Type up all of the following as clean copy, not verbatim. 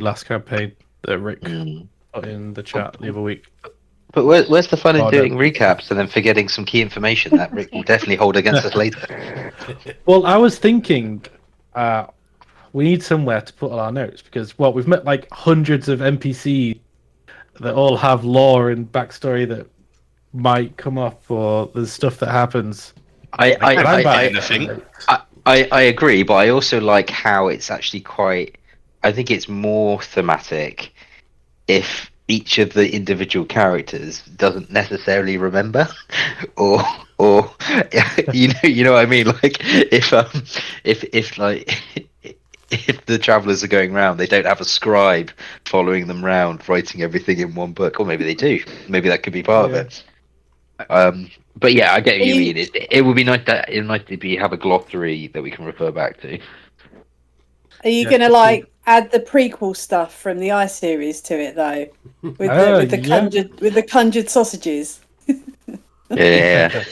last campaign that Rick Mm. put in the chat the other week. But where's the fun in Oh, doing no. recaps and then forgetting some key information that Rick will definitely hold against us later? Well, I was thinking we need somewhere to put all our notes because, well, we've met like hundreds of NPCs that all have lore and backstory that might come up, or there's stuff that happens. I But I'm bad. anything. I agree, but I also like how it's actually quite. I think it's more thematic if each of the individual characters doesn't necessarily remember, or or you know what I mean. Like if like if the travelers are going round, they don't have a scribe following them round, writing everything in one book, or maybe they do. Maybe that could be part of it. But yeah, I get what you mean. It would be nice to have a glossary that we can refer back to. Are you going to like add the prequel stuff from the I series to it though, with the conjured sausages? Yeah,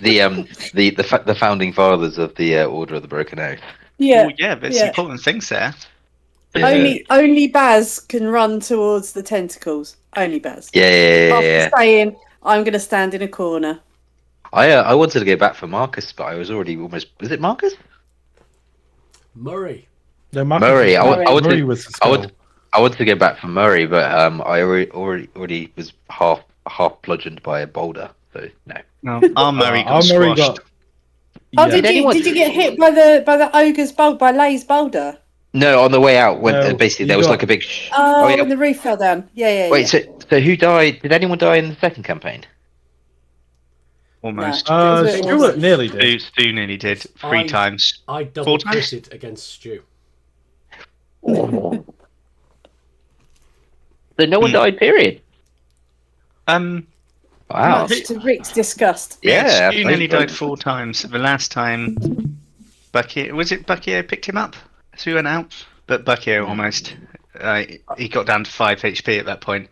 the founding fathers of the Order of the Broken Oath. Yeah, Well, yeah, there's important things there. Only Baz can run towards the tentacles. Only Baz. Yeah. After saying, "I'm going to stand in a corner." I wanted to go back for Marcus, but I was already almost. Was it Marcus? Murray. No, Marcus Murray. Murray was the skull. I wanted to go back for Murray, but I already was half bludgeoned by a boulder. So no. No, our Murray got squashed. Oh, did you get hit by the ogre's boulder, by Lay's boulder? No, on the way out when basically there was like a big. When the roof fell down. Yeah. Wait, so who died? Did anyone die in the second campaign? Almost. Stuart nearly did. Stu nearly did 3 times. I double critted against Stu. So no one died. Period. Wow. Much to Rick's disgust. Yeah, Stu nearly died 4 times. The last time, Bucky picked him up as we went out, but Bucky almost he got down to 5 HP at that point.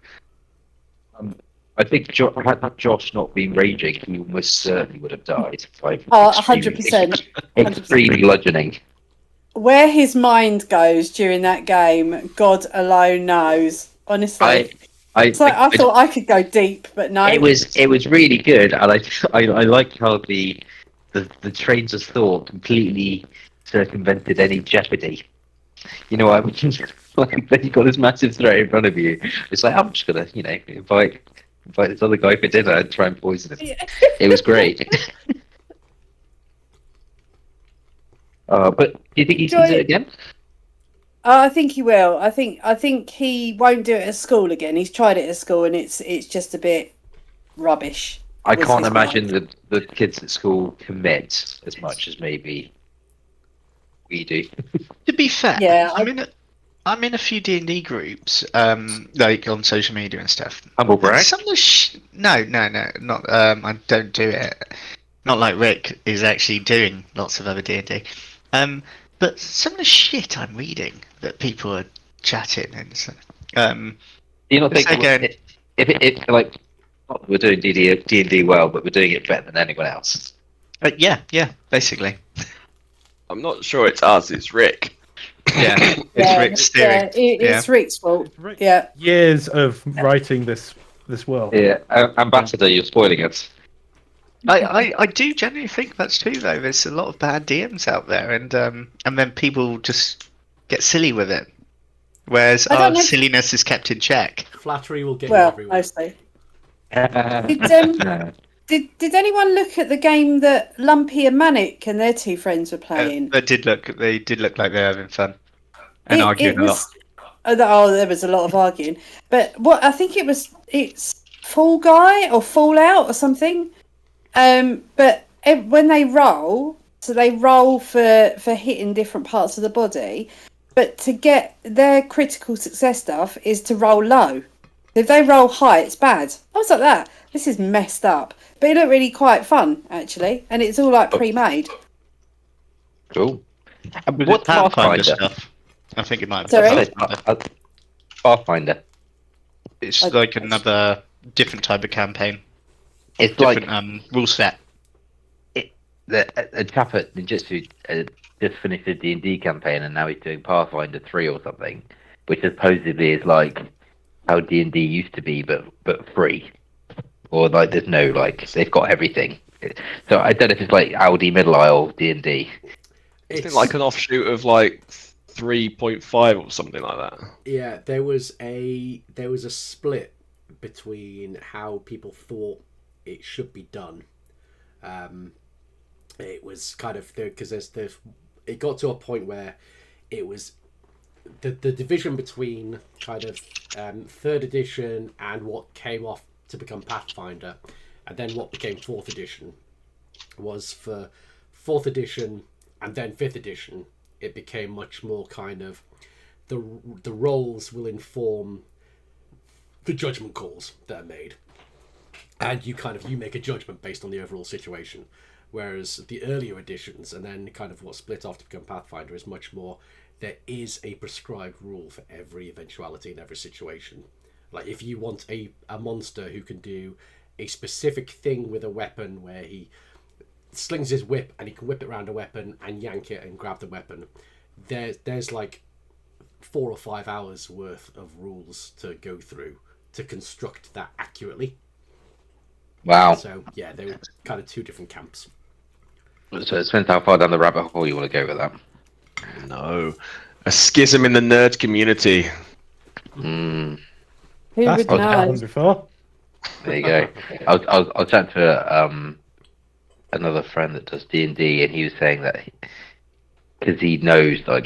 I think had Josh not been raging, he almost certainly would have died. Like 100%. Extreme bludgeoning. Where his mind goes during that game, God alone knows. Honestly, I thought I could go deep, but no. It was really good, and I like how the trains of thought completely circumvented any jeopardy. You know, I mean, like then you got this massive threat in front of you. It's like I'm just gonna, invite this other guy for dinner and try and poison him. It was great. But do you think he can do it again? I think he will. I think he won't do it at school again. He's tried it at school and it's just a bit rubbish. I can't imagine that the kids at school commit as much as maybe we do. To be fair, yeah, I'm in a few D&D groups, like on social media and stuff. Humble brag. Some of the no, not. I don't do it. Not like Rick is actually doing lots of other D&D. But some of the shit I'm reading that people are chatting and so, you not think if like we're doing D&D well, but we're doing it better than anyone else? Yeah, basically. I'm not sure it's us. It's Rick. Yeah, it's Rick's steering. It's Rick's fault. Yeah. Years of writing this world. Yeah, Ambassador, you're spoiling us. I do genuinely think that's true though. There's a lot of bad DMs out there, and then people just get silly with it, whereas our silliness is kept in check. Flattery will get you everywhere. Mostly. Did anyone look at the game that Lumpy and Manic and their 2 friends were playing? They did look like they were having fun and arguing a lot. Oh, there was a lot of arguing. But what I think it's Fall Guy or Fallout or something. But when they roll, so they roll for hitting different parts of the body, but to get their critical success stuff is to roll low. If they roll high, it's bad. I was like that. This is messed up. But it looked really quite fun, actually. And it's all like pre-made. Cool. What's Pathfinder stuff? I think it might be. Sorry? Pathfinder. It's like another different type of campaign. It's different, like rule set. A chap at Ninjutsu just finished a D&D campaign and now he's doing Pathfinder 3 or something. which supposedly is like how D&D used to be, but free, or like there's no like they've got everything. So I don't know if it's like Aldi Middle Aisle D&D. Isn't it like an offshoot of like 3.5 or something like that? Yeah, there was a split between how people thought it should be done. It was kind of because it got to a point where it was the division between kind of third edition and what came off to become Pathfinder, and then what became fourth edition was for fourth edition and then fifth edition. It became much more kind of the roles will inform the judgment calls that are made, and you make a judgment based on the overall situation. Whereas the earlier editions and then kind of what split off to become Pathfinder is much more there is a prescribed rule for every eventuality in every situation. Like if you want a monster who can do a specific thing with a weapon where he slings his whip and he can whip it around a weapon and yank it and grab the weapon, there's like 4 or 5 hours worth of rules to go through to construct that accurately. Wow. So yeah, they were kind of two different camps. So it depends how far down the rabbit hole you want to go with that. No. A schism in the nerd community. Mm, Who That's would not know? happened before. there you go. I'll chat to another friend that does D&D, and he was saying that because he knows like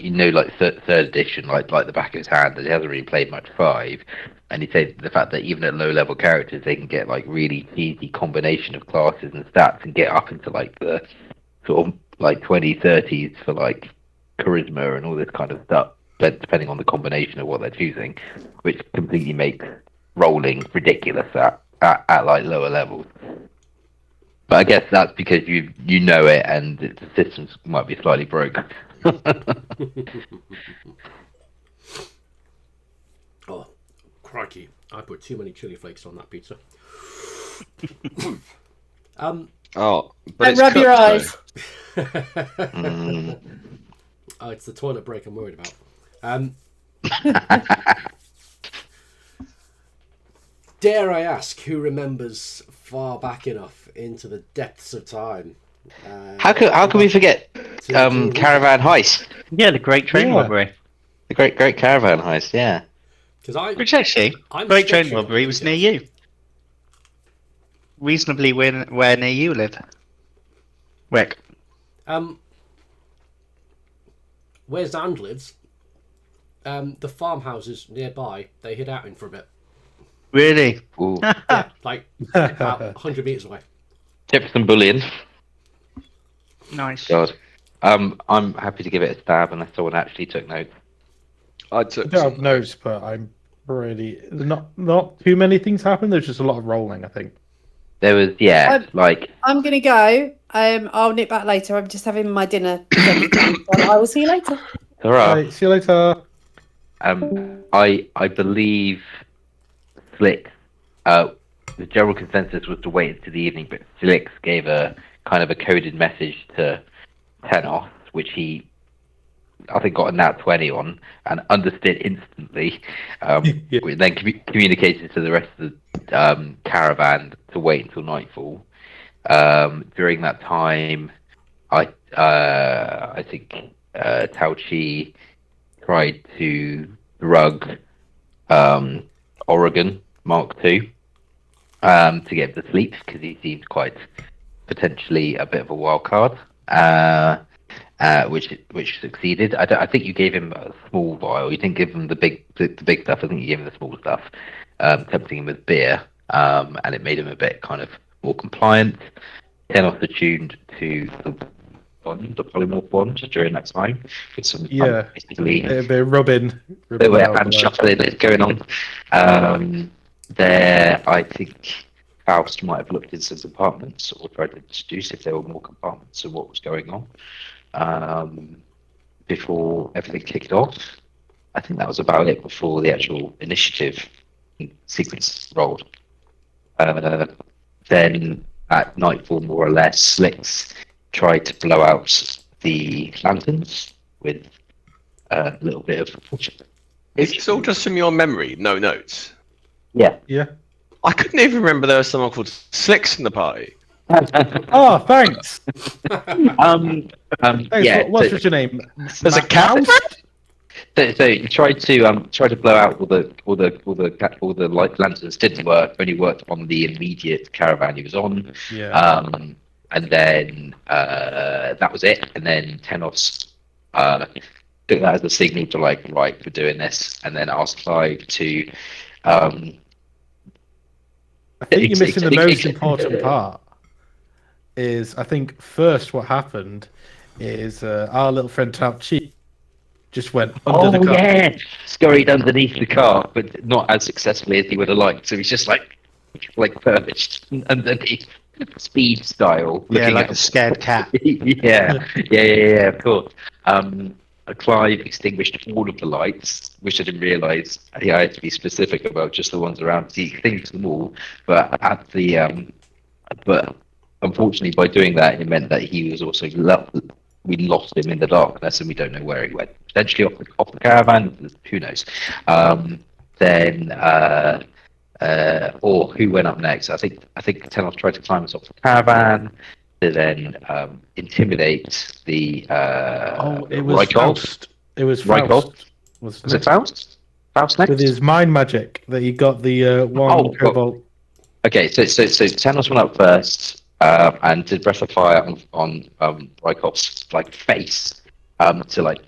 third edition like the back of his hand, and he hasn't really played much 5. And he said the fact that even at low level characters they can get like really easy combination of classes and stats and get up into like the sort of like 20-30s for like charisma and all this kind of stuff, but depending on the combination of what they're choosing, which completely makes rolling ridiculous at like lower levels. But I guess that's because you know it and the systems might be slightly broke. Oh, crikey! I put too many chili flakes on that pizza. Oh, but Don't it's rub your cooked, eyes. Mm. Oh, it's the toilet break I'm worried about. Dare I ask who remembers far back enough into the depths of time? How can we forget Caravan Heist? Yeah, the Great Train Yeah. Robbery. The great Caravan Heist, yeah. Because Which actually, I'm Great Train sketchy on Robbery was near details. you. Reasonably where near you live. Rick. Where Zand lives, the farmhouses nearby, they hid out in for a bit. Really? Ooh. Yeah, like about 100 metres away. Tips and bullion. Nice. God. I'm happy to give it a stab unless someone actually took notes. I I took don't have some notes, but I'm really not too many things happen. There's just a lot of rolling, I think. There was I'm gonna go. I'll nip back later. I'm just having my dinner. I will see you later. hurrah. Right, see you later. I believe Slick. The general consensus was to wait until the evening, but Slick gave a kind of a coded message to Tenos, which he I think got a nat 20 on and understood instantly. Yeah. We then communicated to the rest of the caravan to wait until nightfall. During that time, I think Tao Chi tried to drug Oregon Mark II to get him to sleep because he seemed quite potentially a bit of a wild card. Which succeeded. I think you gave him a small vial. You didn't give him the big stuff. I think you gave him the small stuff, tempting him with beer, and it made him a bit kind of more compliant. Tenos attuned to the polymorph bond during that time. With some basically they're rubbing there were out hand the- shuffling going on. There, I think Faust might have looked into his apartments or tried to deduce if there were more compartments of what was going on. Before everything kicked off. I think that was about it before the actual initiative sequence rolled. Then at nightfall, more or less, Slicks tried to blow out the lanterns with a little bit of Is this all just from your memory? No notes. Yeah. Yeah. I couldn't even remember there was someone called Slicks in the party. Oh, thanks. um, Thanks. yeah. What's your name? There's a cat. So you tried to blow out all the light lanterns. Didn't work. Only worked on the immediate caravan he was on. Yeah. And then that was it. And then Tenos took that as a signal to like, right, we're doing this. And then asked Clive to. I think you're missing the most important part. Is I think first what happened is our little friend Tauchi just went under the car. Yeah, scurried underneath the car, but not as successfully as he would have liked. So he's just like perched underneath, speed style. Yeah, looking like at- a scared cat. yeah, of course. Clive extinguished all of the lights, which I didn't realise. Yeah, I had to be specific about just the ones around. He extinguished them all, but at the but unfortunately, by doing that, it meant that he was also we lost him in the darkness, and we don't know where he went. Potentially off the caravan, who knows? Then, or who went up next? I think Tenos tried to climb us off the caravan to then intimidate the. It was Rykov. Faust. It was Rykov? Faust. Was it Faust? Faust next? With his mind magic that he got the one cobalt. Okay, so Thanos went up first and did breath of fire on Rykov's like face to like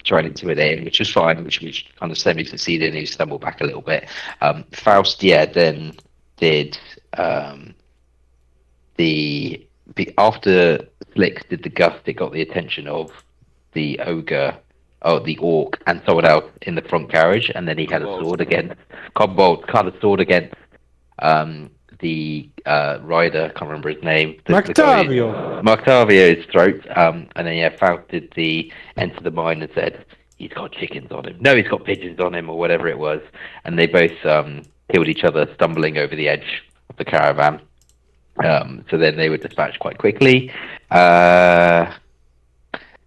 try and intimidate him, which was fine, which kind of semi succeeded, and he stumbled back a little bit. Faust, then did after Slicks did the gust, it got the attention of the ogre. Oh, the orc and someone else in the front carriage, and then he had a sword against Cobbold, cut a sword against the rider, I can't remember his name. Marktavio's throat. And then Faust did the enter the mine and said he's got chickens on him. No, he's got pigeons on him, or whatever it was. And they both killed each other, stumbling over the edge of the caravan. So then they were dispatched quite quickly.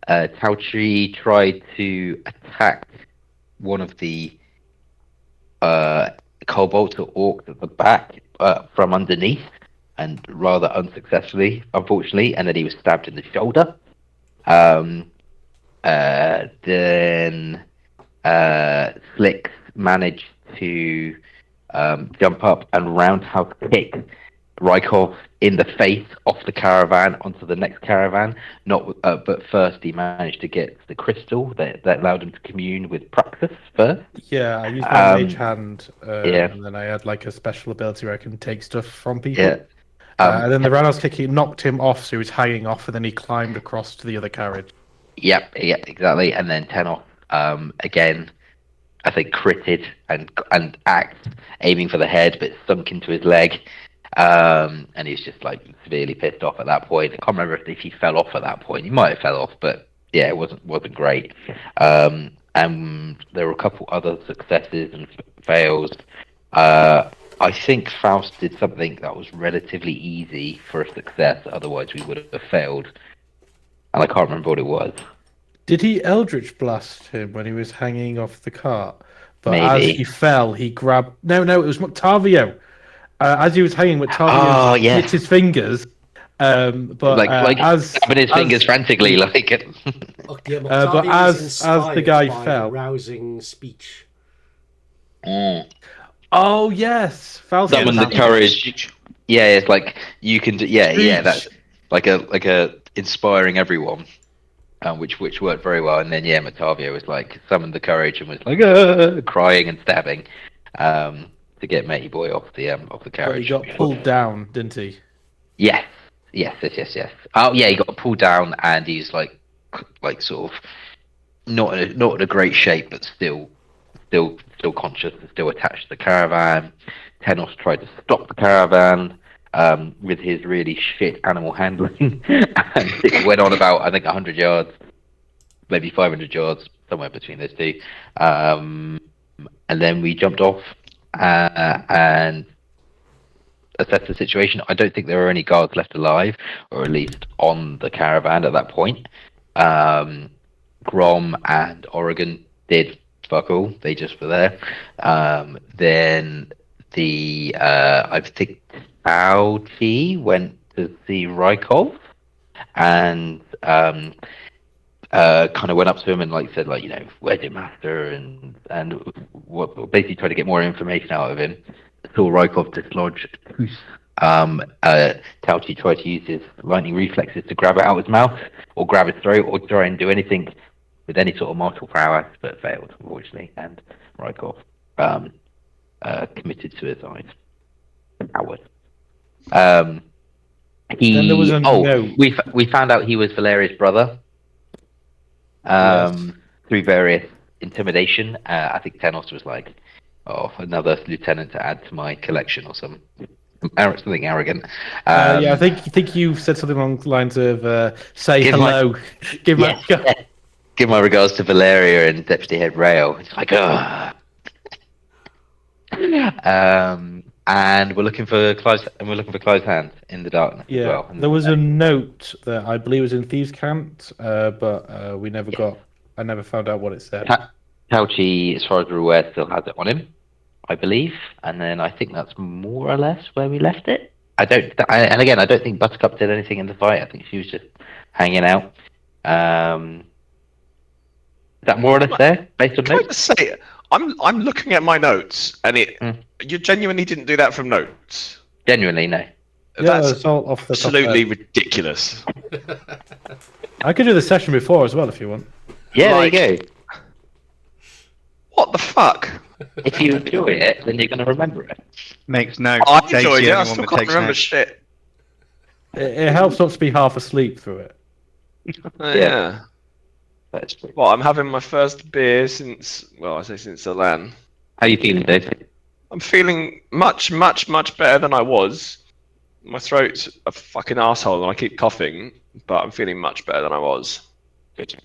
Tauchi tried to attack one of the kobolds or orcs at the back from underneath, and rather unsuccessfully, unfortunately, and then he was stabbed in the shoulder. Then Slicks managed to jump up and roundhouse kick Rykov in the face off the caravan onto the next caravan. But first he managed to get the crystal that allowed him to commune with Praxis first. Yeah, I used my mage hand, and then I had like a special ability where I can take stuff from people. Yeah. And then the roundhouse kick, he knocked him off, so he was hanging off, and then he climbed across to the other carriage. Yeah, exactly. And then Tenos, again, I think critted and axed, aiming for the head, but sunk into his leg. And he's just like severely pissed off at that point. I can't remember if he fell off at that point. He might have fell off, but yeah, it wasn't great. And there were a couple other successes and fails. I think Faust did something that was relatively easy for a success. Otherwise, we would have failed. And I can't remember what it was. Did he Eldritch Blast him when he was hanging off the cart? But Maybe. as he fell, he grabbed. No, it was Octavio. As he was hanging, Octavio hit his fingers. But as stabbing his fingers frantically, like it. But as the guy fell, rousing speech. Oh yes, Faust Summon the courage. Yeah, it's like you can do. Yeah, that's like a inspiring everyone, which worked very well. And then Matavio was like summoned the courage and was like crying and stabbing, to get Matey Boy off the carriage. But he got pulled down, didn't he? Yes. Oh yeah, he got pulled down, and he's like sort of not in a great shape, but still conscious and still attached to the caravan. Tenos tried to stop the caravan with his really shit animal handling, and it went on about I think 100 yards, maybe 500 yards, somewhere between those two. And then we jumped off and assessed the situation. I don't think there were any guards left alive, or at least on the caravan at that point. Grom and Oregon did fuck all. They just were there. Then I think Audi went to see Rykov and kind of went up to him and like said like, where's your master, and basically tried to get more information out of him. Saw Rykov dislodge Hus. Tauchi tried to use his lightning reflexes to grab it out of his mouth or grab his throat or try and do anything with any sort of martial prowess, but failed unfortunately. And Rykov committed suicide. Coward. Then there was a note. We found out he was Valeria's brother. Yes. Through various intimidation. I think Tenos was like, "Oh, another lieutenant to add to my collection," or something arrogant. Yeah, I think you said something along the lines of say Give hello. Give my regards to Valeria and Deputy Head Rail. It's like, oh. And we're looking for Clive's hand in the darkness as well. There was a note that I believe was in Thieves' Cant, but we never got. I never found out what it said. Tauchi, as far as we're aware, still has it on him, I believe, and then I think that's more or less where we left it. I don't think Buttercup did anything in the fight. I think she was just hanging out. Is that more or less there, based on Can I notes? just say, I'm looking at my notes, and you genuinely didn't do that from notes. Genuinely, no. That's it's all off the top absolutely of ridiculous. I could do the session before as well if you want. Yeah, Like- there you go. What the fuck? If you enjoy it, then you're going to remember it. Makes notes. I Dave's enjoyed the it. I only still one that can't takes remember notes. shit. It helps not to be half asleep through it. Yeah. That's true. Well, I'm having my first beer since the LAN. How you feeling, Dave? I'm feeling much, much, much better than I was. My throat's a fucking asshole and I keep coughing, but I'm feeling much better than I was. Good.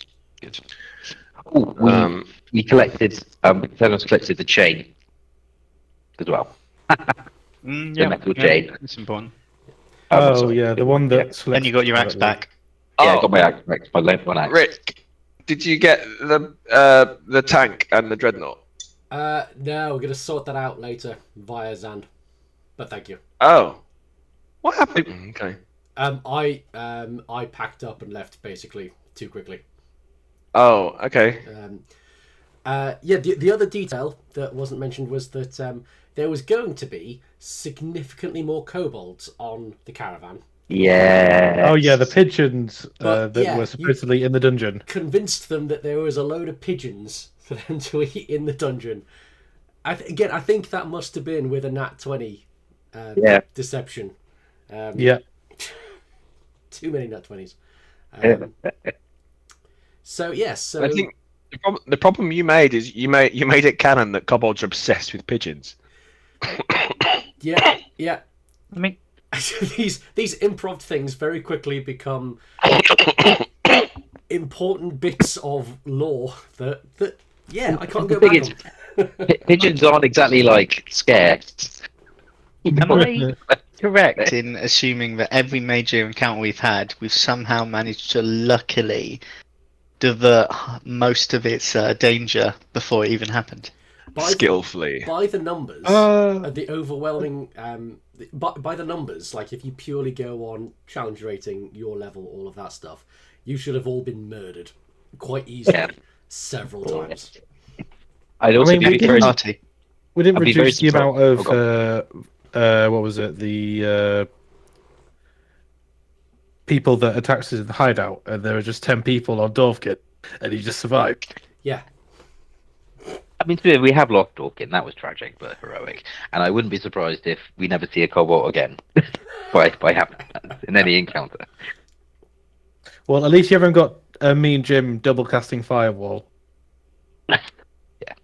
Ooh, we collected. Tenos collected the chain as well. Yeah, metal chain. It's important. The one that. Then you got your axe back. Yeah, I got my axe back. My left one axe. Rick, did you get the tank and the dreadnought? No, we're gonna sort that out later via Zand. But thank you. Oh. What happened? Okay. I packed up and left basically too quickly. Oh, okay. The other detail that wasn't mentioned was that there was going to be significantly more kobolds on the caravan. Yeah. Oh yeah, the pigeons But, that were supposedly in the dungeon. Convinced them that there was a load of pigeons for them to eat in the dungeon. I think that must have been with a nat 20 deception. Yeah. Too many nat 20s. So yes, I think the problem you made is you made it canon that kobolds are obsessed with pigeons. yeah. I mean, these improv things very quickly become important bits of lore that I can't go back on. Pigeons aren't exactly like scarce. am I correct in assuming that every major encounter we've had, we've somehow managed to luckily divert most of its danger before it even happened? Skillfully. By the numbers, the overwhelming... by the numbers, like if you purely go on challenge rating, your level, all of that stuff, you should have all been murdered quite easily several times. I'd also we be very We didn't I'd be very reduce the amount surprised- of what was it? The people that attacked us in the hideout, and there were just 10 people on Dorfkin, and he just survived. Yeah. I mean, to be fair, we have lost Dorkin. That was tragic, but heroic. And I wouldn't be surprised if we never see a kobold again by happenstance in any encounter. Well, at least you haven't got me and Jim double casting Firewall. Yeah.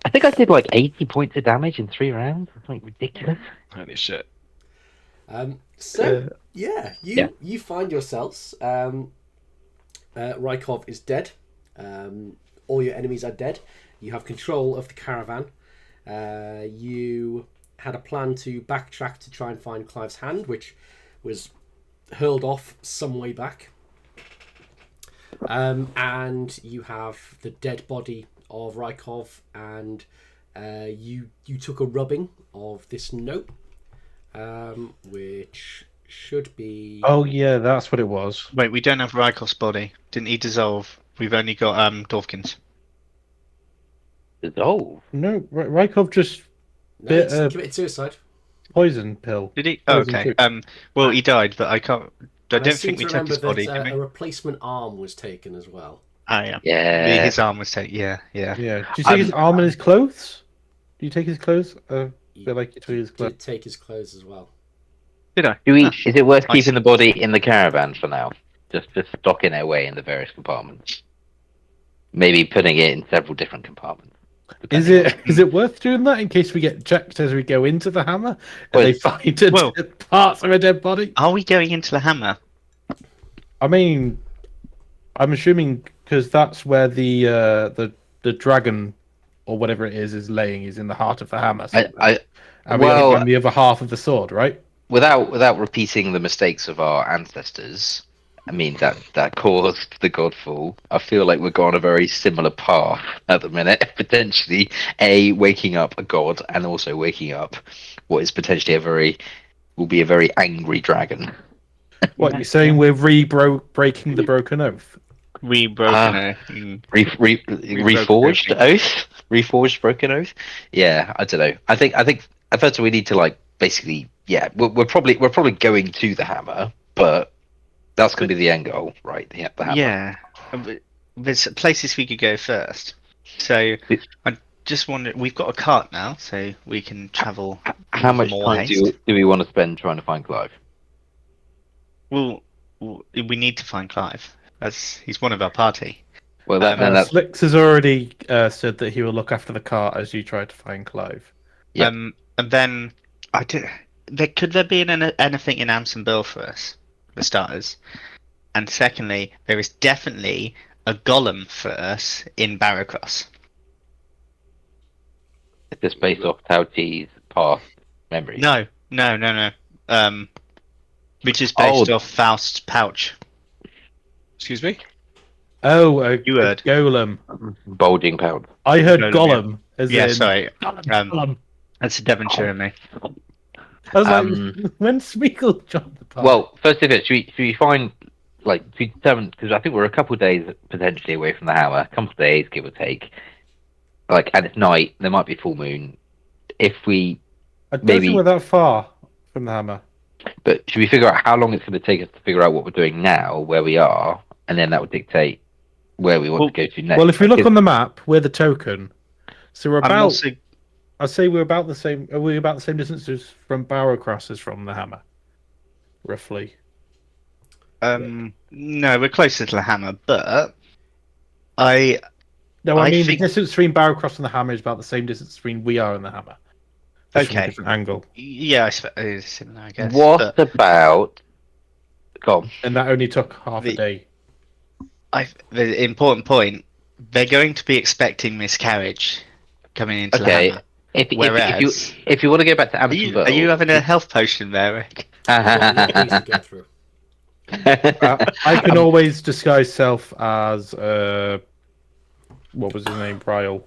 I think I did like 80 points of damage in 3 rounds. That's like ridiculous. Holy shit. You find yourselves. Rykov is dead. All your enemies are dead. You have control of the caravan. You had a plan to backtrack to try and find Clive's hand, which was hurled off some way back. And you have the dead body of Rykov, and you took a rubbing of this note, which should be. Oh yeah, that's what it was. Wait, we don't have Rykov's body. Didn't he dissolve? We've only got Dorkins. Dissolve. No, Rykov just No, bit it's a committed suicide. poison pill. Did he? Oh, Poison okay. fruit. Well, he died, but I can't. I And don't seem think we to took remember his body, that did we? a replacement arm was taken as well. Ah, yeah. Yeah. His arm was taken. Yeah. Yeah. Do you take his I'm- arm and his clothes? Do you take his clothes? I feel like you took his clothes. Did take his clothes as well. Did I? Do we? Ah. Is it worth I keeping see. the body in the caravan for now? Just stocking it away in the various compartments. Maybe putting it in several different compartments. Is it worth doing that in case we get checked as we go into the hammer and Well, they find well- parts of a dead body? Are we going into the hammer? I mean, I'm assuming because that's where the dragon or whatever it is laying. Is in the heart of the hammer. I And we well- only found the other half of the sword, right? without repeating the mistakes of our ancestors. I mean that caused the godfall. I feel like we're going on a very similar path at the minute. Potentially, waking up a god, and also waking up what is potentially will be a very angry dragon. What you're saying? We're breaking the broken oath. We broken Reforged oath, reforged broken oath. Yeah, I don't know. I think first we need to like basically we're probably going to the hammer, but that's going to be the end goal, right? The hammer. Yeah. There's places we could go first. So I just wonder. We've got a cart now, so we can travel. How much more time haste. do we want to spend trying to find Clive? Well, we need to find Clive. He's one of our party. Well, that's Slicks has already said that he will look after the cart as you try to find Clive. Yeah. And then could there be anything in Amsonville for us, for starters? And secondly, there is definitely a golem for us in Barrowcross. just based off Tauti's past memories. No. Which is based off Faust's pouch. Excuse me. Oh, You heard. golem. Bulging pound. I heard Golem, golem. As Yeah, in, sorry. golem. That's a Devonshire in me. I was like, when Smeagol jumped the part. Well, first of all, should we find should we determine, because I think we're a couple of days potentially away from the hammer, a couple of days give or take. And it's night. There might be full moon. If we I don't maybe- think we're that far from the hammer. But should we figure out how long it's going to take us to figure out what we're doing now, where we are, and then that would dictate where we want to go to next? Well, if we look on the map, we're the token. So we're I'm about. also I'd say we're about the same. Are we about the same distance as from Barrowcross as from the hammer? Roughly. no, we're closer to the hammer, but I No, I I mean think- the distance between Barrowcross and the hammer is about the same distance between we are and the hammer. Just from a Okay. different angle, yeah, I suppose similar, I guess. What but about? Go on. and that only took half a The- day. the important point, they're going to be expecting miscarriage coming into Okay. the hammer. If you want to go back to Are you Amsonville, having a health potion there, Rick? What needs to go through? I can always disguise self as what was his name, Bryle.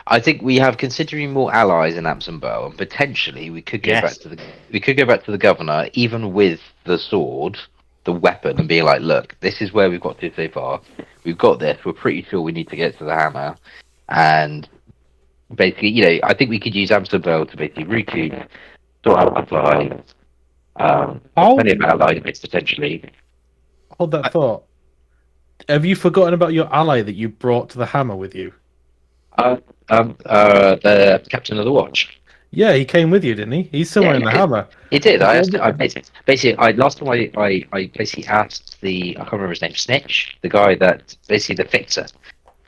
I think we have considerably more allies in Amsonville, and potentially we could go Yes. back to the governor, even with the sword, the weapon, and be like, look, this is where we've got to so far. We've got this. We're pretty sure we need to get to the hammer, and basically, I think we could use Amsonville to basically recoup, sort out the fly. Plenty of allies potentially. Hold that thought. Have you forgotten about your ally that you brought to the hammer with you? The captain of the watch. Yeah, he came with you, didn't he? He's somewhere Yeah, in the he did. hammer. He did. I asked. Last time I basically asked I can't remember his name. Snitch, the guy that basically the fixer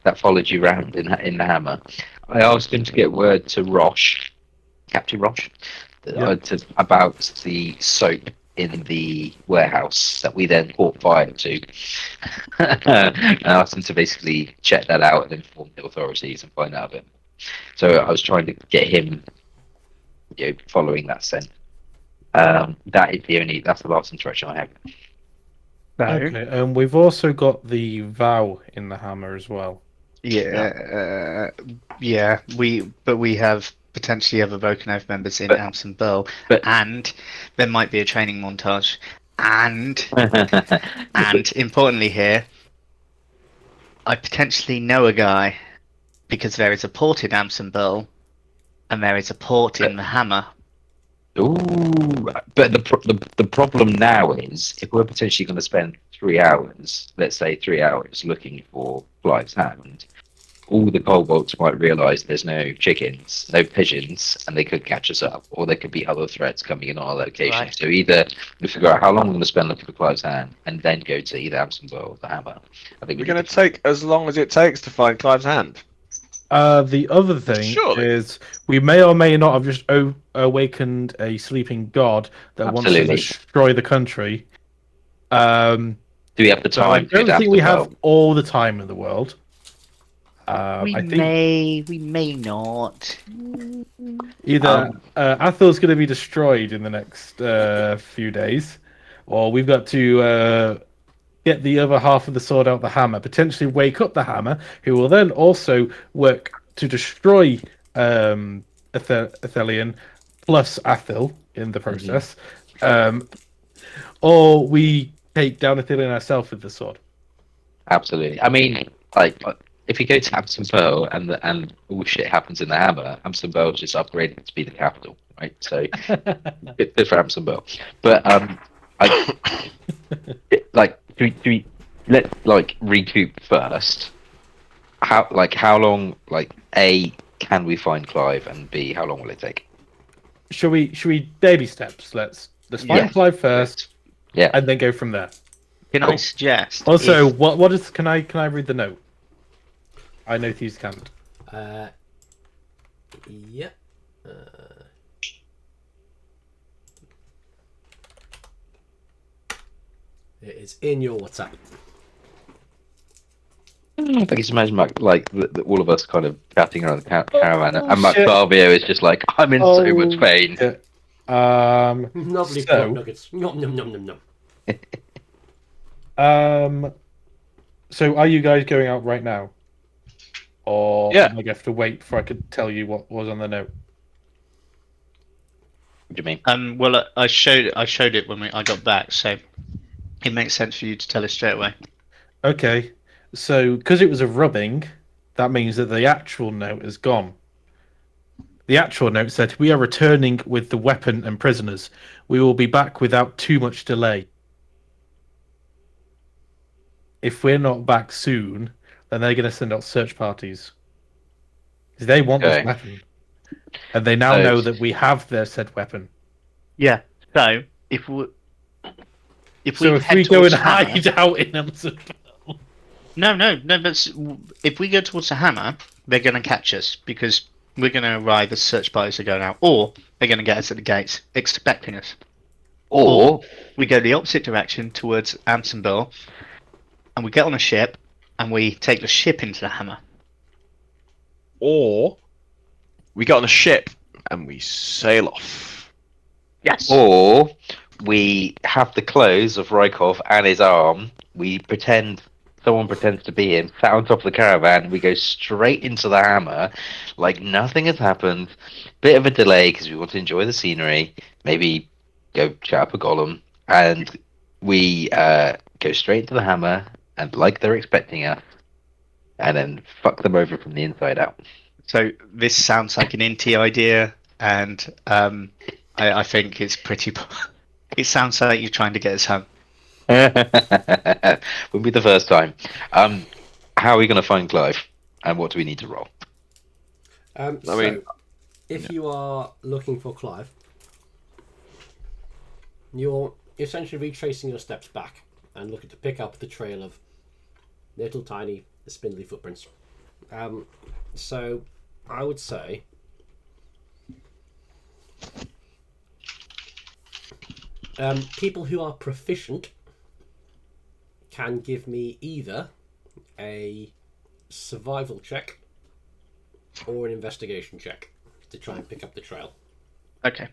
that followed you around in the hammer. I asked him to get word to Roche, Captain Roche, about the soap in the warehouse that we then caught fire to. I asked him to basically check that out and inform the authorities and find out a bit. So I was trying to get him, following that scent. That's the last interaction I have. So, Okay, and we've also got the vow in the hammer as well. yeah, we have potentially other Broken Oath members in But Amson Burl, but and there might be a training montage, and but importantly here, I potentially know a guy because there is a port in Amson Burl, and there is a port in the Hammer. ooh, but the problem now is if we're potentially going to spend 3 hours, let's say 3 hours, looking for Clive's hand, all the kobolds might realise there's no chickens, no pigeons, and they could catch us up, or there could be other threats coming in on our location. Right. So either we figure out how long we're going to spend looking for Clive's hand, and then go to either Amsonville or the Hammer. I think we We're need going to. to take as long as it takes to find Clive's hand. The other thing Surely. is we may or may not have just awakened a sleeping god that wants to Absolutely. destroy the country. Um, Do we have the so I time to go don't to think we have Amsonville? all the time in the world. We I think may not. either Athel's going to be destroyed in the next few days, or we've got to get the other half of the sword out the hammer, potentially wake up the hammer, who will then also work to destroy Athelion plus Athel in the process. Or we take down Athelion ourselves with the sword. Absolutely. I mean, like, if you go to Amsonville and all shit happens in the Hammer, Amsonville is just upgraded to be the capital, right? So good for Amsonville. But like, let's like recoup first. How long? Like, A, can we find Clive, and B, how long will it take? Should we baby steps? Let's find Yeah. Clive first, Yeah. and then go from there. Can I Cool. suggest? Also, if- what is? Can I read the note? I know thieves can't. Yeah. It is in your WhatsApp. I can just imagine like all of us kind of chatting around the caravan, and shit. Maclavio is just like, I'm in so much pain. Shit. Lovely So- pork nuggets. Nom nom nom nom nom. So are you guys going out right now? Or Yeah. am I going to have to wait before I could tell you what was on the note? What do you mean? Well, I showed it when I got back, so it makes sense for you to tell us straight away. Okay. So, because it was a rubbing, that means that the actual note is gone. The actual note said, "We are returning with the weapon and prisoners. We will be back without too much delay. If we're not back soon, then they're going to send out search parties. Because they want Okay. this weapon. And they now So- know that we have their said weapon. Yeah. So if we So if head we go and towards Hammer- hide out in Amsterdam... No. But if we go towards the Hammer, they're going to catch us because we're going to arrive as search parties are going out, or they're going to get us at the gates expecting us. Or We go the opposite direction towards Amsonville, and we get on a ship, and we take the ship into the Hammer. Or we get on a ship and we sail off. Yes. or we have the clothes of Rykov and his arm. Someone pretends to be him, sat on top of the caravan. We go straight into the Hammer, like nothing has happened. Bit of a delay because we want to enjoy the scenery. Maybe go chat up a golem, and we go straight into the Hammer, and like they're expecting us, and then fuck them over from the inside out. So this sounds like an Inti idea, and I think it's pretty. It sounds like you're trying to get us home. Wouldn't be the first time. How are we going to find Clive, and what do we need to roll? So, mean- if you are looking for Clive, you're essentially retracing your steps back and looking to pick up the trail of little tiny spindly footprints. So, I would say people who are proficient can give me either a survival check or an investigation check to try and pick up the trail. Okay.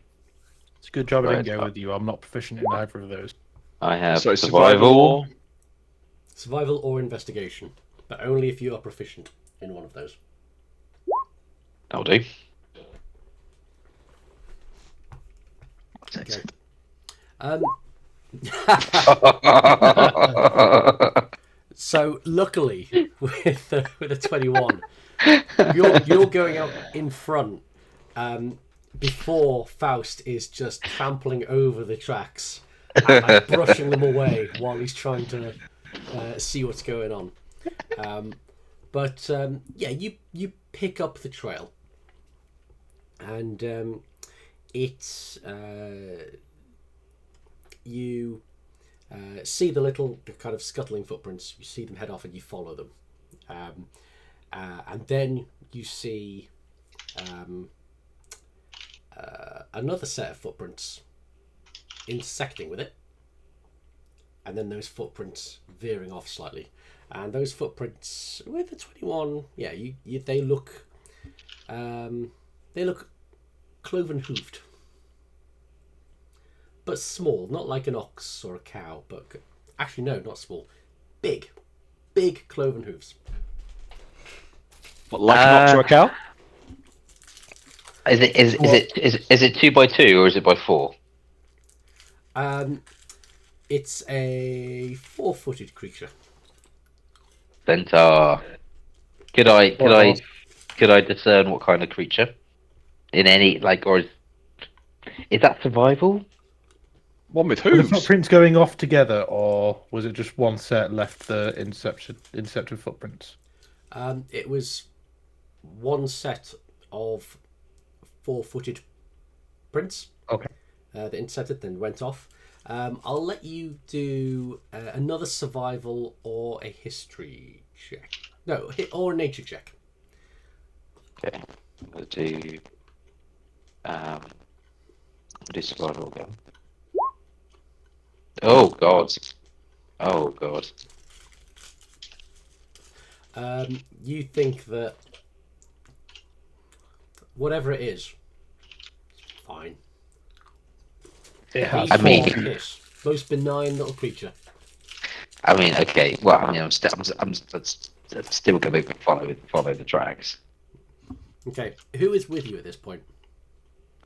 It's a good job I didn't Right. go with you. I'm not proficient in either of those. I have Sorry, survival. Survival or investigation, but only if you are proficient in one of those. I'll do. Okay. So luckily, with a 21, you're going out in front before Faust is just trampling over the tracks and like, brushing them away while he's trying to see what's going on. But yeah, you pick up the trail, and it's you see the kind of scuttling footprints. You see them head off, and you follow them, and then you see another set of footprints intersecting with it, and then those footprints veering off slightly. And those footprints with the 21, yeah, they look cloven hooved, but small, not like an ox or a cow, but actually no, not small, big cloven hooves. What, like an ox or a cow? Is it 2x2 or is it by 4? It's a 4-footed creature. Centaur. Could I discern what kind of creature? In any or is that survival? One with Were the hooves. footprints going off together, or was it just one set left the incepted footprints? It was one set of 4-footed prints. Okay. That intercepted, then went off. I'll let you do another survival or a history check. No, or a nature check. Okay. I'll do survival again. Oh god. Oh god. You think that whatever it is, fine. It has. I mean- Piss. Most benign little creature. I mean, okay. Well, I mean, I'm still going to follow the tracks. Okay, who is with you at this point?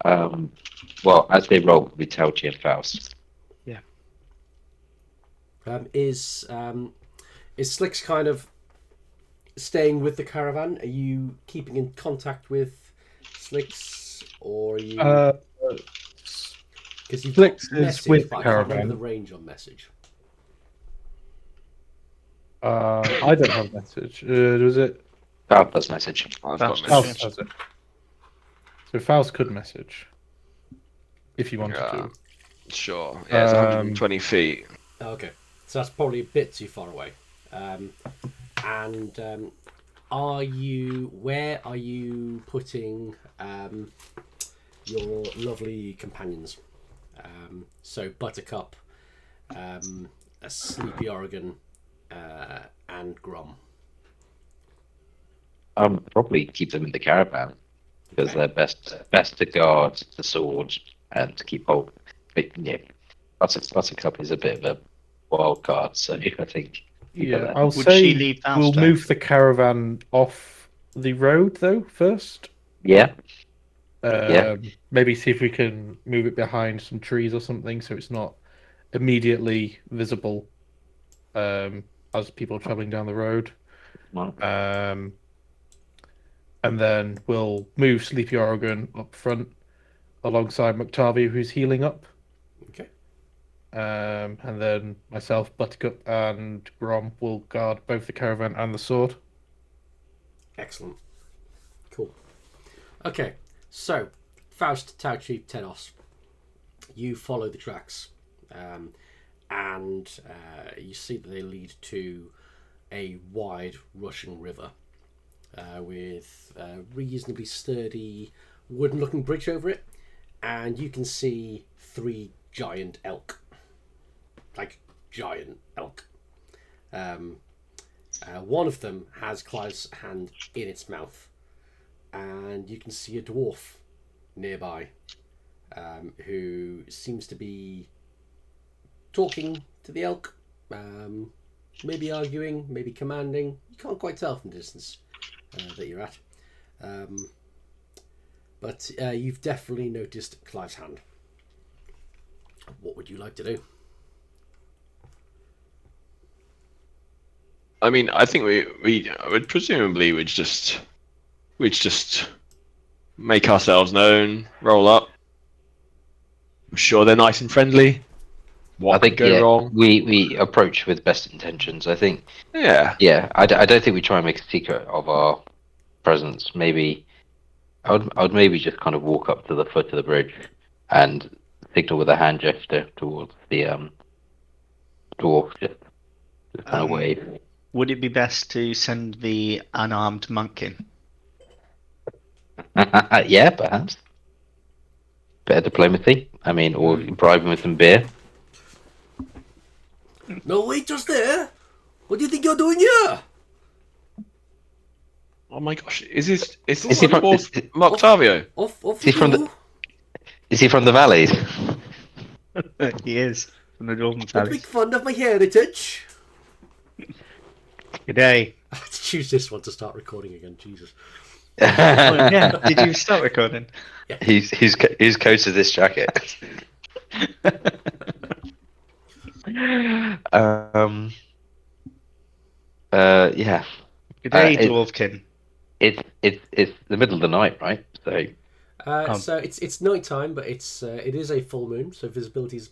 Well, as they roll, we tell G and Faust. Is Slicks kind of staying with the caravan? Are you keeping in contact with Slicks, or are you? Because you've Slicks got is message, with but the I can't remember caravan. the range on message. I don't have message. Was it? Faust's message. I've got Faust. Faust message. has it. So Faust could message if you wanted Yeah. to. Sure. Yeah, it's 120 feet. Oh, okay, so that's probably a bit too far away. Where are you putting your lovely companions? So Buttercup, a Sleepy Oregon, and Grom. Probably keep them in the caravan because they're best to guard the sword and to keep hold. But yeah, Buttercup is a bit of a wild card, so I think. Yeah, I'll Would say she lead Faust we'll there? move the caravan off the road though first. Yeah. Maybe see if we can move it behind some trees or something, so it's not immediately visible as people are traveling down the road. And then we'll move Sleepy Oregon up front alongside McTarvey, who's healing up. Okay. And then myself, Buttercup, and Grom will guard both the caravan and the sword. Excellent. Cool. Okay, so Faust, Tau Chief, Tenos, you follow the tracks, and you see that they lead to a wide rushing river with a reasonably sturdy wooden-looking bridge over it, and you can see 3 giant elk. Like, giant elk. One of them has Clive's hand in its mouth, and you can see a dwarf nearby who seems to be talking to the elk, maybe arguing, maybe commanding. You can't quite tell from the distance that you're at. But you've definitely noticed Clive's hand. What would you like to do? I mean, I think we would presumably we'd just make ourselves known, roll up. I'm sure they're nice and friendly. What I think could go wrong? we approach with best intentions. I think. Yeah. Yeah, I don't think we try and make a secret of our presence. Maybe I would maybe just kind of walk up to the foot of the bridge and signal with a hand gesture towards the dwarf, just kind of wave. Would it be best to send the unarmed monk in? Yeah, perhaps. Better diplomacy. I mean, or bribe him with some beer. No, wait, just there. What do you think you're doing here? Oh my gosh, is he he from from- is- Octavio? Off Is he with from you. Is he from the valleys? He is from the Dwarven Don't Valley. make fun of my heritage. Good day. I had to choose this one to start recording again. Jesus. Yeah. Did you start recording? Whose coat is this jacket? Yeah. Good day, it- Dwarfkin. It's the middle of the night, right? So So it's night time, but it is a full moon, so visibility's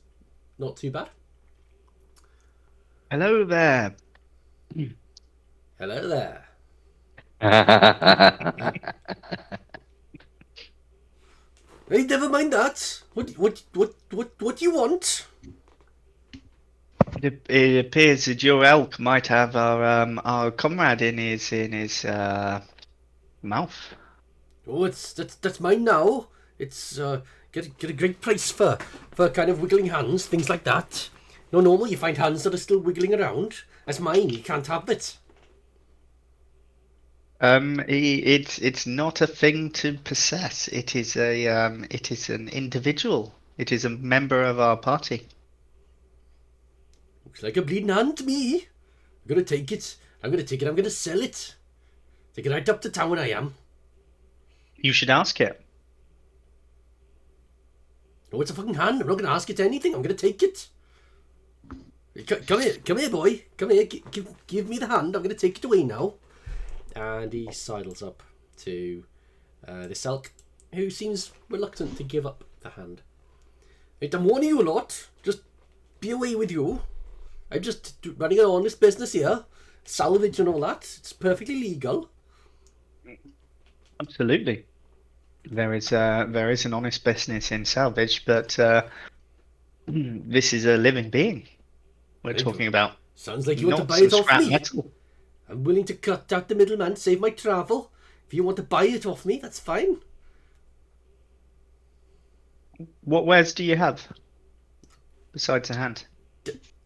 not too bad. Hello there. Hello there. Hey, never mind that. What do you want? It appears that your elk might have our comrade in his mouth. Oh, that's mine now. It's get a great price for kind of wiggling hands, things like that. No, normal you find hands that are still wiggling around. That's mine. You can't have it. It's not a thing to possess. It is an individual. It is a member of our party. Looks like a bleeding hand to me. I'm gonna take it. I'm gonna sell it. Take it right up to town. I am. You should ask it. No, it's a fucking hand. I'm not gonna ask it anything. I'm gonna take it. Come here, boy. Come here. Give me the hand. I'm gonna take it away now. And he sidles up to this elk, who seems reluctant to give up the hand. I'm warning you a lot. Just be away with you. I'm just running an honest business here. Salvage and all that. It's perfectly legal. Absolutely. There is an honest business in salvage, but this is a living being we're talking about. Sounds like you want to Not buy some it off scrap me. metal. I'm willing to cut out the middleman, save my travel. If you want to buy it off me, that's fine. What wares do you have besides a hand?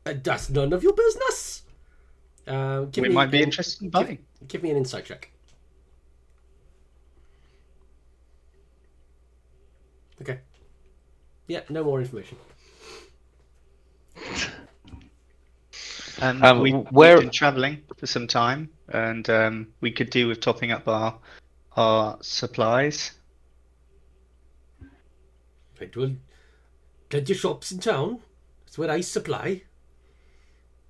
That's none of your business. We might be interested in buying. Give me an insight check. Okay. Yeah, no more information. We've been travelling for some time, and we could do with topping up our supplies. Right, well, plenty of shops in town. That's where I supply.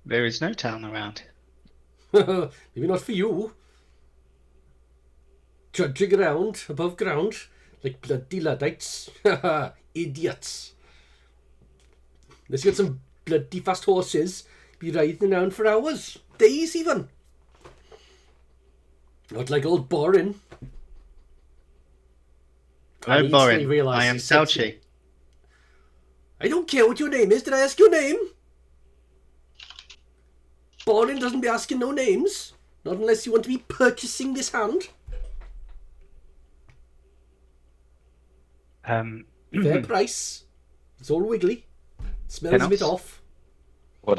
There is no town around. Maybe not for you. Trudging around above ground like bloody Luddites. Idiots. Unless you got some bloody fast horses, be riding around for hours, days even. Not like old Borin. No, he Borin. instantly realised I am he's sexy. Salchi. I don't care what your name is. Did I ask your name? Borin doesn't be asking no names. Not unless you want to be purchasing this hand. Fair price. It's all wiggly. Smells a bit Enough. off. what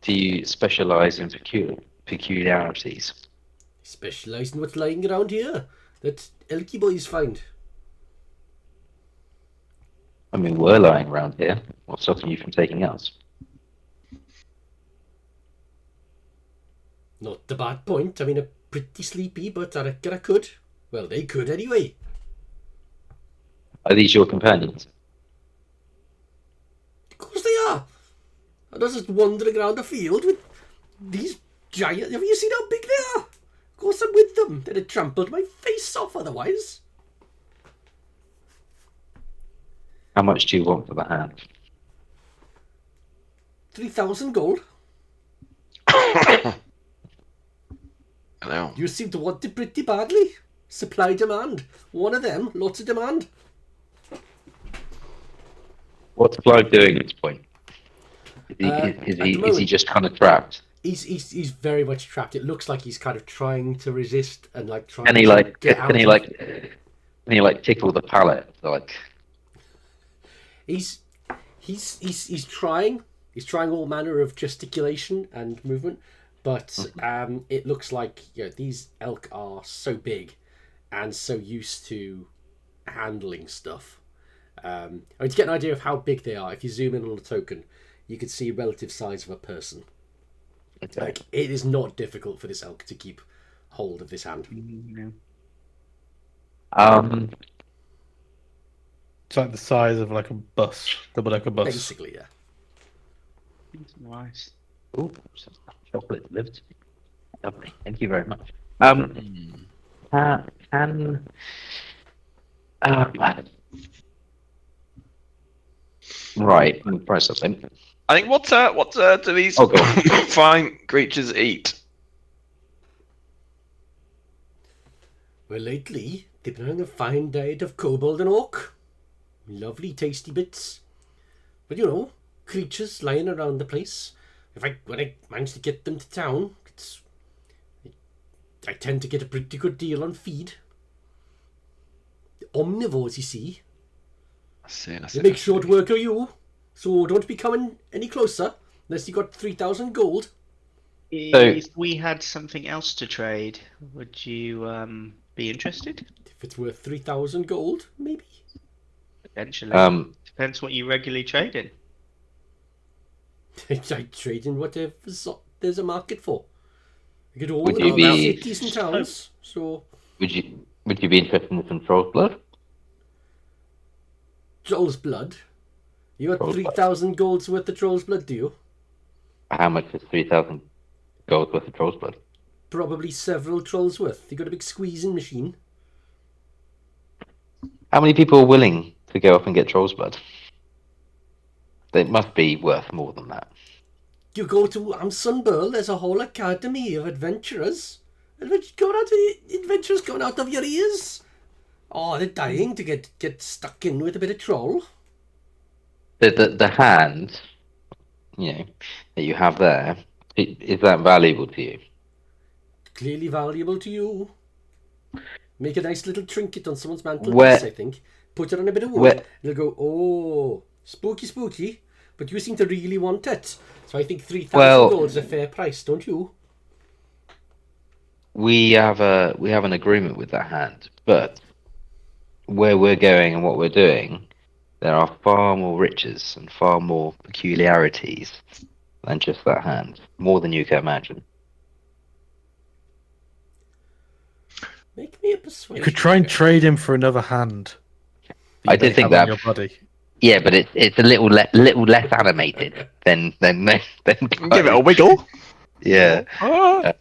do you specialize in peculiarities? Specialise in what's lying around here that Elky boys find. I mean, we're lying around here. What's stopping you from taking us? Not a bad point. I mean, I'm pretty sleepy, but I reckon I could. Well, they could anyway. Are these your companions? Of course they are. And I was just wandering around the field with these giant... Have you seen how big they are? Of course I'm with them. They'd have trampled my face off otherwise. How much do you want for the hand? 3,000 gold. Hello. You seem to want it pretty badly. Supply demand. One of them, lots of demand. What's Clive doing at this point? At the Is he moment- just kind of trapped? He's very much trapped. It looks like he's kind of trying to resist and like trying Can he to like get out. can he like can he like tickle the palate? Like He's trying. He's trying all manner of gesticulation and movement, but it looks like these elk are so big and so used to handling stuff. I mean, to get an idea of how big they are, if you zoom in on the token, you can see relative size of a person. okay. Like it is not difficult for this elk to keep hold of this hand. It's like the size of like a bus, double-decker bus. Basically, yeah. Nice. Oh, chocolate delivered to me. Lovely. Thank you very much. Can right, let me try something. I think what do these Oh, go on. fine creatures eat? Well, lately they've been having a fine diet of kobold and orc. Lovely, tasty bits. But creatures lying around the place. When I manage to get them to town, I tend to get a pretty good deal on feed. Omnivores, you see. They make short work of you, so don't be coming any closer unless you got 3,000 gold. If we had something else to trade, would you be interested? If it's worth 3,000 gold, maybe. Potentially. Depends what you regularly trade in. I trade in whatever there's a market for. I get all Would the you be- cities and towns, so... Would you be interested in some troll's blood? Troll's blood? You got Troll's blood. 3,000 gold's worth of troll's blood, do you? How much is 3,000 gold worth of troll's blood? Probably several trolls worth. You got a big squeezing machine. How many people are willing to go up and get troll's blood? It must be worth more than that. You go to Amsonburl, there's a whole academy of adventurers. Adventurers coming out of your ears. Oh, they're dying to get stuck in with a bit of troll. The hand, that you have there, is that valuable to you? Clearly valuable to you. Make a nice little trinket on someone's mantelpiece, Where- I think. Put it on a bit of wood. Where- They'll go, oh, spooky, spooky. But you seem to really want it. So I think 3,000 gold is a fair price, don't you? We have an agreement with that hand, but where we're going and what we're doing, there are far more riches and far more peculiarities than just that hand, more than you can imagine. Make me a You persuasion. could try and trade him for another hand. I you did may think have on that. your body. Yeah, but it's a little less animated than Give it a wiggle. Yeah. Ah.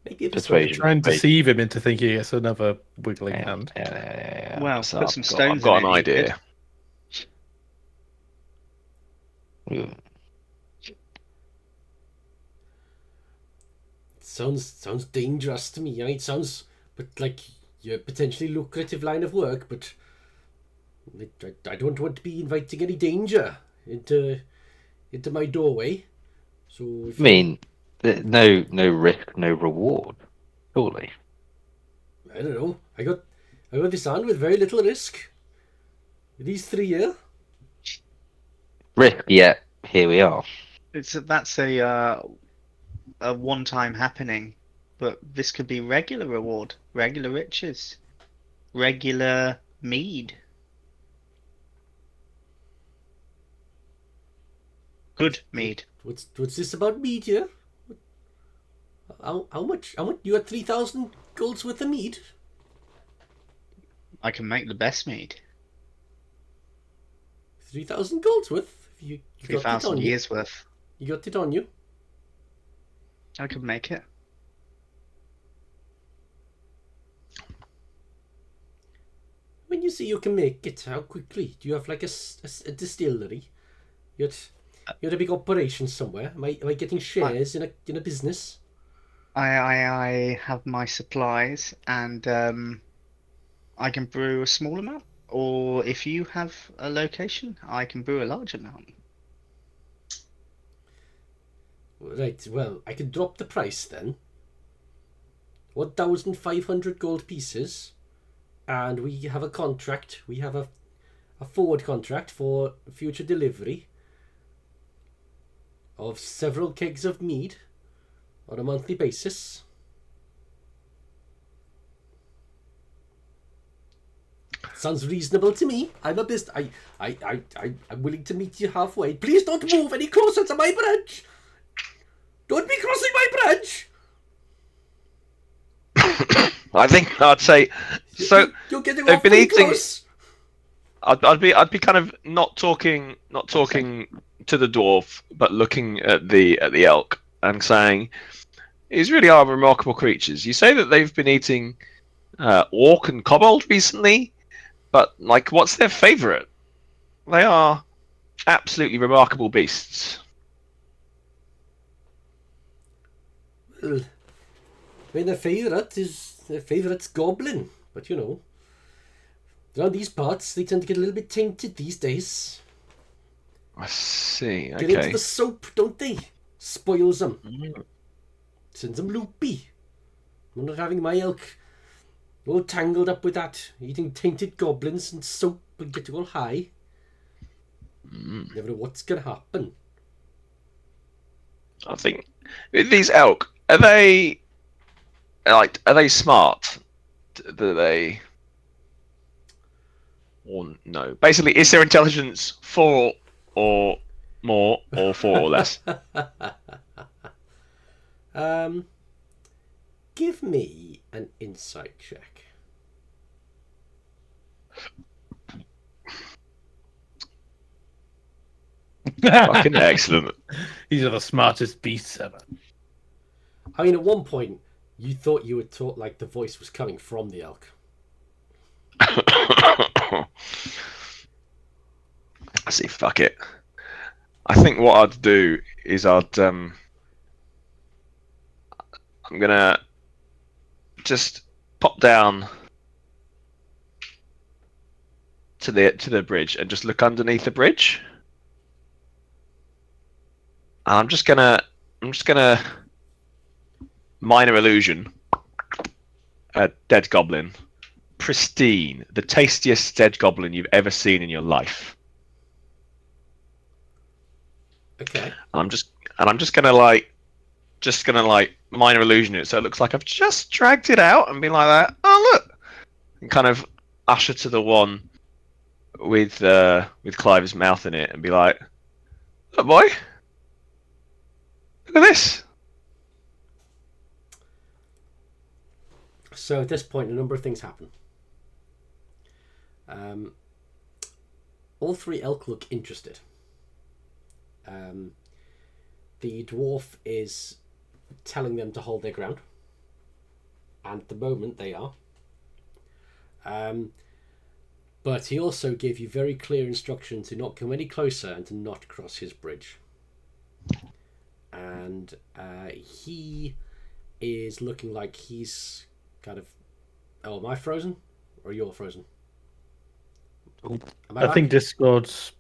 Make me a Persuasion. Try and deceive him into thinking it's another wiggling hand. Yeah. Well, So put some I've stones got in an it, you idea. Yeah. Sounds dangerous to me. I mean, it sounds like your potentially lucrative line of work, but I don't want to be inviting any danger into my doorway. So I mean, no risk, no reward. Surely. I don't know. I got this hand with very little risk. These 3 here. Risk, yet here we are. That's a one-time happening, but this could be regular reward, regular riches, regular mead. Good mead. What's this about mead here? How much? You got 3,000 golds worth of mead? I can make the best mead. 3,000 golds worth? You got it 3,000 on you? years worth. You got it on you? I could make it. When you say you can make it, how quickly? Do you have like a distillery? You had a big operation somewhere. Am I getting shares in a business? I have my supplies, and I can brew a small amount. Or if you have a location, I can brew a large amount. Right, well, I can drop the price then. 1,500 gold pieces. And we have a contract. We have a forward contract for future delivery of several kegs of mead on a monthly basis. Sounds reasonable to me. I'm willing to meet you halfway. Please don't move any closer to my bridge. Don't be crossing my bridge. I think I'd say so. You're getting they've been awfully eating. close. I'd be kind of not talking to the dwarf, but looking at the elk and saying, "These really are remarkable creatures." You say that they've been eating orc and kobold recently, but like, what's their favourite? They are absolutely remarkable beasts. Well, I mean, their favourite's goblin, but you know, around these parts they tend to get a little bit tainted these days. I see. Get into Okay. the soap, don't they? Spoils them. Sends them loopy. I'm not having my elk all tangled up with that, eating tainted goblins and soap and getting all high. Never know what's gonna happen. I think these elk are they smart? Do they? Or no? Basically, is their intelligence 4 or more, or 4 or less? Give me an insight check. Fucking excellent. These are the smartest beasts ever. I mean, at one point, you thought you were taught like the voice was coming from the elk. I see. Fuck it. I think what I'd do is I'm gonna just pop down to the bridge and just look underneath the bridge. And I'm just gonna minor illusion a dead goblin, pristine, the tastiest dead goblin you've ever seen in your life. Okay. And I'm just gonna like minor illusion it so it looks like I've just dragged it out and been like that. Oh look, and kind of usher to the one with Clive's mouth in it and be like, "Look, boy, look at this." So at this point, a number of things happen. All three elk look interested. The dwarf is telling them to hold their ground, and at the moment they are. But he also gave you very clear instruction to not come any closer and to not cross his bridge. And he is looking like he's kind of... Oh, am I frozen? Or you're frozen? Am I think Discord's.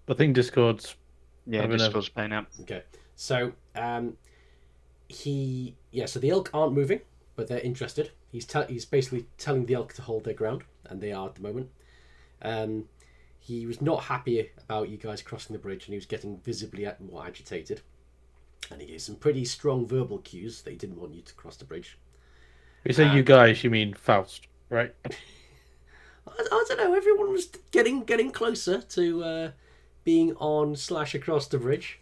Yeah, Having a- Discord's playing up. Okay. So, so the elk aren't moving, but they're interested. He's basically telling the elk to hold their ground, and they are at the moment. He was not happy about you guys crossing the bridge, and he was getting visibly more agitated. And he gave some pretty strong verbal cues that he didn't want you to cross the bridge. You say you guys, you mean Faust, right? I don't know. Everyone was getting closer to being on / across the bridge.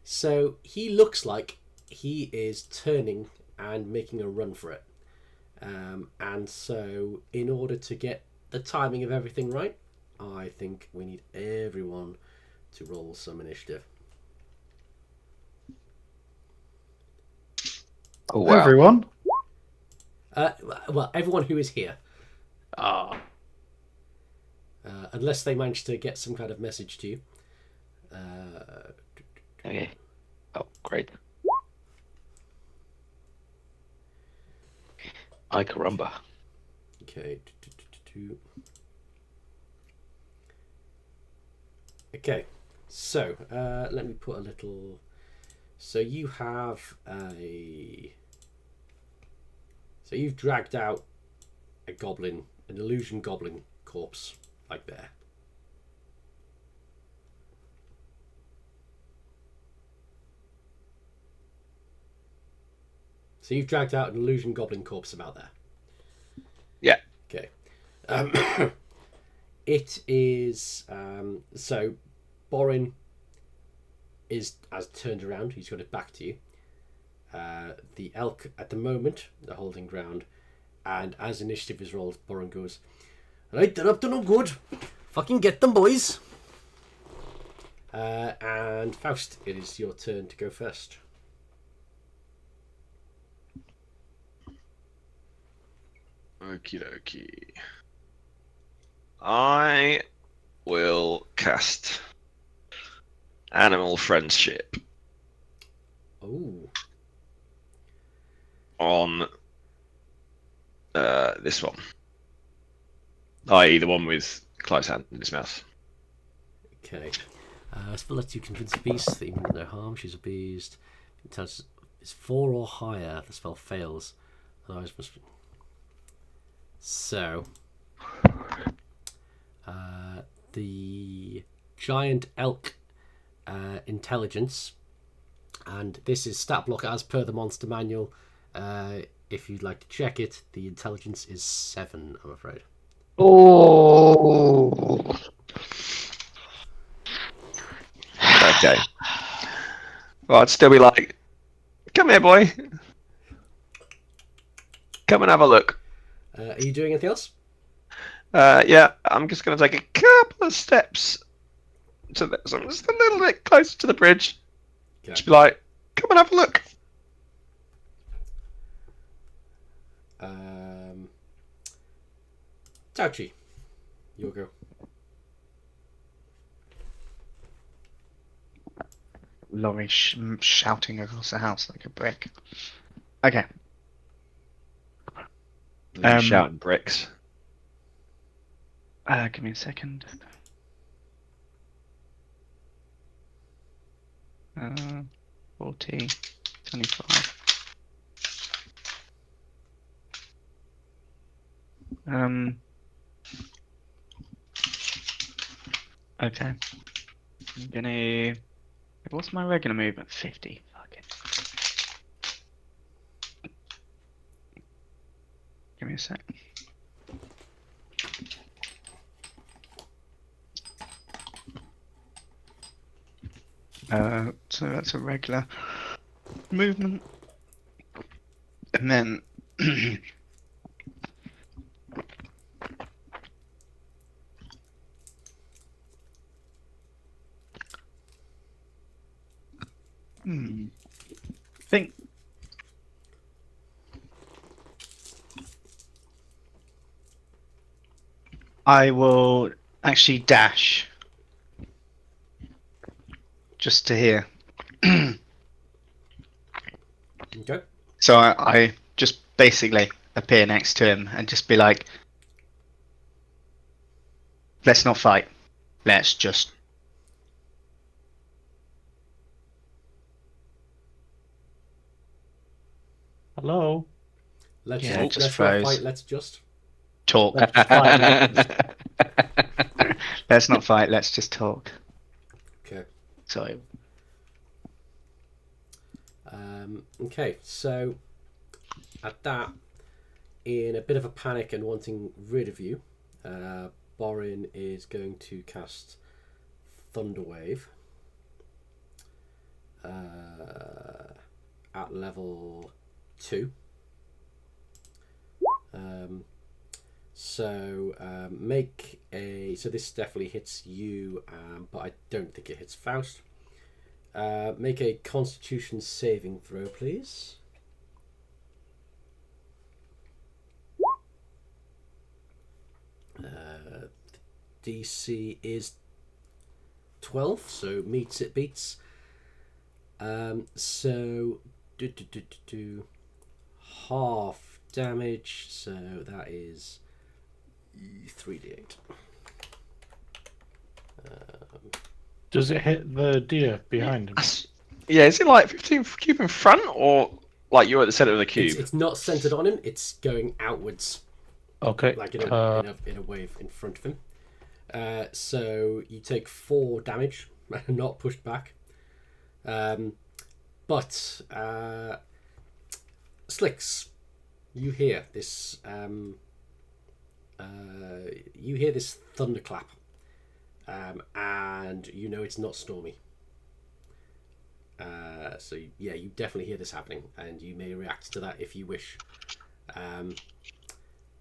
So he looks like he is turning and making a run for it. And so, in order to get the timing of everything right, I think we need everyone to roll some initiative. Oh wow. Everyone. Well, everyone who is here, Ah. unless they manage to get some kind of message to you. Okay. Oh, great. I caramba. Okay. Okay. So let me put a little. So you have a. So you've dragged out a goblin, an illusion goblin corpse, like there. So you've dragged out an illusion goblin corpse about there. Yeah. Okay. It is so Borin has turned around. He's got it back to you. The elk at the moment they're holding ground, and as initiative is rolled, Borin goes, "Right, they're up to no good. Fucking get them, boys." And Faust, it is your turn to go first. Okie dokie. I will cast Animal Friendship Oh, on this one. I.e. the one with Clive's hand in his mouth. okay. Spell lets you convince a beast that you mean no harm. She's a beast. Intelligence is 4 or higher. The spell fails. Otherwise, must be. So, the giant elk intelligence, and this is stat block as per the monster manual. If you'd like to check it, the intelligence is 7, I'm afraid. Oh. Okay. Well, I'd still be like, come here, boy. Come and have a look. Are you doing anything else? Yeah, I'm just going to take a couple of steps to this. I'm just a little bit closer to the bridge. Okay. Just be like, come and have a look. Tauchi, your go. Laurie shouting across the house like a brick. Okay. Shouting bricks. Give me a second. 40, 25. Okay. I'm gonna. What's my regular movement? 50. Fuck it. Give me a sec. So that's a regular movement, and then think I will actually dash just to here. Okay. So I just basically appear next to him and just be like, let's not fight. Let's just. Hello. Let's Yeah, not, just let's not froze. fight. Let's just. Talk. Let's just fight. Let's not fight. Let's just talk. Okay. Sorry. Okay. So, at that, in a bit of a panic and wanting rid of you, Borin is going to cast Thunderwave. at level 2. Make a. So this definitely hits you, but I don't think it hits Faust. Make a Constitution saving throw, please. DC is 12, so meets it beats. Half damage, so that is 3d8. Does it hit the deer behind him? Yeah, is it like 15 cube in front, or like you're at the center of the cube? It's not centered on him, it's going outwards, Okay. like in a wave in front of him. So you take 4 damage, not pushed back. But Slicks, you hear this. You hear this thunderclap, and you know it's not Stormy. So yeah, you definitely hear this happening, and you may react to that if you wish.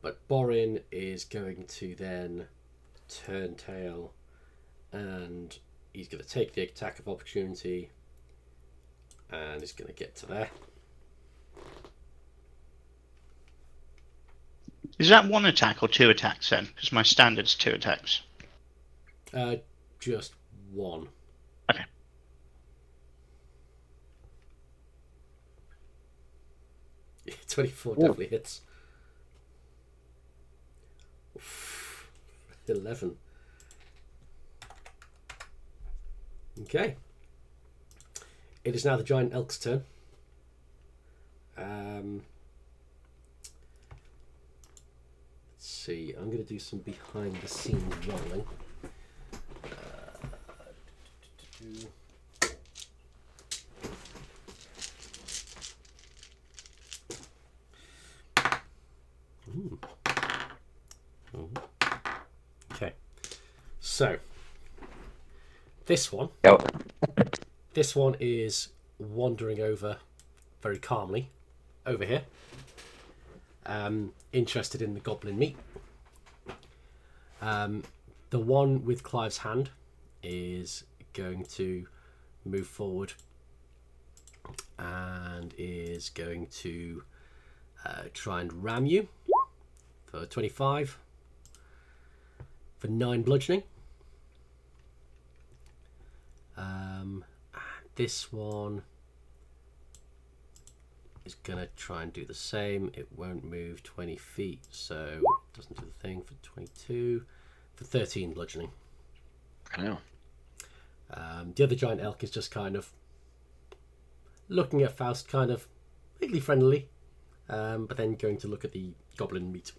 But Borin is going to then turn tail, and he's going to take the attack of opportunity, and he's going to get to there. Is that 1 attack or 2 attacks then? Because my standard's 2 attacks. Just 1. Okay. Yeah, 24 definitely hits. 11. Okay. It is now the giant elk's turn. Let's see. I'm going to do some behind the scenes rolling. Okay. So this one. This one is wandering over very calmly over here. Interested in the goblin meat. The one with Clive's hand is going to move forward and is going to try and ram you for 25 for 9 bludgeoning. This one is going to try and do the same. It won't move 20 feet, so it doesn't do the thing for 22. For 13 bludgeoning. I know. The other giant elk is just kind of looking at Faust, kind of vaguely friendly, but then going to look at the goblin meat.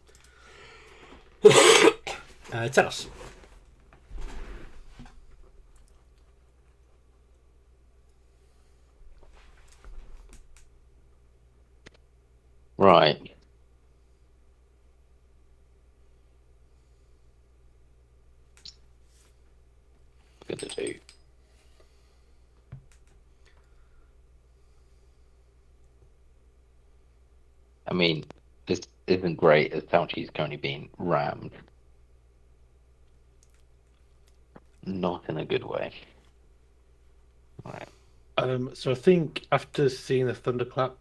Tell us. Right. Good to do. I mean, this isn't great as Fauci's currently being rammed. Not in a good way. Right. So I think after seeing the thunderclap,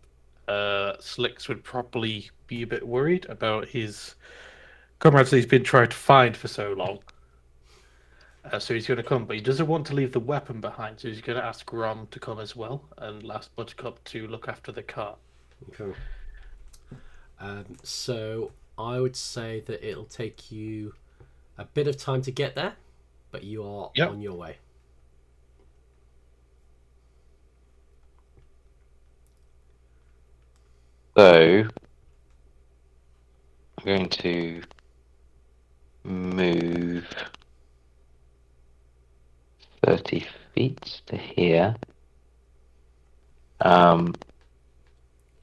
Slicks would probably be a bit worried about his comrades that he's been trying to find for so long. So he's going to come, but he doesn't want to leave the weapon behind, so he's going to ask Rom to come as well, and last Buttercup to look after the cart. Okay. So I would say that it'll take you a bit of time to get there, but you are on your way. So I'm going to move 30 feet to here. Can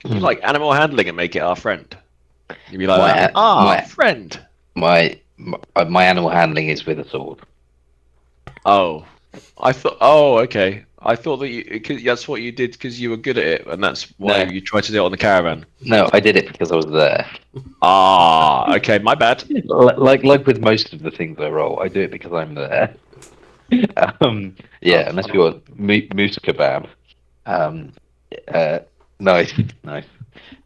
you like animal handling and make it our friend? You'd be like, friend. My animal handling is with a sword. Oh, I thought. Oh, okay. I thought that that's what you did because you were good at it, and that's why No. you tried to do it on the caravan. No, I did it because I was there. Ah, okay, my bad. Like with most of the things I roll, I do it because I'm there. Yeah, unless you want moose kebab. Um, nice, nice.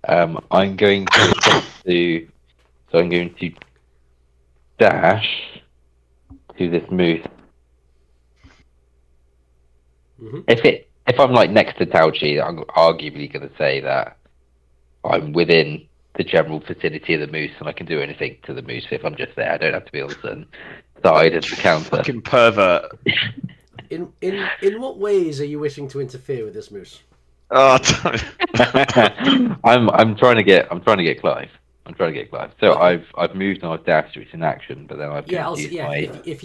I'm going to attempt to. So I'm going to dash to this moose. Mm-hmm. If I'm like next to Tauchi, I'm arguably going to say that I'm within the general vicinity of the moose, and I can do anything to the moose if I'm just there. I don't have to be on a certain side of the counter. Fucking pervert. In what ways are you wishing to interfere with this moose? Oh, I'm trying to get Clive. I'm trying to get Clive. So Okay. I've moved and I've dashed, which is in action, but then I've Yeah, used my. if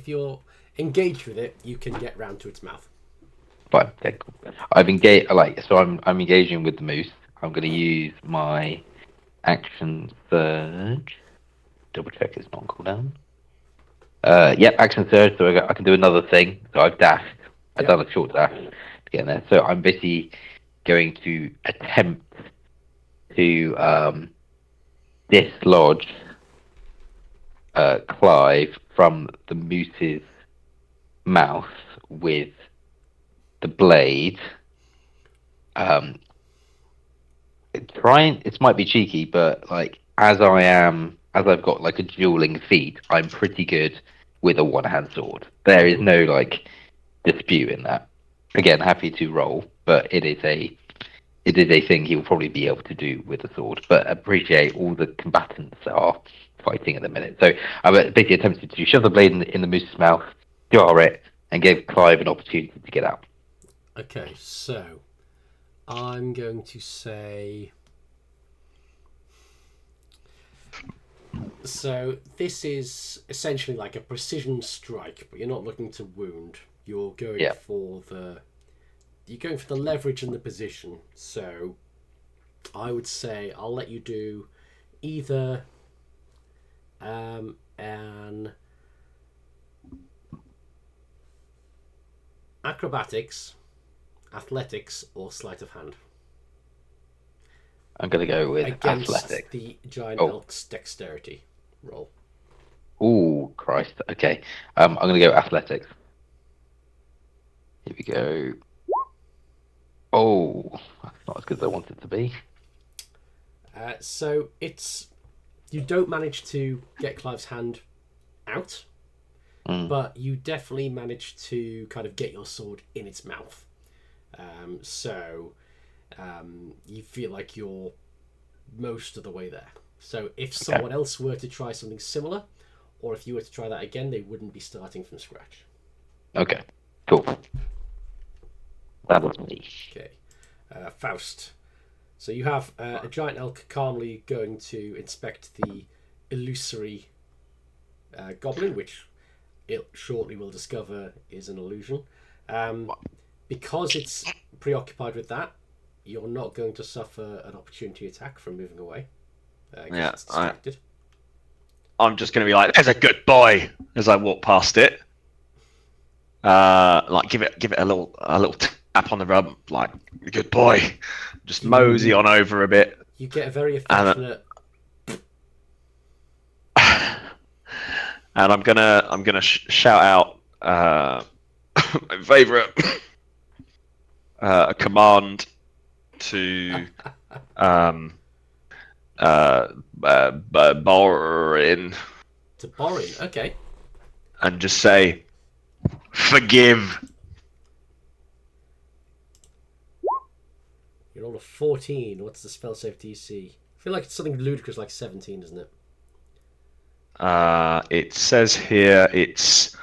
you're engaged with it, you can get round to its mouth. Fine, okay, cool. I've engaged, so I'm engaging with the moose. I'm going to use my action surge. Double check it's not cooldown. Yep, action surge. So I can do another thing. So I've dashed. I've Yep. done a short dash to get in there. So I'm basically going to attempt to dislodge Clive from the moose's mouth with the blade. Trying, it might be cheeky, but like as I've got like a dueling feat, I'm pretty good with a one-hand sword. There is no like dispute in that. Again, happy to roll, but it is a thing he'll probably be able to do with a sword. But appreciate all the combatants are fighting at the minute. So I basically attempted to shove the blade in the moose's mouth, jar it, and give Clive an opportunity to get out. Okay, so I'm going to say. So this is essentially like a precision strike, but you're not looking to wound. You're going Yeah. for the. You're going for the leverage and the position. So I would say I'll let you do either an acrobatics, athletics, or sleight of hand I'm gonna go with against athletic. the giant Oh. elk's dexterity roll. Ooh, Christ. Okay. I'm gonna go athletics. Here we go. Oh, that's not as good as I want it to be. So it's you don't manage to get Clive's hand out, but you definitely manage to kind of get your sword in its mouth. So you feel like you're most of the way there. So if someone else were to try something similar, or if you were to try that again, they wouldn't be starting from scratch. Okay, cool. That was me. Okay, Faust. So you have a giant elk calmly going to inspect the illusory goblin, which it shortly will discover is an illusion. Because it's preoccupied with that, you're not going to suffer an opportunity attack from moving away. Yeah, it's distracted. I'm just going to be like, "There's a good boy," as I walk past it. Like give it a little tap on the rub, like good boy. Just mosey on over a bit, You get a very affectionate. and I'm gonna shout out my favorite a command to Borin, To Borin, okay. and just say, "Forgive." You're on a 14. What's the spell save DC? I feel like it's something ludicrous like 17, isn't it? It says here it's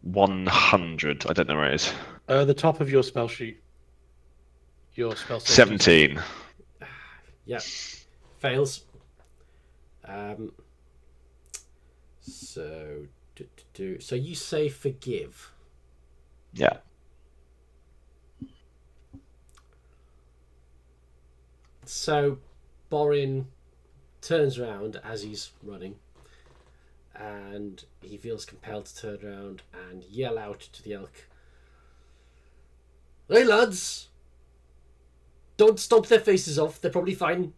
100. I don't know where it is. The top of your spell sheet. Your spell save 17. Yeah. Fails. So you say forgive. Yeah. So Borin turns around as he's running, and he feels compelled to turn around and yell out to the elk, Hey lads! Don't stomp their faces off, they're probably fine.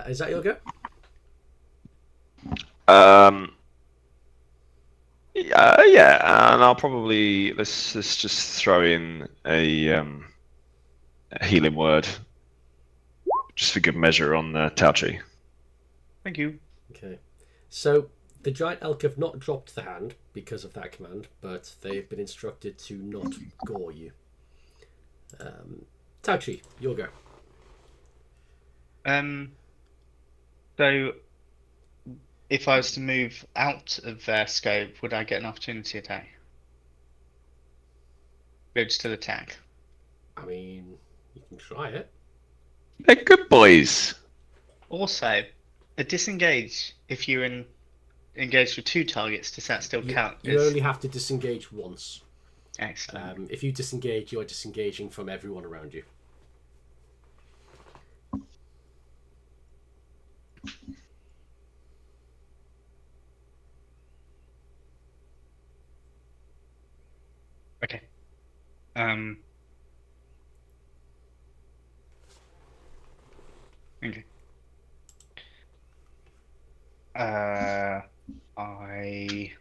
Is that your go? Yeah, and I'll probably let's just throw in a healing word, just for good measure on Tauchi. Thank you. Okay. So, the giant elk have not dropped the hand because of that command, but they've been instructed to not gore you. Tauchi, your go. So if I was to move out of their scope, would I get an opportunity attack? They'd still attack. I mean, you can try it. They're good boys. Also, a disengage, if you're engaged with 2 targets, does that still count? You only have to disengage once. Excellent. If you disengage, you're disengaging from everyone around you. Okay. Okay. I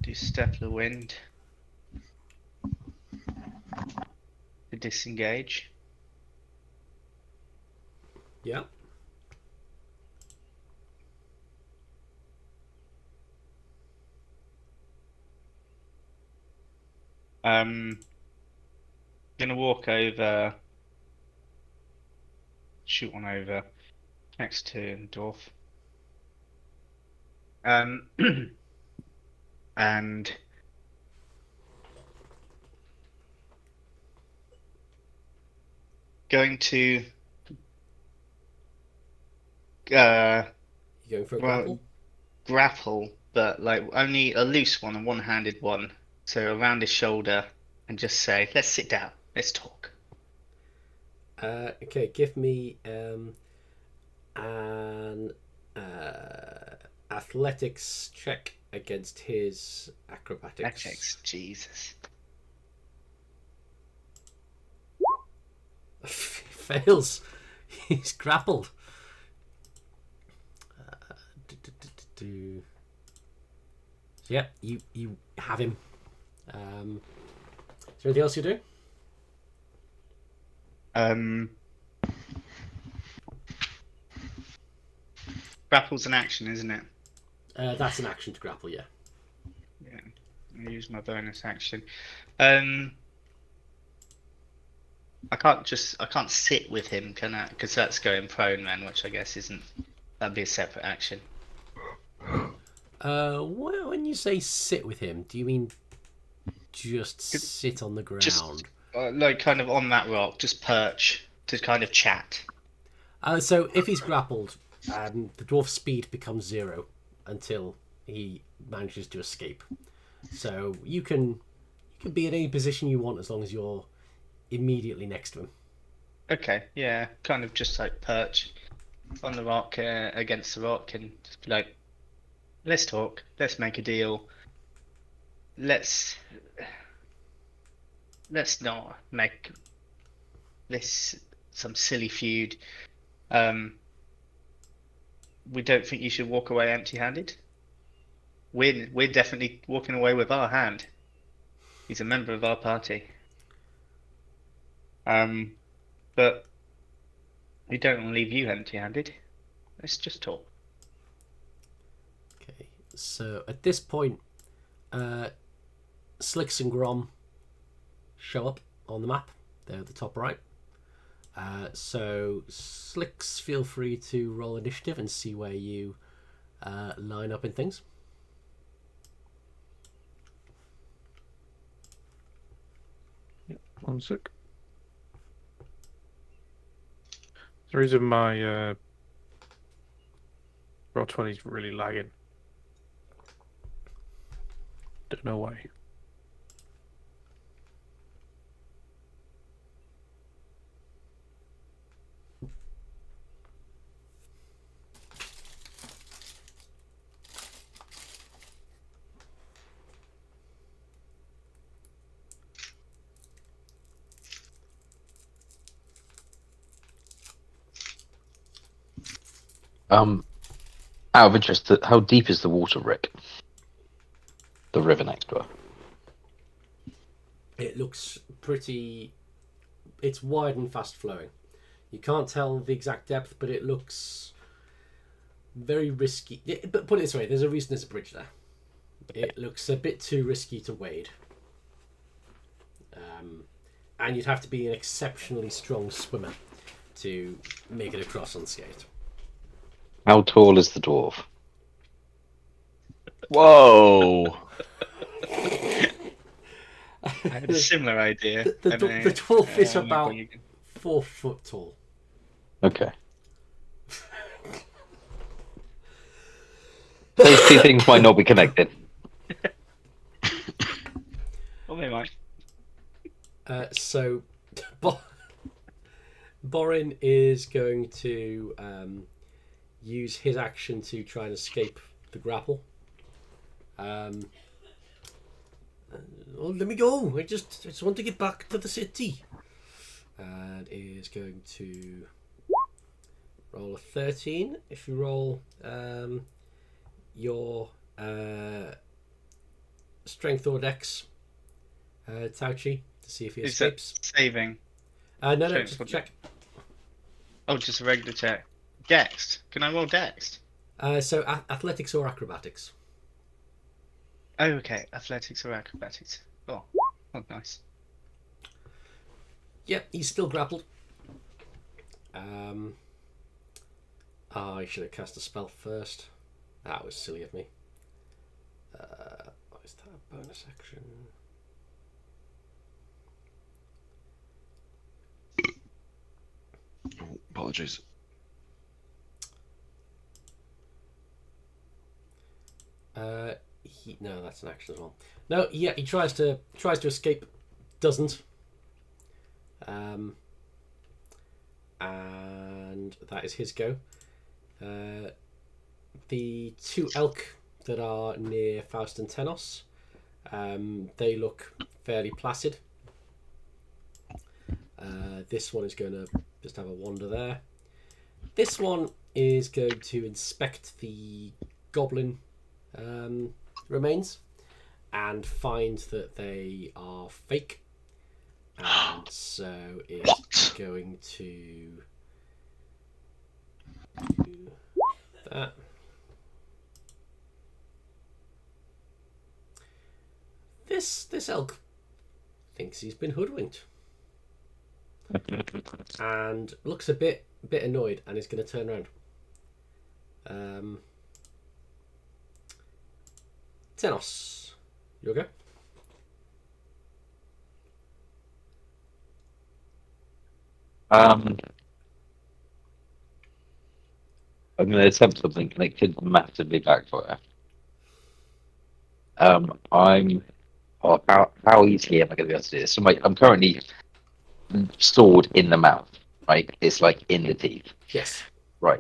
do Step of the Wind to disengage. Yeah. Gonna walk over, shoot one over next to the dwarf. And going to You going for a well, grapple? grapple, but like only a loose one, a one-handed one. So around his shoulder, and just say, "Let's sit down. Let's talk." Okay, give me an athletics check against his acrobatics. Athletics, Jesus. Fails. He's grappled. Yeah, you have him. Is there anything else you do? Grapple's an action, isn't it? That's an action to grapple, yeah. Yeah. I use my bonus action. I can't sit with him, can I? Because that's going prone, then, which I guess isn't. That'd be a separate action. When you say sit with him, do you mean just sit on the ground? Just like kind of on that rock, just perch to kind of chat. So if he's grappled, the dwarf's speed becomes 0 until he manages to escape. So you can be in any position you want as long as you're immediately next to him. Okay, yeah, kind of just like perch on the rock against the rock and just be like, let's talk, let's make a deal, let's not make this some silly feud. We don't think you should walk away empty-handed. We're definitely walking away with our hand. He's a member of our party. But we don't want to leave you empty-handed. Let's just talk. Okay, so at this point, Slicks and Grom show up on the map. They're at the top right. So Slicks, feel free to roll initiative and see where you line up in things. One sec. The reason my roll 20 is really lagging. Don't know why. Out of interest, how deep is the water, Rick? The river next door. It looks pretty. It's wide and fast flowing. You can't tell the exact depth, but it looks very risky. But put it this way: there's a reason there's a bridge there. It looks a bit too risky to wade. And you'd have to be an exceptionally strong swimmer to make it across unscathed. How tall is the dwarf? Whoa! I had a similar idea. The dwarf is about 4 foot tall. Okay. Those two things might not be connected. Well, they might. So, Borin is going to use his action to try and escape the grapple. Well, let me go. I just want to get back to the city. And is going to roll a 13. If you roll your strength or dex, Tauchi, to see if he Is that escapes. saving? No, strength just or check. Oh, just a regular check. Dex. Can I roll Dex? So athletics or acrobatics. Oh, okay. Athletics or acrobatics. Oh, nice. Yep, he's still grappled. I should have cast a spell first. That was silly of me. What is that? Bonus action. Oh, apologies. No, that's an action as well. No, yeah, he tries to escape, doesn't. And that is his go. The two elk that are near Faust and Tenos, they look fairly placid. This one is going to just have a wander there. This one is going to inspect the goblin remains and find that they are fake. And so it's going to do that. This elk thinks he's been hoodwinked and looks a bit annoyed and is going to turn around. Tenos, you okay? I'm going to attempt something and it could massively backfire. How easily am I going to be able to do this? So I'm currently sword in the mouth, right? It's like in the teeth. Yes. Right.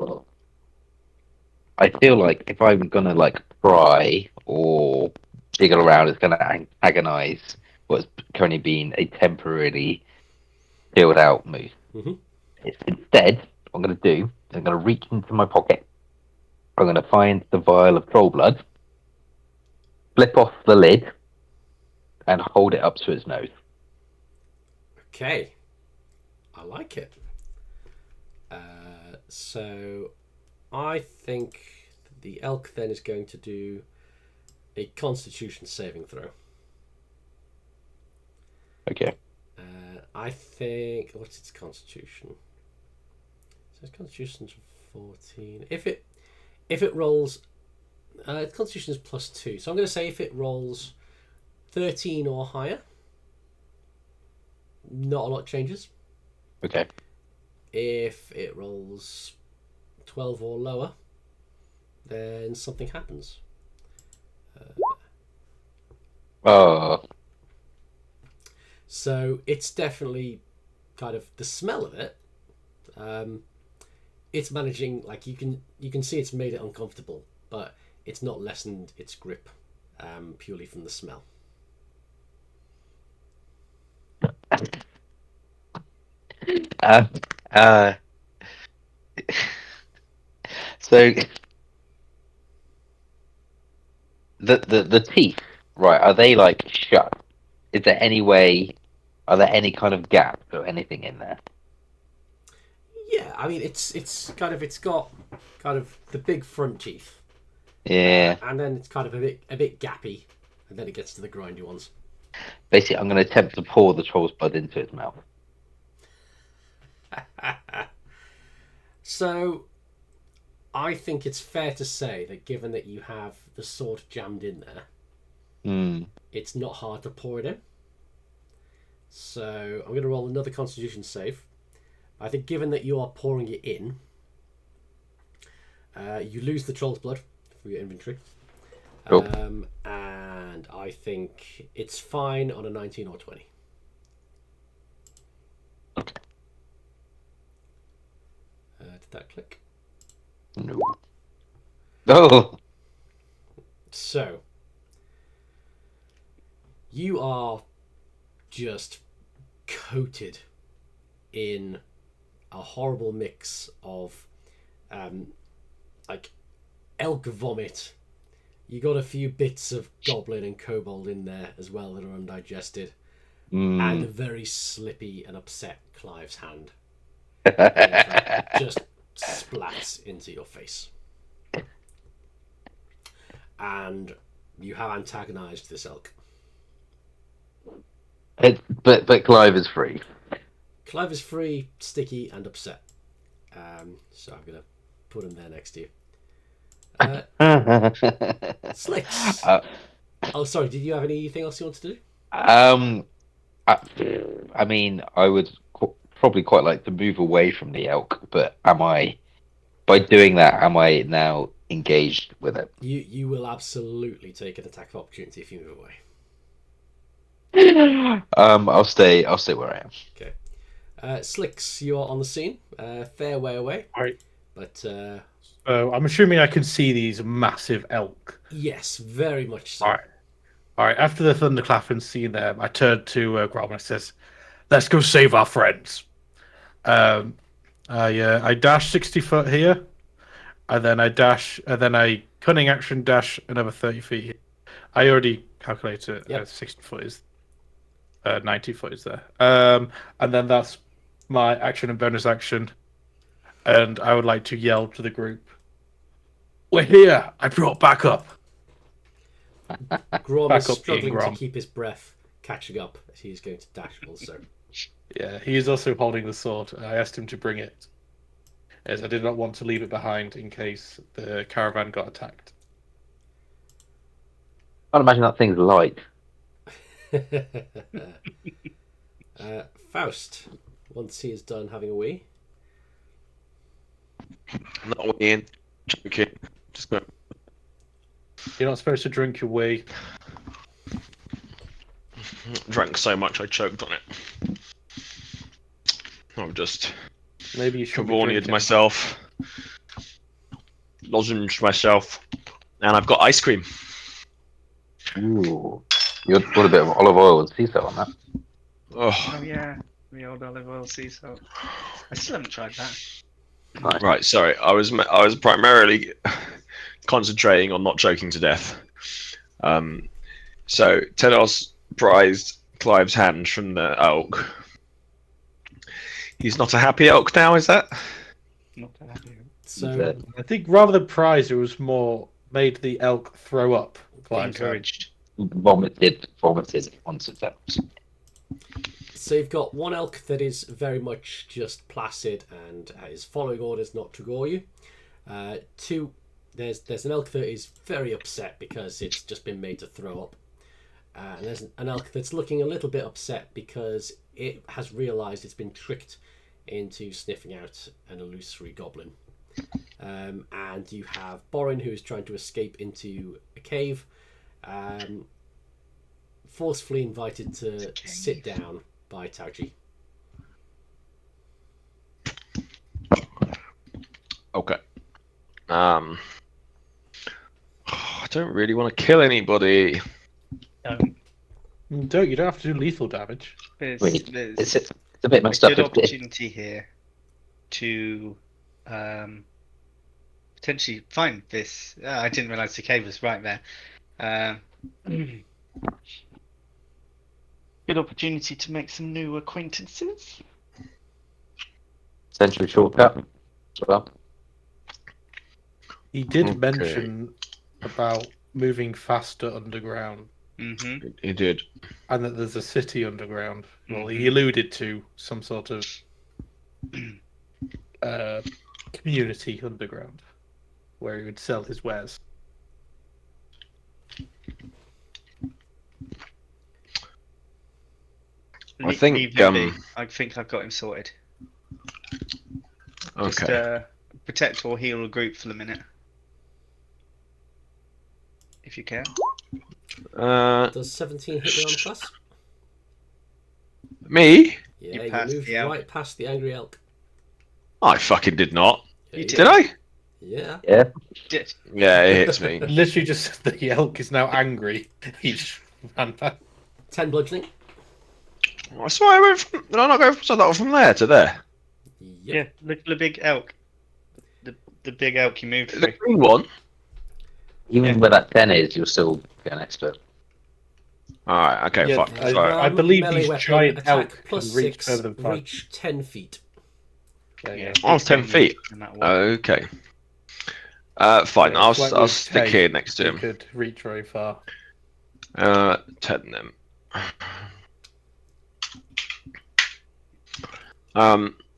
I feel like if I'm going to like pry or jiggle around, it's going to agonize what's currently been a temporarily filled out move. Mm-hmm. Instead, what I'm going to do is I'm going to reach into my pocket. I'm going to find the vial of troll blood, flip off the lid, and hold it up to its nose. Okay. I like it. So I think the elk then is going to do a Constitution saving throw. Okay. I think what's its Constitution? So its Constitution's 14. If it rolls, its Constitution is +2. So I'm going to say if it rolls 13 or higher, not a lot changes. Okay. If it rolls 12 or lower, then something happens. So it's definitely kind of the smell of it. It's managing, like you can see it's made it uncomfortable, but it's not lessened its grip purely from the smell. So the teeth, right? Are they like shut? Is there any way? Are there any kind of gap or anything in there? Yeah, I mean it's got kind of the big front teeth, Yeah. and then it's kind of a bit gappy, and then it gets to the grindy ones. Basically, I'm going to attempt to pour the troll's blood into its mouth. So, I think it's fair to say that given that you have the sword jammed in there, Hmm. it's not hard to pour it in. So, I'm going to roll another Constitution save. I think given that you are pouring it in, you lose the troll's blood for your inventory. Cool. And I think it's fine on a 19 or 20. Did that click? No. Oh. So, you are just coated in a horrible mix of like elk vomit. You got a few bits of goblin and kobold in there as well that are undigested, and a very slippy and upset Clive's hand. Just splats into your face. And you have antagonized this elk. But Clive is free. Clive is free, sticky, and upset. So I'm gonna put him there next to you. Slicks. Oh, sorry. Did you have anything else you wanted to do? I mean, I would probably quite like to move away from the elk, but by doing that, am I now engaged with it? You will absolutely take an attack of opportunity if you move away. I'll stay where I am. Okay. Slicks, you are on the scene. Fair way away. All right. But So I'm assuming I can see these massive elk. yes, very much so. All right. All right. After the thunderclap and seeing them, I turned to Gromit and says, "Let's go save our friends." I dash 60 foot here, and then I cunning action dash another 30 feet here. I already calculated Yep. 60 foot is 90 foot is there. And then that's my action and bonus action. And I would like to yell to the group, "We're here! I brought backup!" Grom Back is up, struggling Grom. to keep his breath, catching up as he's going to dash also. Yeah, he is also holding the sword. I asked him to bring it, as I did not want to leave it behind in case the caravan got attacked. I can't imagine that thing's light. Faust, once he is done having a wee. I'm not weighing. Joking. Just go. You're not supposed to drink your wee. Drank so much I choked on it. I've just Maybe you should be cavornied drinking. myself, lozenged myself, and I've got ice cream. Ooh. You put a bit of olive oil and sea salt on that. Oh, Oh yeah, the old olive oil sea salt. I still haven't tried that. Nice. right. Sorry, I was primarily concentrating on not choking to death. So Tedos prized Clive's hand from the elk. He's not a happy elk now, is that? Not that happy. So I think rather than prize, it was more made the elk throw up. Clive's hand. Encouraged. Vomited once it happens. So you've got one elk that is very much just placid and is following orders not to gore you. Two, there's an elk that is very upset because it's just been made to throw up. And there's an elk that's looking a little bit upset because it has realised it's been tricked into sniffing out an illusory goblin. And you have Borin, who is trying to escape into a cave, forcefully invited to sit down by Tauchi. Okay. I don't really want to kill anybody. You don't have to do lethal damage. There's It's a bit a messed up. good If opportunity here to potentially find this. I didn't realise the cave was right there. Good opportunity to make some new acquaintances. Essentially shortcut as well. He did Okay. mention about moving faster underground, Mm-hmm. He did. and that there's a city underground. Well, he Mhm. alluded to some sort of community underground where he would sell his wares. I think, Leave him be. I think I've got him sorted. Just Okay. protect or heal a group for the minute. If you can. Does 17 hit me on plus? Me? Yeah, You you passed moved the elk. right past the angry elk. I fucking did not. Yeah, You Did I? Yeah. Yeah. Did. Yeah, it hits me. Literally just said that the elk is now angry. He just ran back. 10 bludgeoning. I swear I went from. Did I not go so that was from there to there? Yep. Yeah, look at the big elk. The big elk you moved The through. green one? Even where that 10 is, you'll still get an expert. Alright, okay, Yeah, fine. I- Sorry. I believe melee these weapon, giant attack elk plus can reach 6, further than 5. reach 10 feet. Yeah. Oh, he's 10 gonna feet. move no matter what. Okay. Fine, Yeah, it's like I'll with stick Kate, here next to he him. could reach very far. 10 then.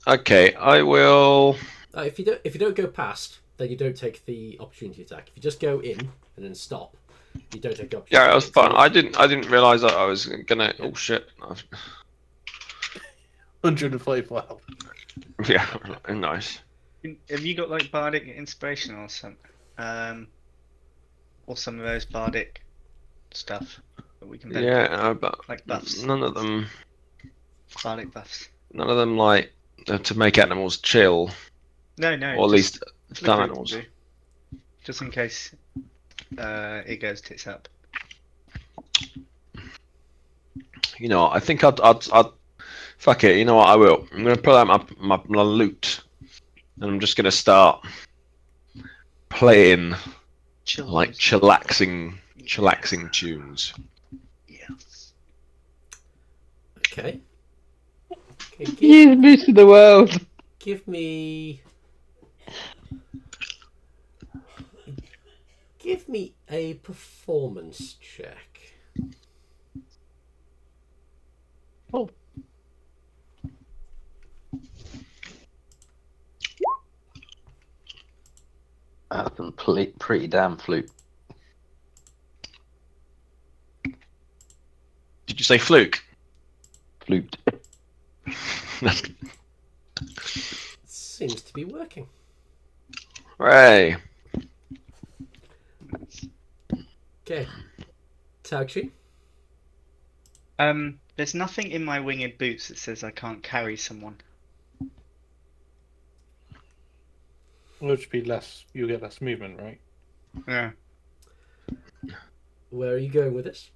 Okay, I will. If you don't go past, then you don't take the opportunity attack. If you just go in and then stop, you don't take the opportunity. Yeah, that's fine. So- I didn't realise that I was gonna. Oh shit. 144 health. Yeah, nice. Have you got like bardic inspiration or some or some of those bardic stuff that we can benefit Yeah, but like buffs? none of them. Bardic buffs. None of them like to make animals chill, No, or at just least the dumb group animals. will do. Just in case it goes tits up. You know, I think I'd fuck it. You know what? I will. I'm gonna pull out my loot, and I'm just gonna start playing Chill. like chillaxing tunes. Yes. Okay. Okay, You've missed the world. give me a performance check. That's some pretty damn flute. Did you say fluke? Flute. Seems to be working. Hooray! Okay. Tauchi. There's nothing in my winged boots that says I can't carry someone. Which be less, you'll get less movement, right? Yeah. Where are you going with this?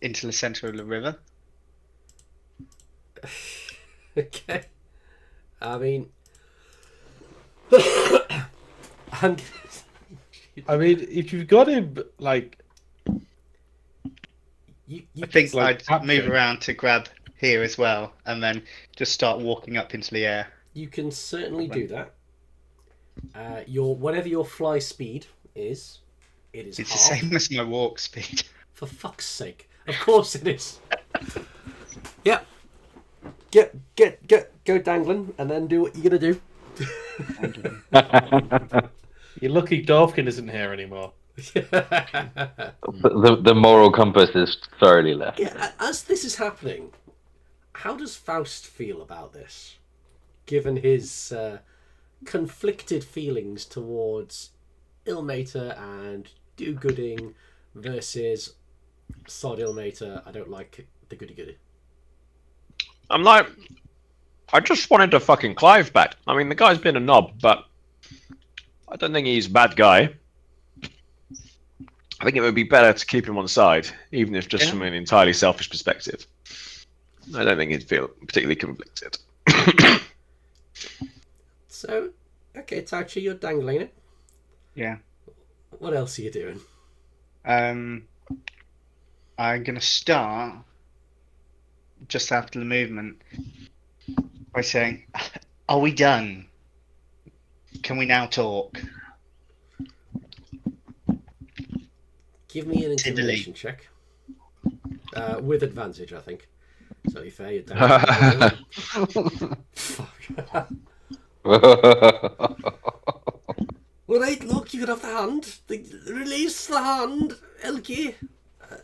Into the center of the river. Okay. I mean, I'm... I mean, if you've got him, like, you I think like I'd move captured. around to grab here as well, and then just start walking up into the air. you can certainly do that. Whatever your fly speed is, it is It's the half. same as my walk speed. For fuck's sake! Of course it is. Yep. Go dangling, and then do what you're gonna do. You're lucky Dorfkin isn't here anymore. The moral compass is thoroughly left. Yeah, as this is happening, how does Faust feel about this? Given his conflicted feelings towards Ilmater and do-gooding versus sod Ilmater, I don't like the goody-goody. I'm like, I just wanted to fucking Clive back. I mean, the guy's been a knob, but I don't think he's a bad guy. I think it would be better to keep him on side, even if just from an entirely selfish perspective. I don't think he'd feel particularly conflicted. So, okay, Tauchi, you're dangling it. Yeah. What else are you doing? I'm gonna start just after the movement by saying, "Are we done? Can we now talk?" Give me an Tiddly. intimidation check. With advantage, I think. So if you're down to Fuck. All right, look, you can have the hand. Release the hand, Elkie.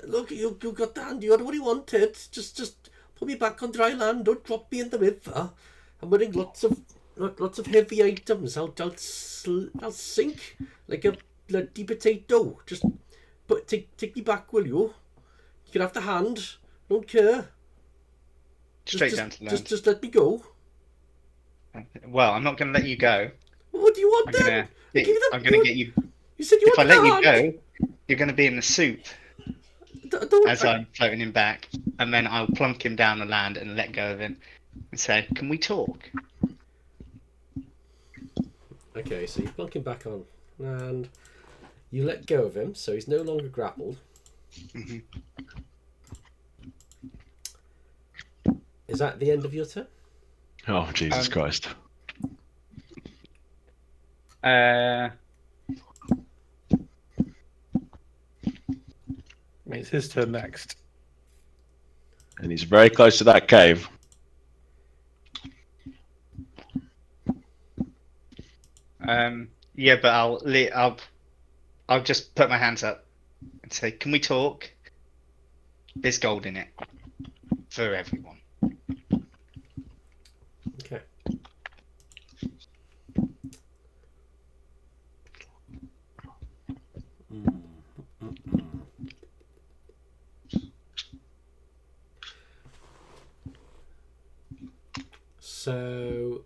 Look, you got the hand. You got what you wanted. Just put me back on dry land. Don't drop me in the river. I'm wearing lots of heavy items. I'll sink like a bloody potato. Just take me back, will you? You can have the hand. Don't care. Straight down to the land. Just let me go. Well, I'm not going to let you go. What do you want I'm then? gonna get you. You said you If I want let the you hand. go, you're going to be in the soup Don't, as I'm floating him back, and then I'll plunk him down the land and let go of him and say, "Can we talk?" Okay, so you plunk him back on, and you let go of him, so he's no longer grappled. Mhm. Is that the end of your turn? Oh, Jesus Christ. It's his turn next. And he's very close to that cave. Yeah, but I'll just put my hands up and say, "Can we talk?" There's gold in it for everyone. Okay. So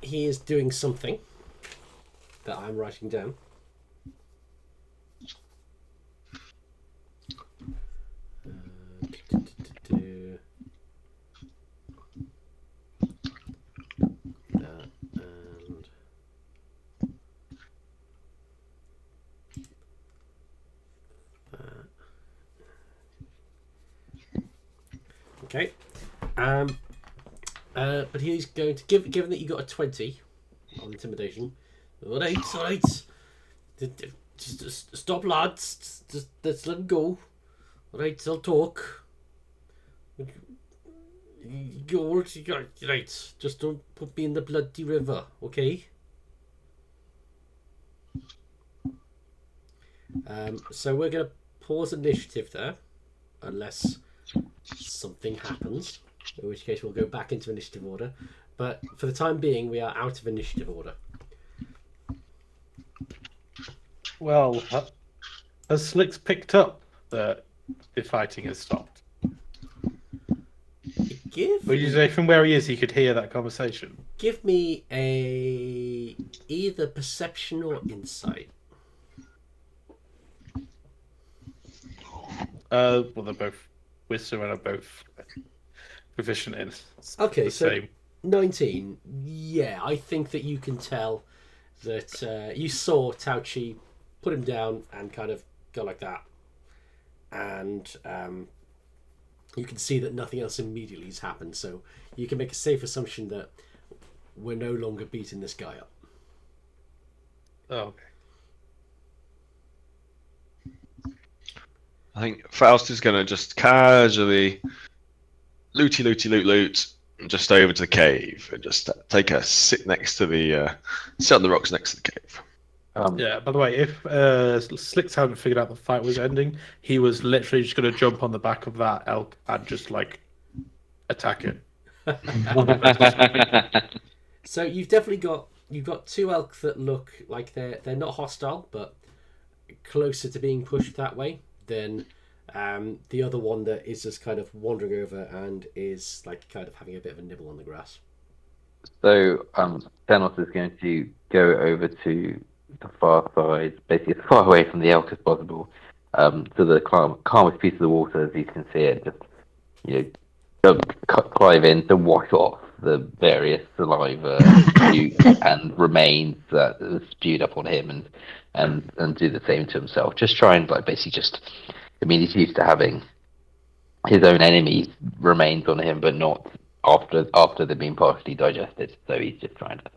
he is doing something that I'm writing down. And okay. But he's going to given that you got a 20 on intimidation. All right. Just stop, lads. Just let's let him go. All right, I'll talk. Go, right. Just don't put me in the bloody river, okay? So we're gonna pause initiative there, unless something happens, in which case we'll go back into initiative order. But for the time being, we are out of initiative order. Well, has Slicks picked up that the fighting has stopped? Would you say from where he is, he could hear that conversation? Give me a either perception or insight. Well, they're both wisdom and are both proficient in. Okay, the so same. 19. Yeah, I think that you can tell that you saw Tauchi put him down and kind of go like that, and you can see that nothing else immediately has happened. So you can make a safe assumption that we're no longer beating this guy up. Oh, okay. I think Faust is going to just casually loot, just over to the cave and just take a sit next to the sit on the rocks next to the cave. Yeah, by the way, if Slicks hadn't figured out the fight was ending, he was literally just going to jump on the back of that elk and just, like, attack it. So you've definitely got two elk that look like they're not hostile, but closer to being pushed that way than the other one that is just kind of wandering over and is like kind of having a bit of a nibble on the grass. So Thanos is going to go over to the far side, basically as far away from the elk as possible, to the calmest piece of the water as you can see it. Just climb in to wash off the various saliva puke and remains that was spewed up on him, and do the same to himself. Just try and like basically just. I mean, he's used to having his own enemies remains on him, but not after they've been partially digested. So he's just trying to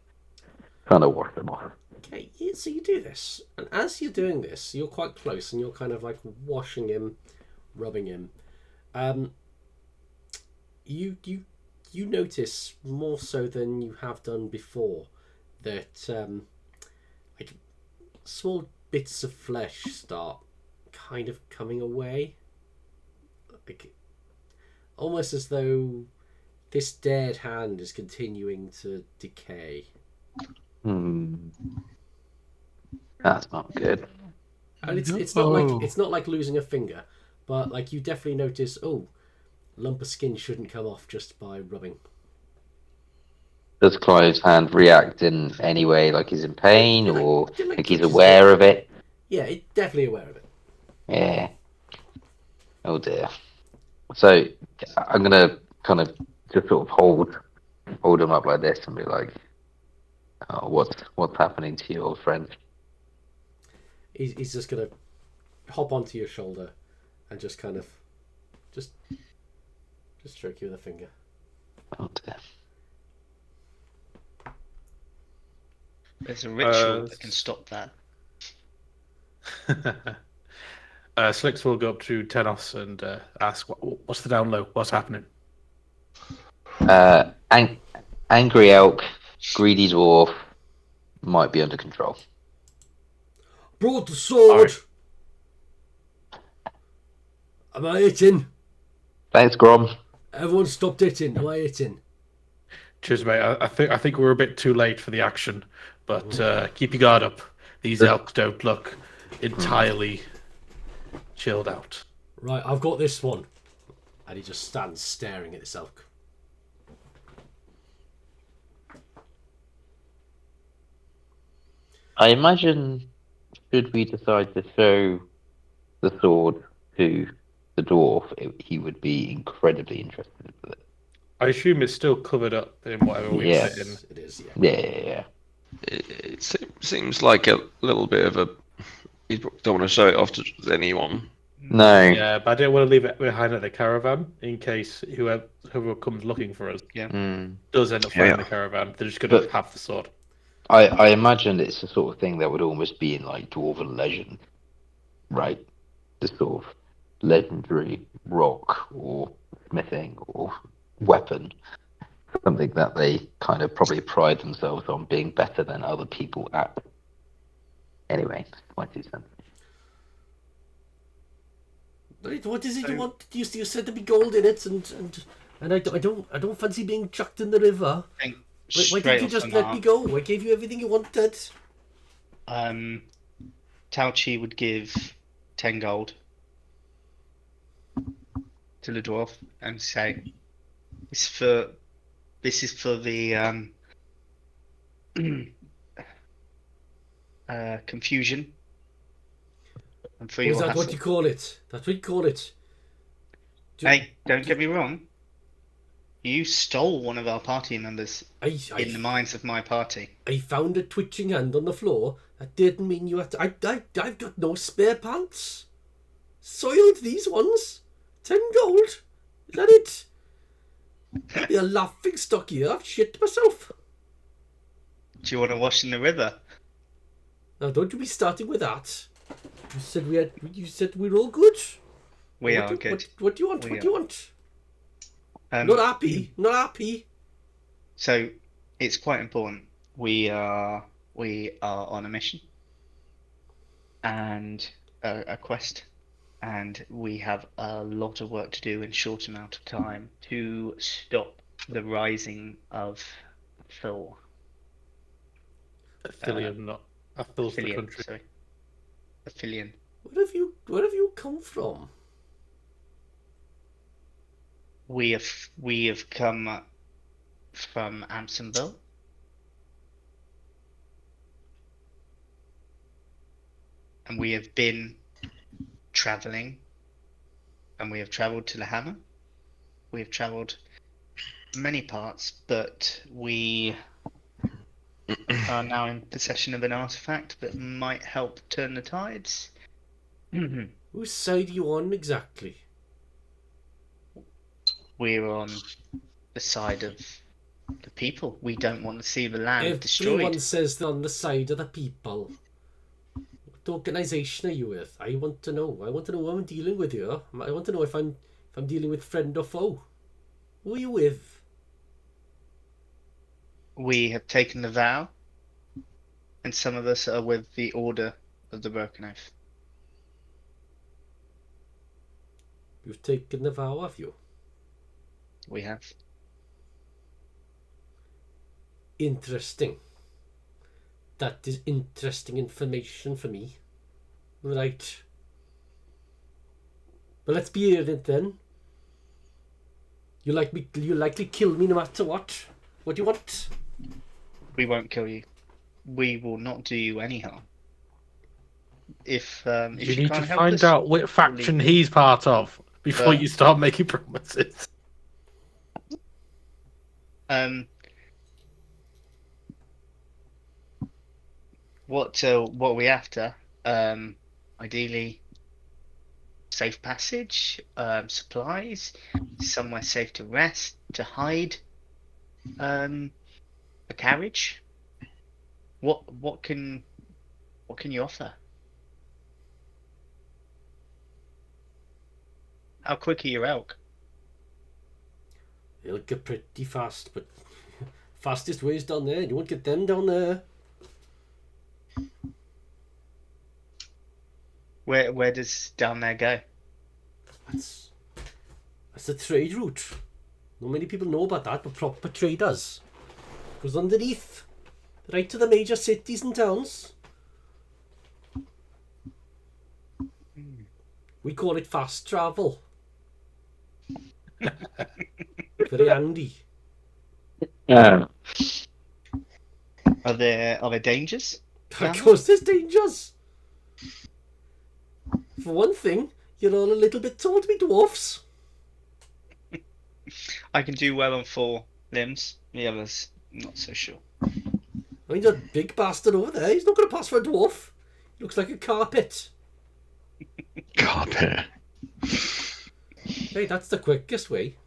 kind of wash them off. Okay, yeah, so you do this, and as you're doing this, you're quite close, and you're kind of like washing him, rubbing him. You notice more so than you have done before that like small bits of flesh start kind of coming away, like almost as though this dead hand is continuing to decay. That's not good. And it's not like losing a finger, but like you definitely notice, oh, lump of skin shouldn't come off just by rubbing. Does Clive's hand react in any way, like he's in pain, Like- or like like he's twitches aware of it? Yeah, it definitely aware of it. Yeah. Oh dear. So I'm gonna kind of just sort of hold him up like this and be like, "Oh, what's happening to you, old friend?" He's just gonna hop onto your shoulder and just kind of just stroke you with a finger. Oh dear. There's a ritual that can stop that. Slicks will go up to Tenos and ask, "What's the down low? What's happening?" Angry elk, greedy dwarf, might be under control. Brought the sword. Am I hitting? Thanks, Grom. Everyone stopped hitting. Am I hitting? Cheers, mate. I think we're a bit too late for the action, but keep your guard up. These elk don't look entirely chilled out. Right, I've got this one. And he just stands staring at this elk. I imagine, should we decide to show the sword to the dwarf, he would be incredibly interested in it. I assume it's still covered up in whatever we Yeah. put it in. It is, yeah. Yeah. It seems like a little bit of a. You don't want to show it off to anyone. No. Yeah, but I didn't want to leave it behind at the caravan in case whoever comes looking for us does end up finding the caravan. They're just going to have the sword. I imagine it's the sort of thing that would almost be in like dwarven legend, right? The sort of legendary rock or smithing or weapon, something that they kind of probably pride themselves on being better than other people at. Anyway, my 2 cents. What is it you want? You said to be gold in it, and I don't fancy being chucked in the river. Why didn't you just let me go? I gave you everything you wanted. Tauchi would give 10 gold to the dwarf and say, "This is for the confusion and for your Is that hassle." what you call it? That's what you call it. Hey, don't get me wrong. You stole one of our party members in the minds of my party. I found a twitching hand on the floor. That didn't mean you had to. I've got no spare pants. Soiled these ones. 10 gold. Is that it? Be a laughing stock here. I've shit myself. Do you want to wash in the river? Now don't you be starting with that. You said we're all good. We are good. What do you want? What do you want? Not happy. Not happy. So it's quite important. We are on a mission and a quest, and we have a lot of work to do in a short amount of time to stop the rising of Phil. Athelion, not Athil's the country. Sorry. Athelion. Where have you come from? We have come from Amsonville. And we have been traveling, and we have traveled to the Hammer. We have traveled many parts, but we are now in possession of an artifact that might help turn the tides. Whose side are you on exactly? We're on the side of the people. We don't want to see the land Everyone destroyed. says they're on the side of the people. What organisation are you with? I want to know. I want to know who I'm dealing with here. I want to know if I'm dealing with friend or foe. Who are you with? We have taken the vow, and some of us are with the Order of the Broken Oath. You've taken the vow, have you? We have. Interesting. That is interesting information for me. Right. But let's be hearing it then. You likely kill me no matter what. What do you want? We won't kill you. We will not do you any harm. If You you need to can't help find us, out what we'll faction leave. he's part of before But- you start making promises. What are we after? Ideally, safe passage, supplies, somewhere safe to rest, to hide, a carriage. What can you offer? How quick are your elk? They'll get pretty fast, but fastest way is down there. You won't get them down there. Where does down there go? That's the trade route. Not many people know about that, but proper traders. Goes underneath, right to the major cities and towns. We call it fast travel. Very handy. Yeah. Are there dangers? Of course, there's dangers. For one thing, you're all a little bit tall to be dwarfs. I can do well on 4 limbs. The others, not so sure. I mean, that big bastard over there, he's not going to pass for a dwarf. He looks like a carpet. Carpet. Hey, that's the quickest way.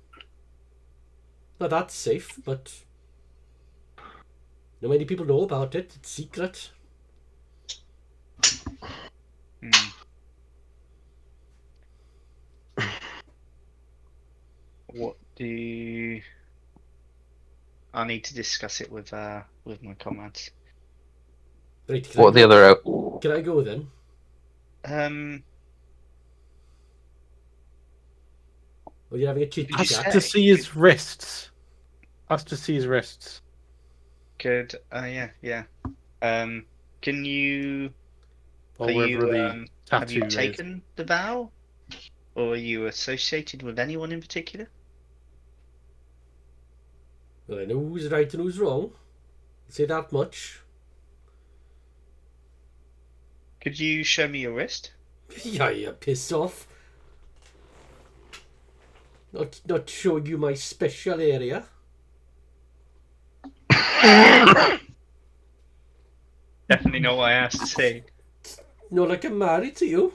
Not that safe, but not many people know about it. It's secret. What do you... I need to discuss it with my comrades. Right, What are the other elk? Can I go then? Or you're having a chit Did you chat? Ask to see his wrists. Ask to see his wrists. Good. Yeah. Can you... Or Are wherever you, the have you tattoo is. taken the vow? Or are you associated with anyone in particular? Well, I know who's right and who's wrong. I'll say that much. Could you show me your wrist? Yeah, you piss off. Not showing you my special area. Definitely not what I asked to see. Not like I'm married to you.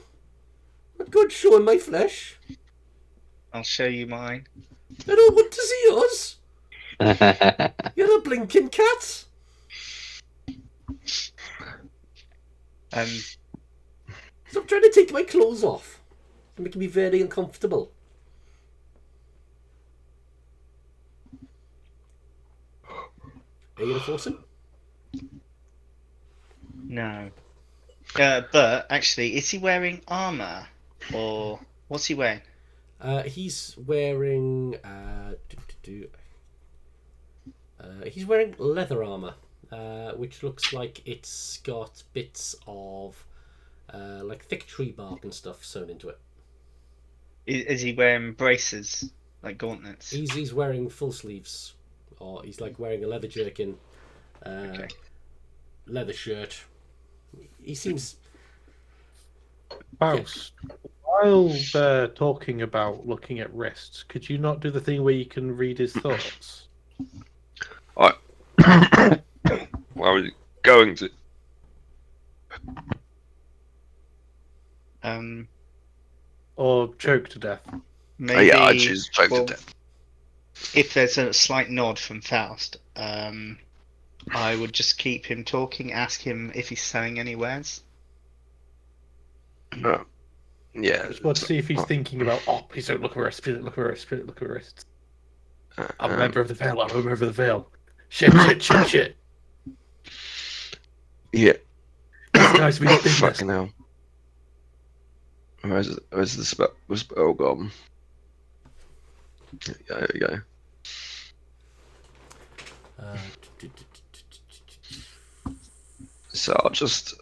Not good showing my flesh. I'll show you mine. I don't want to see yours. You're a blinking cat. Stop trying to take my clothes off. You're making me very uncomfortable. Are you gonna force him? No. But actually, is he wearing armor, or what's he wearing? He's wearing he's wearing leather armor, which looks like it's got bits of like thick tree bark and stuff sewn into it. Is he wearing braces, like gauntlets? He's wearing full sleeves, or he's like wearing a leather jerkin, Okay. leather shirt. He seems Faust, while they're talking about looking at wrists, could you not do the thing where you can read his thoughts? I was going to. Or choke to death? Maybe. Yeah, I choose choke well, to death. if there's a slight nod from Faust, I would just keep him talking, ask him if he's selling any wares. Yeah. I just want to see if he's thinking about, oh, please don't look at wrists, please don't look at wrists, please don't look at wrists. I'm a member of the Veil, I'm a member of the Veil. Shit. Yeah. These guys mean business. Fucking hell. Where's the spell? Oh god. There we go. So I'll just.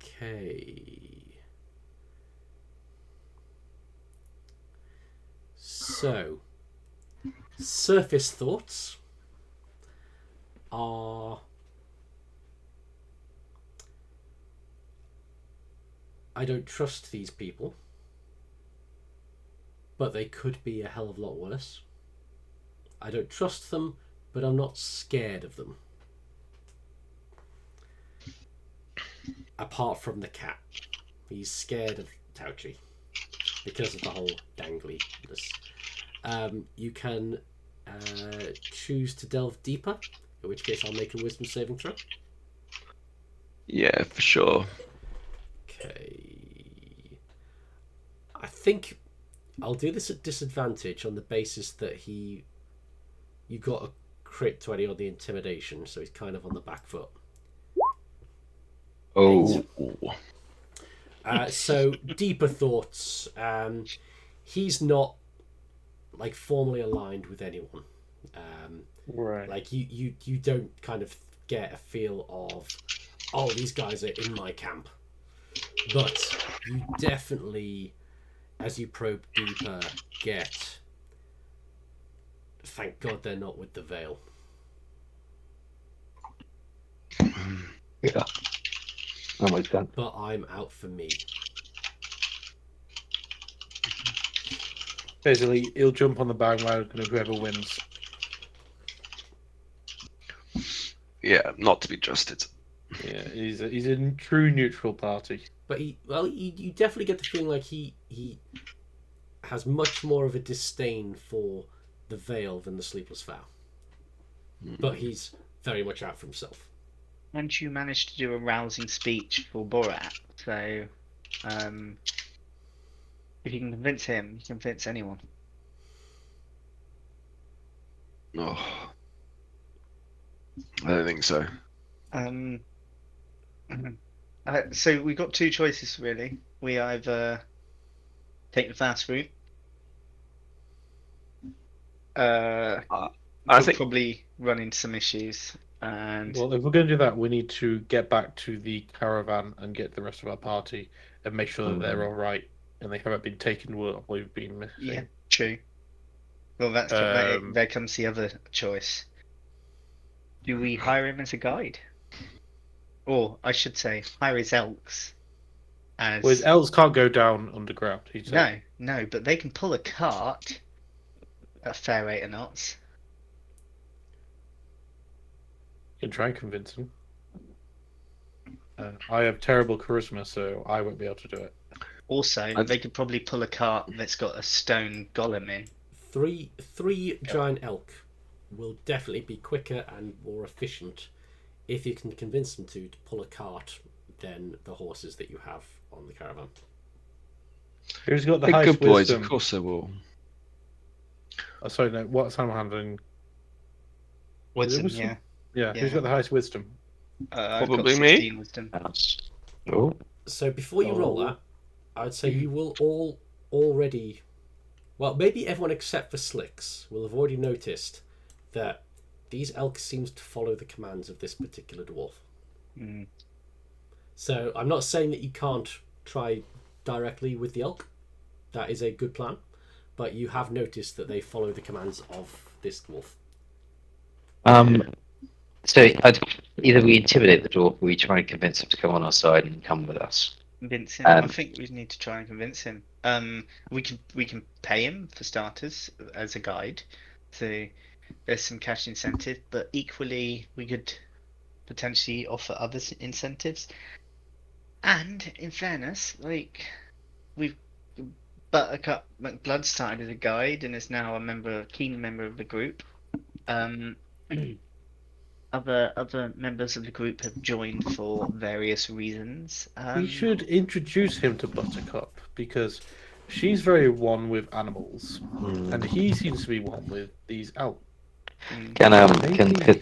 Okay. So, surface thoughts are. I don't trust these people, but they could be a hell of a lot worse. I don't trust them, but I'm not scared of them. Apart from the cat. He's scared of Tauchi because of the whole dangliness. You can choose to delve deeper, in which case I'll make a wisdom saving throw. Yeah, for sure. Okay. I think I'll do this at disadvantage on the basis that you got a crit 20 on the intimidation, so he's kind of on the back foot. Oh, So deeper thoughts. He's not like formally aligned with anyone. Right. Like you don't kind of get a feel of, oh, these guys are in my camp. But you definitely, as you probe deeper, get, thank God they're not with the Veil. yeah. That makes sense. But I'm out for me. Basically, he'll jump on the bandwagon of whoever wins. Yeah, not to be trusted. Yeah, he's a true neutral party. But you definitely get the feeling like he has much more of a disdain for the Veil than the Sleepless Vow. But he's very much out for himself. And you managed to do a rousing speech for Borat, so if you can convince him, you can convince anyone. Oh, I don't think so. So we've got two choices really. We either take the fast route. I We'll think probably run into some issues, and Well, if we're going to do that, we need to get back to the caravan and get the rest of our party and make sure that they're all right and they haven't been taken while we've been missing. yeah, true. Well, that's there comes the other choice. Do we hire him as a guide, or I should say, hire his elks? As Well, his elves can't go down underground. He said. no, but they can pull a cart at a fair rate of knots. You can try and convince him. I have terrible charisma, so I won't be able to do it. Also, they could probably pull a cart that's got a stone golem in. Three giant elk will definitely be quicker and more efficient if you can convince them to pull a cart than the horses that you have on the caravan. Who's got the they're highest good boys. wisdom? Of course they will. Oh, sorry, no. What's I'm handling? Wisdom, wisdom? yeah. Who's got the highest wisdom? I've got Probably me. 16 wisdom. Oh, So before you roll that, I'd say you will all already, well, maybe everyone except for Slicks will have already noticed that these elk seems to follow the commands of this particular dwarf. Mm. So I'm not saying that you can't try directly with the elk. That is a good plan. But you have noticed that they follow the commands of this dwarf. So either we intimidate the dwarf, or we try and convince him to come on our side and come with us. Convince him. I Um, think we need to try and convince him. We can pay him for starters as a guide, so there's some cash incentive. But equally, we could potentially offer other incentives. And in fairness, like we've Buttercup McBlood started as a guide and is now a keen member of the group. Other members of the group have joined for various reasons. We should introduce him to Buttercup because she's very one with animals, and he seems to be one with these elves. Can Maybe.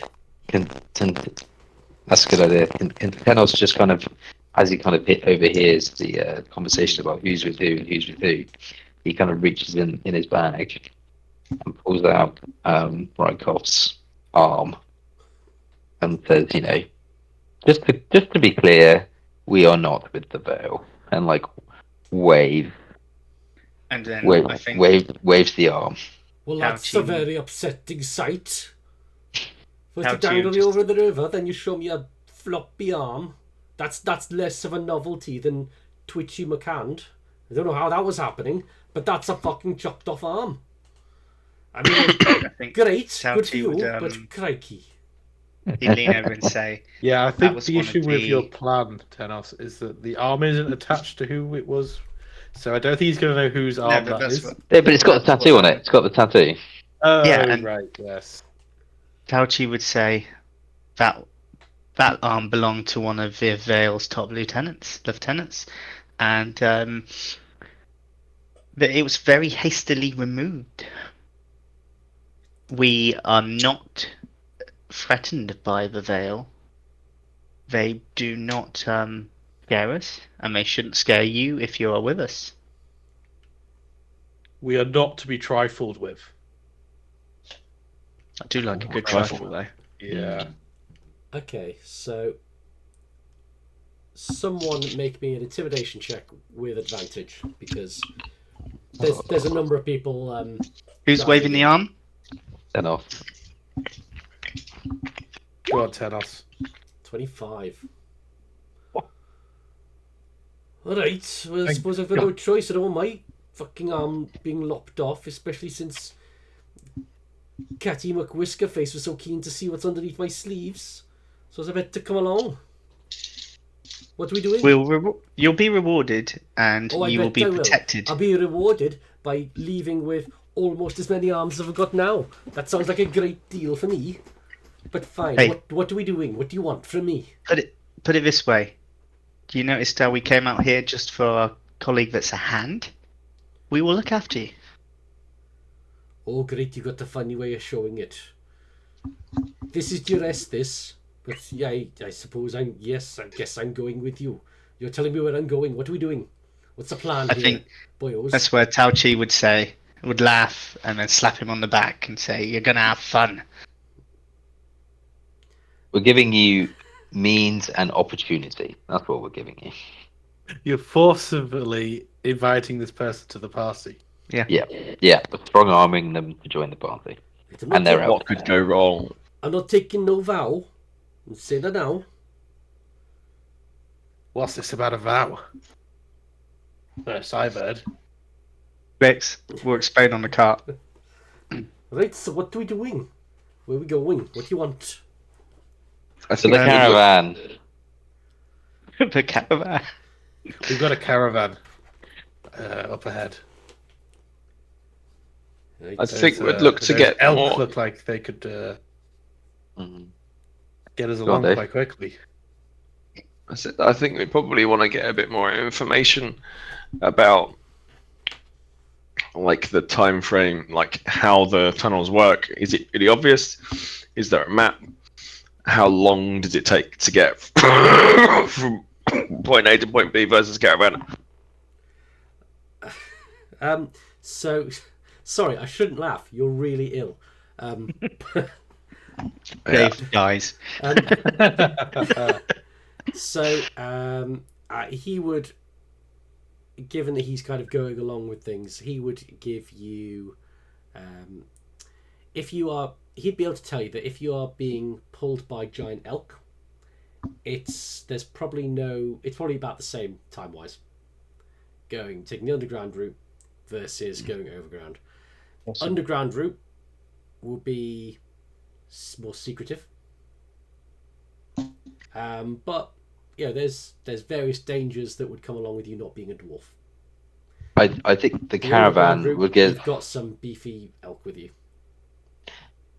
that's a good idea. Can Tenos just kind of, as he kind of overhears the conversation about who's with who and who's with who, he kind of reaches in his bag and pulls out Rykov's arm and says, just to be clear, we are not with the Veil, and like waves And then I think waves the arm. Well, How that's a cheap. very upsetting sight. First How you dangle cheap, me just- over the river, then you show me a floppy arm. That's less of a novelty than Twitchy McCand. I don't know how that was happening, but that's a fucking chopped off arm. I mean, I think great, How good for cheap you, would, but crikey. he'd lean over and say, Yeah, I think was the one of issue with the- your plan, Tenos, is that the arm isn't attached to who it was. So I don't think he's going to know whose arm but that that's is. what- Yeah, but it's got the That's tattoo what- on it. It's got the tattoo. Oh, Yeah, and- right, yes. Tauchi would say that arm belonged to one of Viv Vale's top lieutenants, and that it was very hastily removed. We are not threatened by the Vale. They do not scare us, and they shouldn't scare you if you are with us. We are not to be trifled with. I do like a good Trifle, trifle. though. Yeah. Okay, so someone make me an intimidation check with advantage because there's a number of people. Who's Sorry, waving the yeah. arm? Tenos. Go on, Tenos. 25. Alright, well, I suppose I've got no choice at all, mate. Fucking arm being lopped off, especially since Catty McWhiskerface was so keen to see what's underneath my sleeves. So I bet to come along. What are we doing? You'll be rewarded, and Oh, I you will bet be I will. protected. I'll be rewarded by leaving with almost as many arms as I've got now. That sounds like a great deal for me. But fine, Hey. what are we doing? What do you want from me? Put it this way. Do you notice how we came out here just for our colleague that's a hand? We will look after you. Oh, great, you got the funny way of showing it. This is duress, this. But yeah, I suppose I guess I'm going with you. You're telling me where I'm going. What are we doing? What's the plan I here, think boyos? That's where Tao Chi would laugh and then slap him on the back and say, "You're gonna have fun." We're giving you means and opportunity. That's what we're giving you. You're forcibly inviting this person to the party. Yeah, we're strong arming them to join the party. I'm not And they're taking- out. What could go wrong? I'm not taking no vow. I'll say that now. What's this about a vow? First I've heard. Rex, we'll explain on the cart. Right, so what are we doing? Where are we going? What do you want? I So think the we look- caravan. The caravan. We've got a caravan up ahead. Right, I think Those, we'd look to those get elk more. look like they could Mhm. get us Go on, along Dave. quite quickly. I think we probably want to get a bit more information about like the time frame, like how the tunnels work. Is it really obvious? Is there a map? How long does it take to get from point A to point B versus caravan? So, sorry, I shouldn't laugh. You're really ill. Yeah. Dave dies. He would, given that he's kind of going along with things, he would give you, if you are he'd be able to tell you that if you are being pulled by giant elk, it's probably about the same time wise. Taking the underground route versus going overground. Awesome. Underground route will be more secretive. But there's various dangers that would come along with you not being a dwarf. I think the The caravan overground route, would give. you've got some beefy elk with you.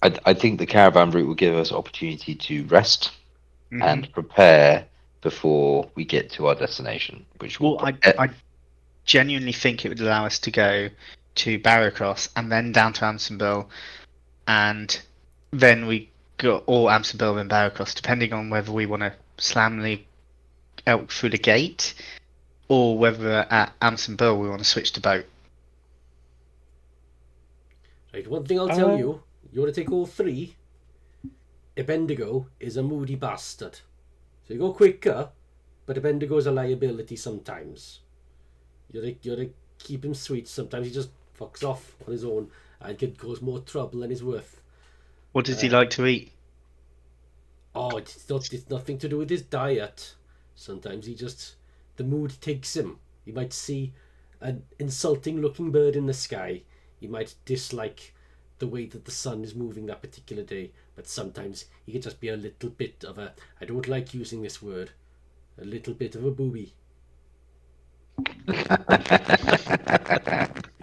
I think the caravan route will give us opportunity to rest Mhm. and prepare before we get to our destination. Which will Well, I genuinely think it would allow us to go to Barrowcross and then down to Amsonville, and then we go or Amsonville and Barrowcross, depending on whether we want to slam the elk through the gate or whether at Amsonville we want to switch to boat. Right, one thing I'll tell you want to take all three. Bendigo is a moody bastard. So you go quicker, but Bendigo's a liability sometimes. You gotta keep him sweet. Sometimes he just fucks off on his own and can cause more trouble than he's worth. What does he like to eat? Oh, it's nothing to do with his diet. Sometimes the mood takes him. He might see an insulting looking bird in the sky. He might dislike the way that the sun is moving that particular day. But sometimes he can just be a little bit of a, I don't like using this word, a little bit of a booby.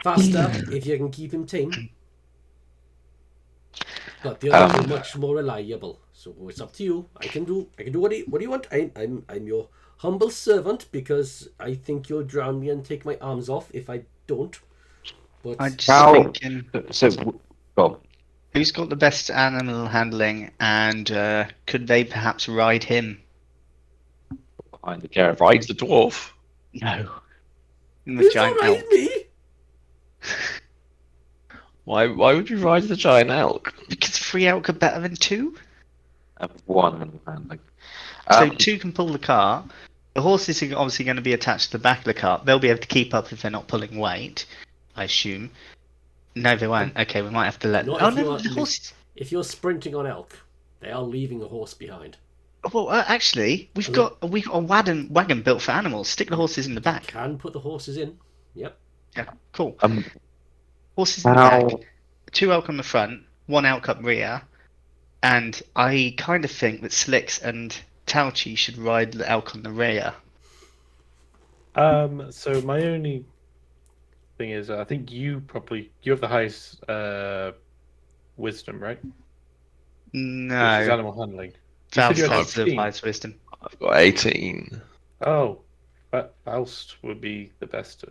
Faster if you can keep him tame. But the others are much more reliable. So it's up to you. I can do what do you want? I'm your humble servant because I think you'll drown me and take my arms off if I don't. But I'm just How- thinking, Well, who's got the best animal handling, and could they perhaps ride him? behind the caravan. Rides the dwarf. No. The Who's giant alright elk. me? Why would you ride the giant elk? Because 3 elk are better than 2. One handling. So 2 can pull the cart. The horses are obviously going to be attached to the back of the cart. They'll be able to keep up if they're not pulling weight, I assume. No, they won't. Okay, we might have to let. Not Oh if you no, are- the horses. If you're sprinting on elk, they are leaving a horse behind. Well, actually, we've got a wagon built for animals. Stick the horses in the back. Can put the horses in. Yep. Yeah, cool. Um, Horses in the how back. 2 elk on the front, 1 elk up rear, and I kind of think that Slicks and Tauchi should ride the elk on the rear. So my only thing is, I think you have the highest wisdom, right? Which is No, animal handling. You said you had Faust has the 16. highest wisdom. I've got 18. Oh, Faust would be the best.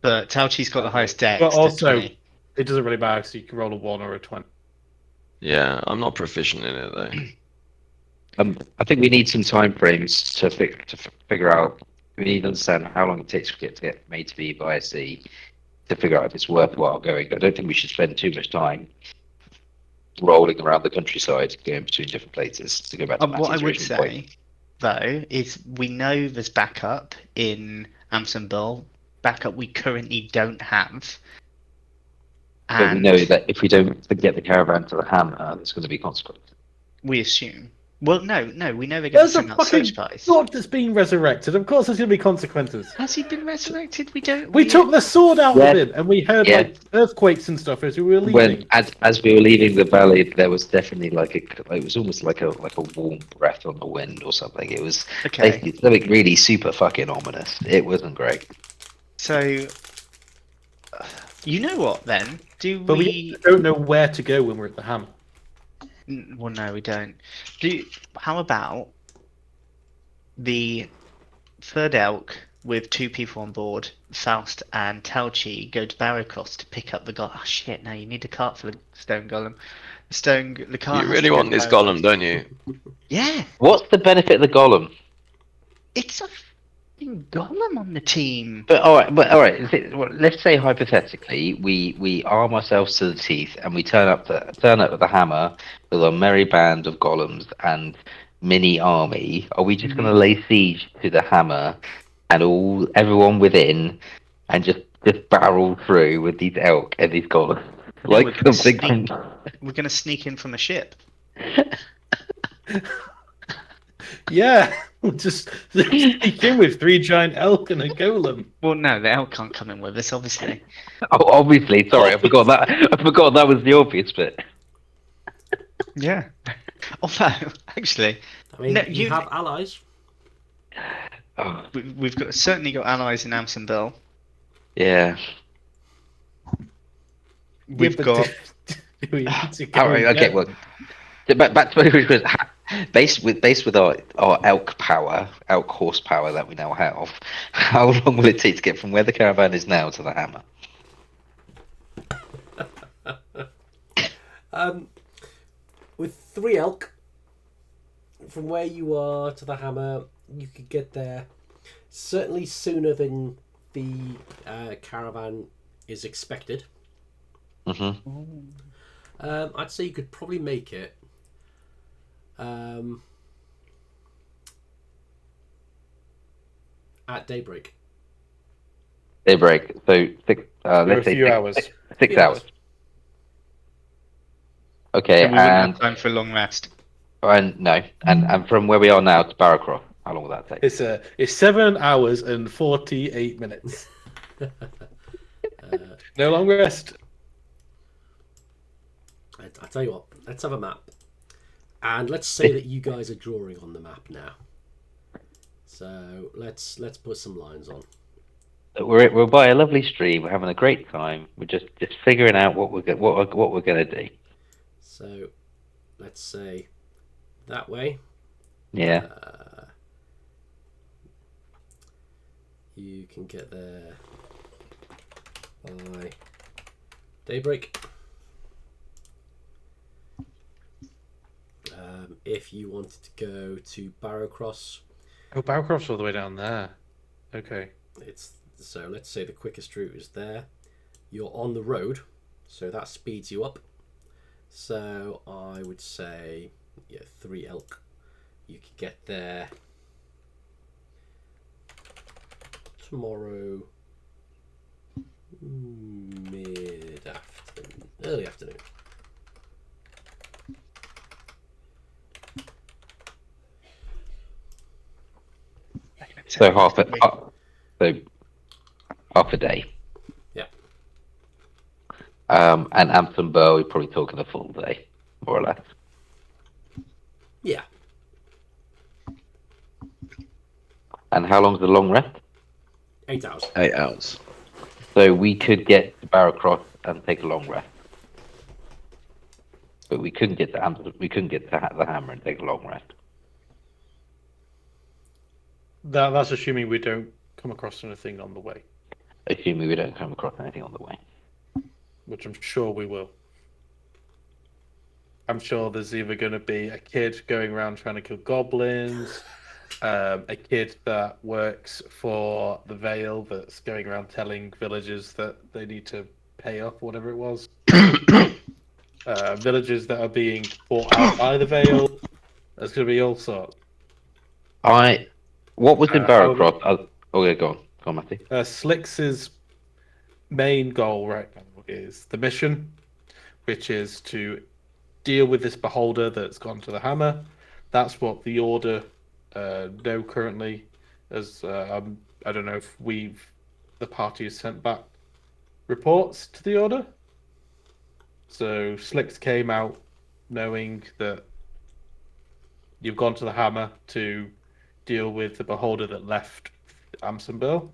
But Tauchi's got the highest dex. But to also, 20. it doesn't really matter, so you can roll a 1 or a 20. Yeah, I'm not proficient in it though. I think we need some time frames to figure out. We need to understand how long it takes to get made to be by sea to figure out if it's worthwhile going. I don't think we should spend too much time rolling around the countryside, going between different places to go back to What I Matty's would original point. say, though, is we know there's backup in Amsonville. Backup we currently don't have. But we And know that if we don't get the caravan to the hammer, there's going to be consequences. we assume. Well, no, we know they're going to There's a send out fucking search parties. god that's been resurrected. Of course, there's going to be consequences. Has he been resurrected? We don't. We took the sword out Yeah. of him, and we heard Yeah. like earthquakes and stuff as we were leaving. When as we were leaving the valley, there was definitely it was almost like a warm breath on the wind or something. It was Okay, basically something really super fucking ominous. It wasn't great. so you know what then? Do But we don't know where to go when we're at the hammer. Well, no, we don't. How about the third elk with 2 people on board, Faust and Tauchi, go to Barrowcross to pick up the golem? Oh shit! No, you need a cart for the stone golem. The cart. You has really to go want to this Barrowcross. golem, don't you? Yeah, What's the benefit of the golem? it's a fucking golem on the team. But all right. Let's say hypothetically, we arm ourselves to the teeth and we turn up with the hammer with a merry band of golems and mini army. Are we just going to lay siege to the hammer and everyone within and just barrel through with these elk and these golems? like we're gonna something. sneak. We're gonna sneak in from a ship. Yeah, we'll just sneak in with 3 giant elk and a golem. Well, no, the elk can't come in with us, obviously. Oh, obviously. Sorry, I forgot that. I forgot that was the obvious bit. Yeah. Although, actually, I mean, No, you you- have allies. Oh, we've got certainly got allies in Amsonville. yeah. We've but got. do we need to go All right. and Okay. get Well, them? back to my question. Based with our elk power, elk horsepower that we now have, how long will it take to get from where the caravan is now to the hammer? With 3 elk, from where you are to the hammer, you could get there certainly sooner than the caravan is expected. Mm-hmm. I'd say you could probably make it. At daybreak. Daybreak. So For let's a say few six, hours. six Few hours. Okay, So we wouldn't and have time for a long rest. no, and from where we are now to Barrowcroft, how long will that take? It's 7 hours and 48 minutes. No long rest. I tell you what, let's have a map. And let's say that you guys are drawing on the map now. So let's put some lines on. We're by a lovely stream. We're having a great time. We're just figuring out what we're gonna do. So let's say that way. Yeah. You can get there by daybreak. If you wanted to go to Barrowcross, Oh, Barrowcroft's all the way down there. Okay. so let's say the quickest route is there. You're on the road, so that speeds you up. So I would say, 3 elk. You could get there tomorrow mid-afternoon, early afternoon. So half a day. Yeah. And Anthem Burr, we're probably talking a full day, more or less. Yeah. And how long's the long rest? 8 hours. 8 hours. So we could get to Barrowcross and take a long rest, but we couldn't get to the hammer and take a long rest. That's assuming we don't come across anything on the way, Assuming we don't come across anything on the way. which I'm sure we will. I'm sure there's either going to be a kid going around trying to kill goblins, a kid that works for the Vale that's going around telling villagers that they need to pay up, whatever it was. Villagers that are being bought out by the Vale. There's going to be all sorts. What was in However- Barrowcross? Okay, go on, Matthew. Slicks's main goal right now is the mission, which is to deal with this beholder that's gone to the hammer. That's what the order know currently. As I don't know if the party has sent back reports to the order. So Slicks came out knowing that you've gone to the hammer to deal with the beholder that left Amsonville.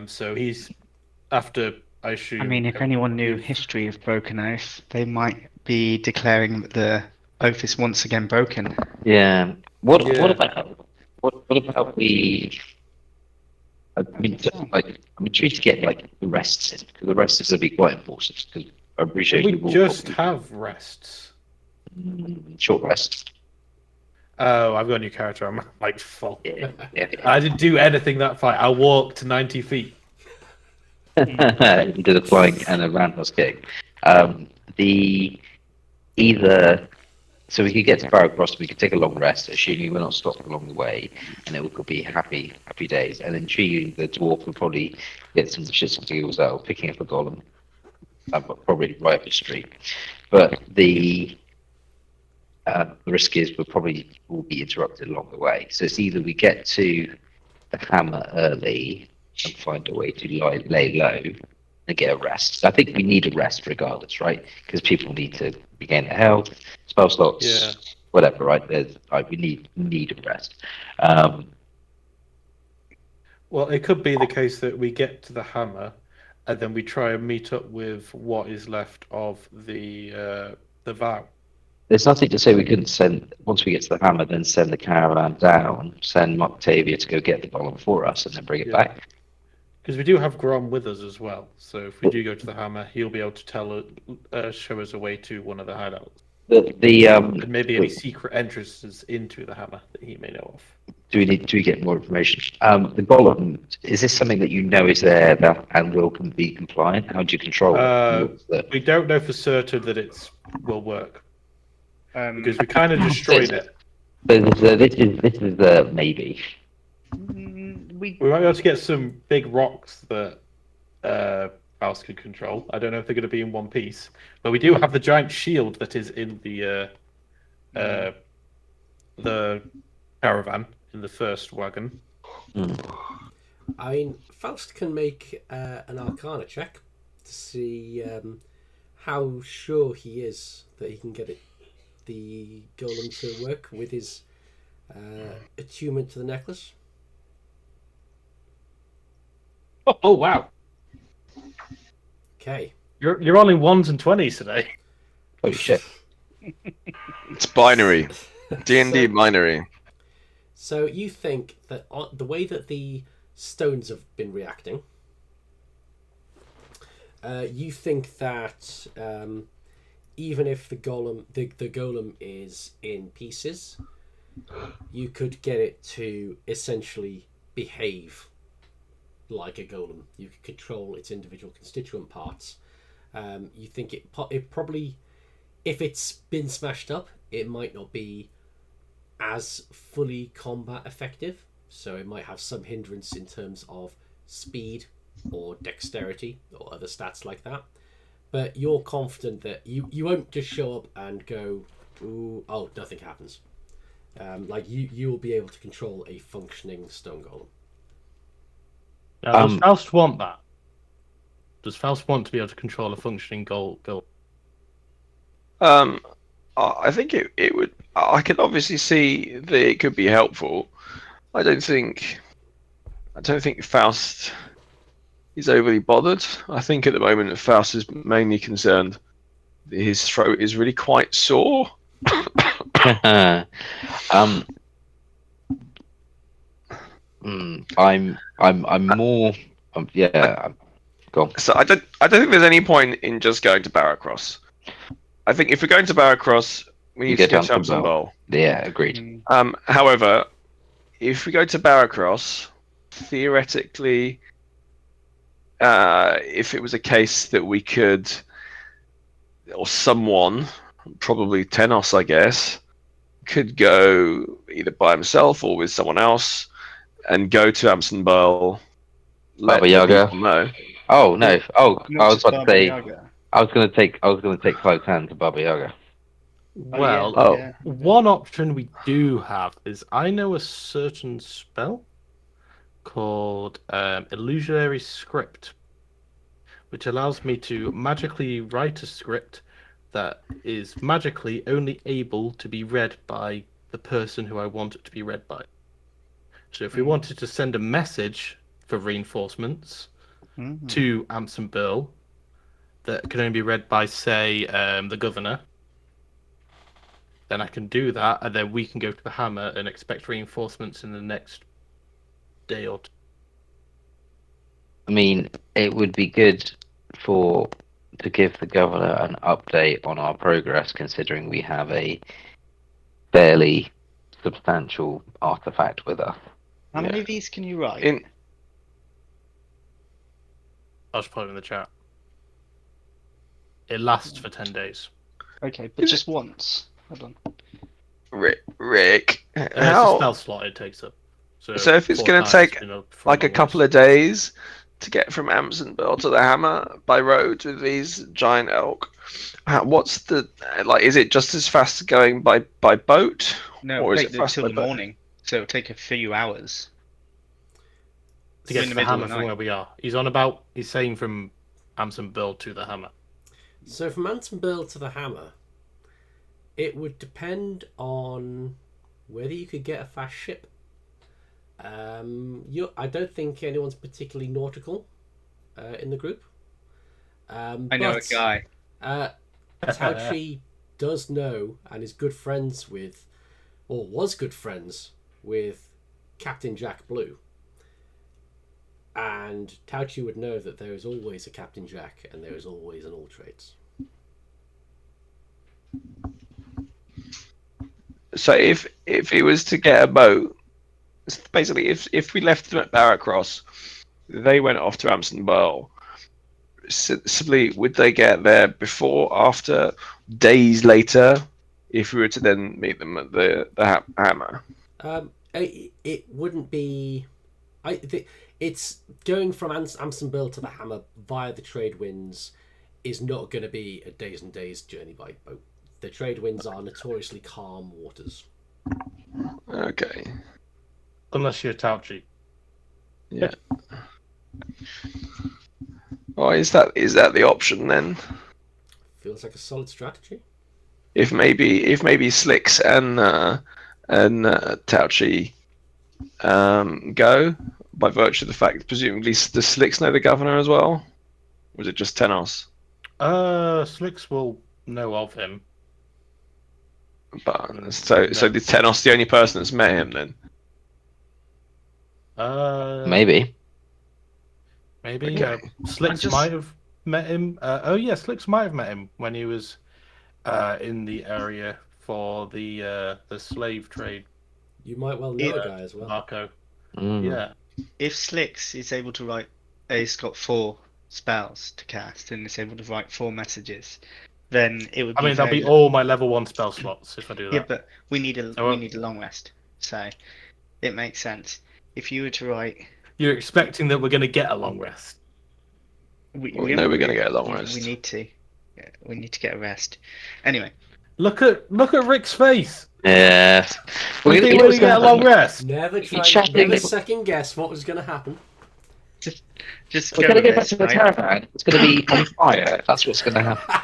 So he's after, I assume. I mean, if anyone knew history of Broken Oath, they might be declaring that the oath is once again broken. Yeah. What Yeah. about the? I mean, I'm intrigued to get the rests in, because the rests is going to be quite important. Because I appreciate we you will just probably- have rests. short rests. Oh, I've got a new character. I'm like full. Yeah. Yeah. I didn't do anything that fight. I walked 90 feet. You did a flying and a roundhouse kick. So we could get to Barrowcross, we could take a long rest, assuming we're not stopping along the way, and it would be happy days. And then Chi, the dwarf, would probably get some shits and giggles out of picking up a golem. probably right up the street. But the risk is will be interrupted along the way. So it's either we get to the hammer early and find a way to lay low and get a rest. So I think we need a rest regardless, right? Because people need to regain their health, spell slots, Yeah. whatever, right? We need a rest. Well, it could be the case that we get to the hammer, and then we try and meet up with what is left of the vow. There's nothing to say we couldn't send, once we get to the hammer, then send the caravan down, send Octavia to go get the golem for us, and then bring it Yeah. back. Because we do have Grom with us as well, so if we do go to the hammer, he'll be able to show us a way to one of the hideouts, and maybe any secret entrances into the hammer that he may know of. Do we get more information? The golem, is this something that you know is there and will be compliant? How do you control it? We don't know for certain that it will work because we kind of destroyed it. But this is the maybe. We might be able to get some big rocks that Faust can control. I don't know if they're going to be in one piece, but we do have the giant shield that is in the caravan in the first wagon. I mean, Faust can make an Arcana check to see how sure he is that he can get the golem to work with his attunement to the necklace. Oh wow! Okay. You're rolling 1s and 20s today. Holy shit! It's binary. D&D binary. So you think that the way that the stones have been reacting, you think that even if the golem is in pieces, you could get it to essentially behave like a golem. You could control its individual constituent parts. You think it probably, if it's been smashed up, it might not be as fully combat effective, so it might have some hindrance in terms of speed or dexterity or other stats like that. But you're confident that you won't just show up and go, ooh, oh, nothing happens. Like you will be able to control a functioning stone golem. Now, does Faust want that? Does Faust want to be able to control a functioning golem? I think it would. I can obviously see that it could be helpful. I don't think Faust is overly bothered. I think at the moment Faust is mainly concerned that his throat is really quite sore. I'm more. Go on. So I don't think there's any point in just going to Barracross. I think if we're going to Barracross, we need to get to Hammerfall Bowl. Yeah, agreed. However, if we go to Barracross, theoretically, if it was a case that we could, or someone, probably Tenos, I guess, could go either by himself or with someone else, and go to Hammerfall Bowl. Baba Yaga. No. Oh no! Oh, Not I was just about to Baba say. Yaga. I was going to take Cloak's hand to Baba Yaga. Well, Yeah. one option we do have is I know a certain spell called Illusionary Script, which allows me to magically write a script that is magically only able to be read by the person who I want it to be read by. So if we wanted to send a message for reinforcements to Amson Burl that can only be read by, say, the governor, then I can do that, and then we can go to the hammer and expect reinforcements in the next day or two. I mean, it would be good to give the governor an update on our progress, considering we have a fairly substantial artifact with us. How many of these can you write? I'll just put it in the chat. It lasts for 10 days. Okay, but just once. Hold on. Rick, It's a spell slot it takes up. So if it's 4 going to times, take for like a once. couple of days to get from Amsonville to the Hammer by road with these giant elk, what's the like? Is it just as fast going by boat, No, or is take it fast till by the boat? morning, so it'll take a few hours. To We're get in to the the middle of Hammer the from night. where we are. He's saying from Amsonville to the Hammer. So from Ansonville to the Hammer, it would depend on whether you could get a fast ship. I don't think anyone's particularly nautical in the group. I know a guy. Tauchi does know and is good friends with, or was good friends with, Captain Jack Blue. And Tauchi would know that there is always a Captain Jack and there is always an all trades. So if he was to get a boat, basically if we left them at Barracross, they went off to Amsonville. Simply, would they get there before, after, days later? If we were to then meet them at the Hammer. It wouldn't be. It's going from Amsonville to the Hammer via the trade winds is not going to be a days and days journey by boat. The trade winds are notoriously calm waters. Okay. Unless you're Tauchi. Yeah. Oh, is that the option then? Feels like a solid strategy. If maybe Slicks and Tauchi go, by virtue of the fact presumably the Slicks know the governor as well? Or was it just Tenos? Slicks will know of him. But so the Tenos the only person that's met him then? Maybe. Maybe. Okay. Slicks might have met him. Slicks might have met him when he was in the area for the slave trade. You might well know a guy as well. Marco. Mm. Yeah. If Slicks is able to write, he's got 4 spells to cast and is able to write 4 messages, then it would. That'll be all my level 1 spell slots if I do that. Yeah, but we need a long rest, so it makes sense. If you were to write, You're expecting that we're going to get a long rest. We're going to get a long rest. We need to. Yeah, we need to get a rest. Anyway, Look at Rick's face. Yeah. We think we're going to get a long rest. Never chatting. second guess what was going to happen. just We're go going to with go back this, to the right? caravan. It's going to be on fire. That's what's going to happen.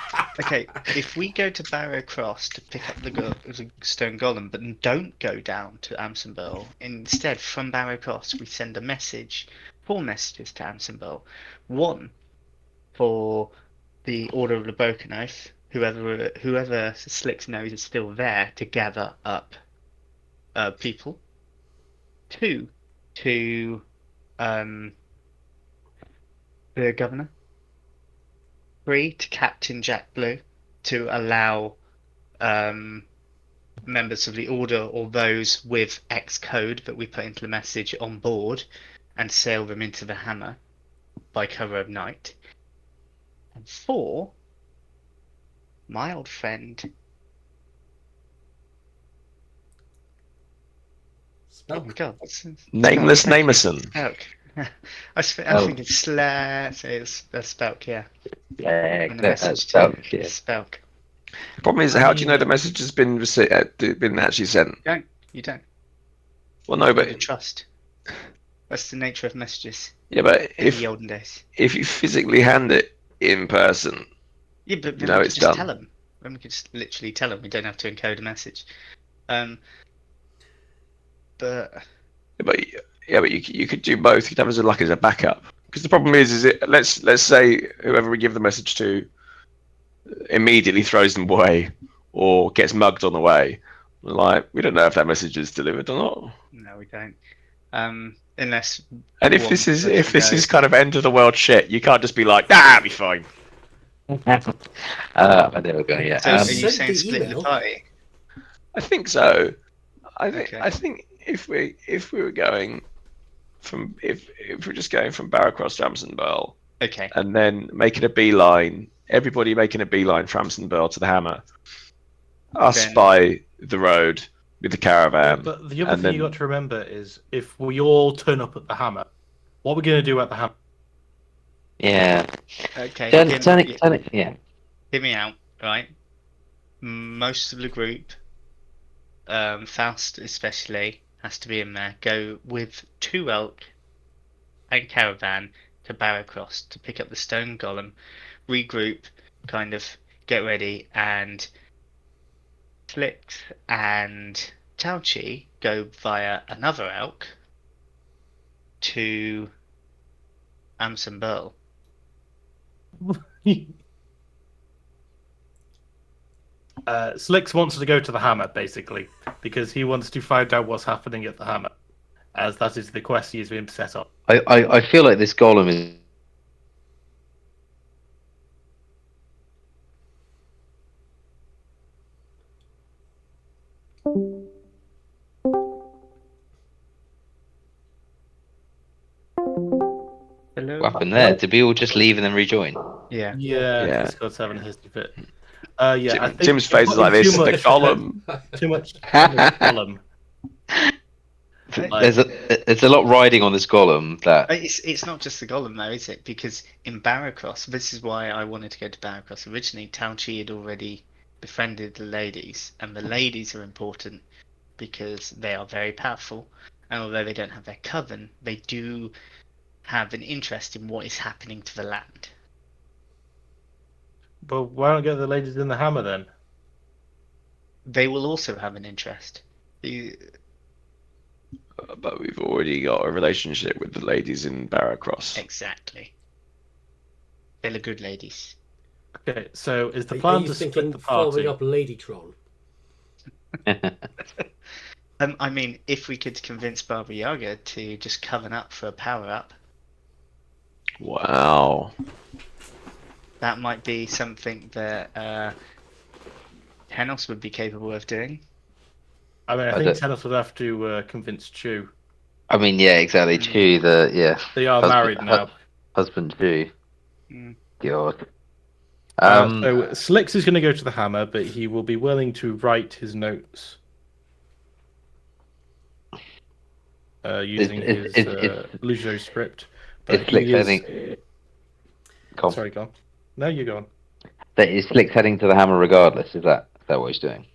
Okay, if we go to Barrow Cross to pick up the stone golem, but don't go down to Amsonville, instead from Barrow Cross we send a message, 4 messages to Amsonville, 1 for the Order of the Broken Oath, whoever Slicks knows is still there to gather up people, 2 to the governor, 3 to Captain Jack Blue to allow members of the Order or those with X code that we put into the message on board and sail them into the Hammer by cover of night. And 4, my old friend. Oh my god. Nameless Namerson. Spelk. I think it's Spelk, yeah. Yeah, And the message Spelk, yeah. Spelk. Problem is, how do you know the message has been actually sent? You don't. Well, no, but You trust. That's the nature of messages yeah, but in if the olden days. if you physically hand it in person, Yeah, but then No, we it's could just done. tell them. Then we could just literally tell them. We don't have to encode a message. But but you could do both. You could have as a backup. Because the problem is let's say whoever we give the message to immediately throws them away or gets mugged on the way. Like, we don't know if that message is delivered or not. no, we don't. Unless. And if this is kind of end of the world shit, you can't just be like, it'll be fine. There we go. Yeah. So are you Send saying the split the email. party? I think so. Okay. I think if we were going from if we're just going from Barracross to Amsonville Okay. and then making a beeline, everybody making a beeline from Amsonville to the Hammer, us Then- by the road with the caravan. But the other and thing you then- got to remember is if we all turn up at the Hammer, what are we going to do at the Hammer? Yeah. Okay, Turn hear, it, turn it. Yeah. hear me out, right? Most of the group, Faust especially, has to be in there. Go with 2 elk and caravan to Barrowcross to pick up the stone golem, regroup, kind of get ready, and Flix and Tauchi go via another elk to Amson Burl. Slicks wants to go to the hammer, basically, because he wants to find out what's happening at the hammer, as that is the quest he's been set up. I feel like this golem is. Hello? What happened there? Did we all just leave and then rejoin? Yeah. Yeah, Yeah. Discord's having a history fit. Yeah, I think Tim's face is like too this. The much- golem. Too much column. Like, There's a lot riding on this golem that. It's not just the golem though, is it? Because in Barrowcross, this is why I wanted to go to Barrowcross. Originally, Tauchi had already befriended the ladies, and the ladies are important because they are very powerful. And although they don't have their coven, they do have an interest in what is happening to the land. but why don't get the ladies in the hammer then? They will also have an interest. But we've already got a relationship with the ladies in Barrowcross. Exactly. They're good ladies. Okay, so is the Are plan you to split thinking the party? following up Ladytron? I mean, if we could convince Baba Yaga to just coven up for a power up, Wow. that might be something that Tenos would be capable of doing. I mean, I I think don't- Tennis would have to convince Chu. I mean, yeah, exactly. Chu, They are married now. Husband Chu. Mm. God. So Slicks is going to go to the hammer, but he will be willing to write his notes using his illusionary script. But It's Slicks he is... heading. Sorry, go on. No, you go on. That is Slicks heading to the hammer regardless. Is that what he's doing?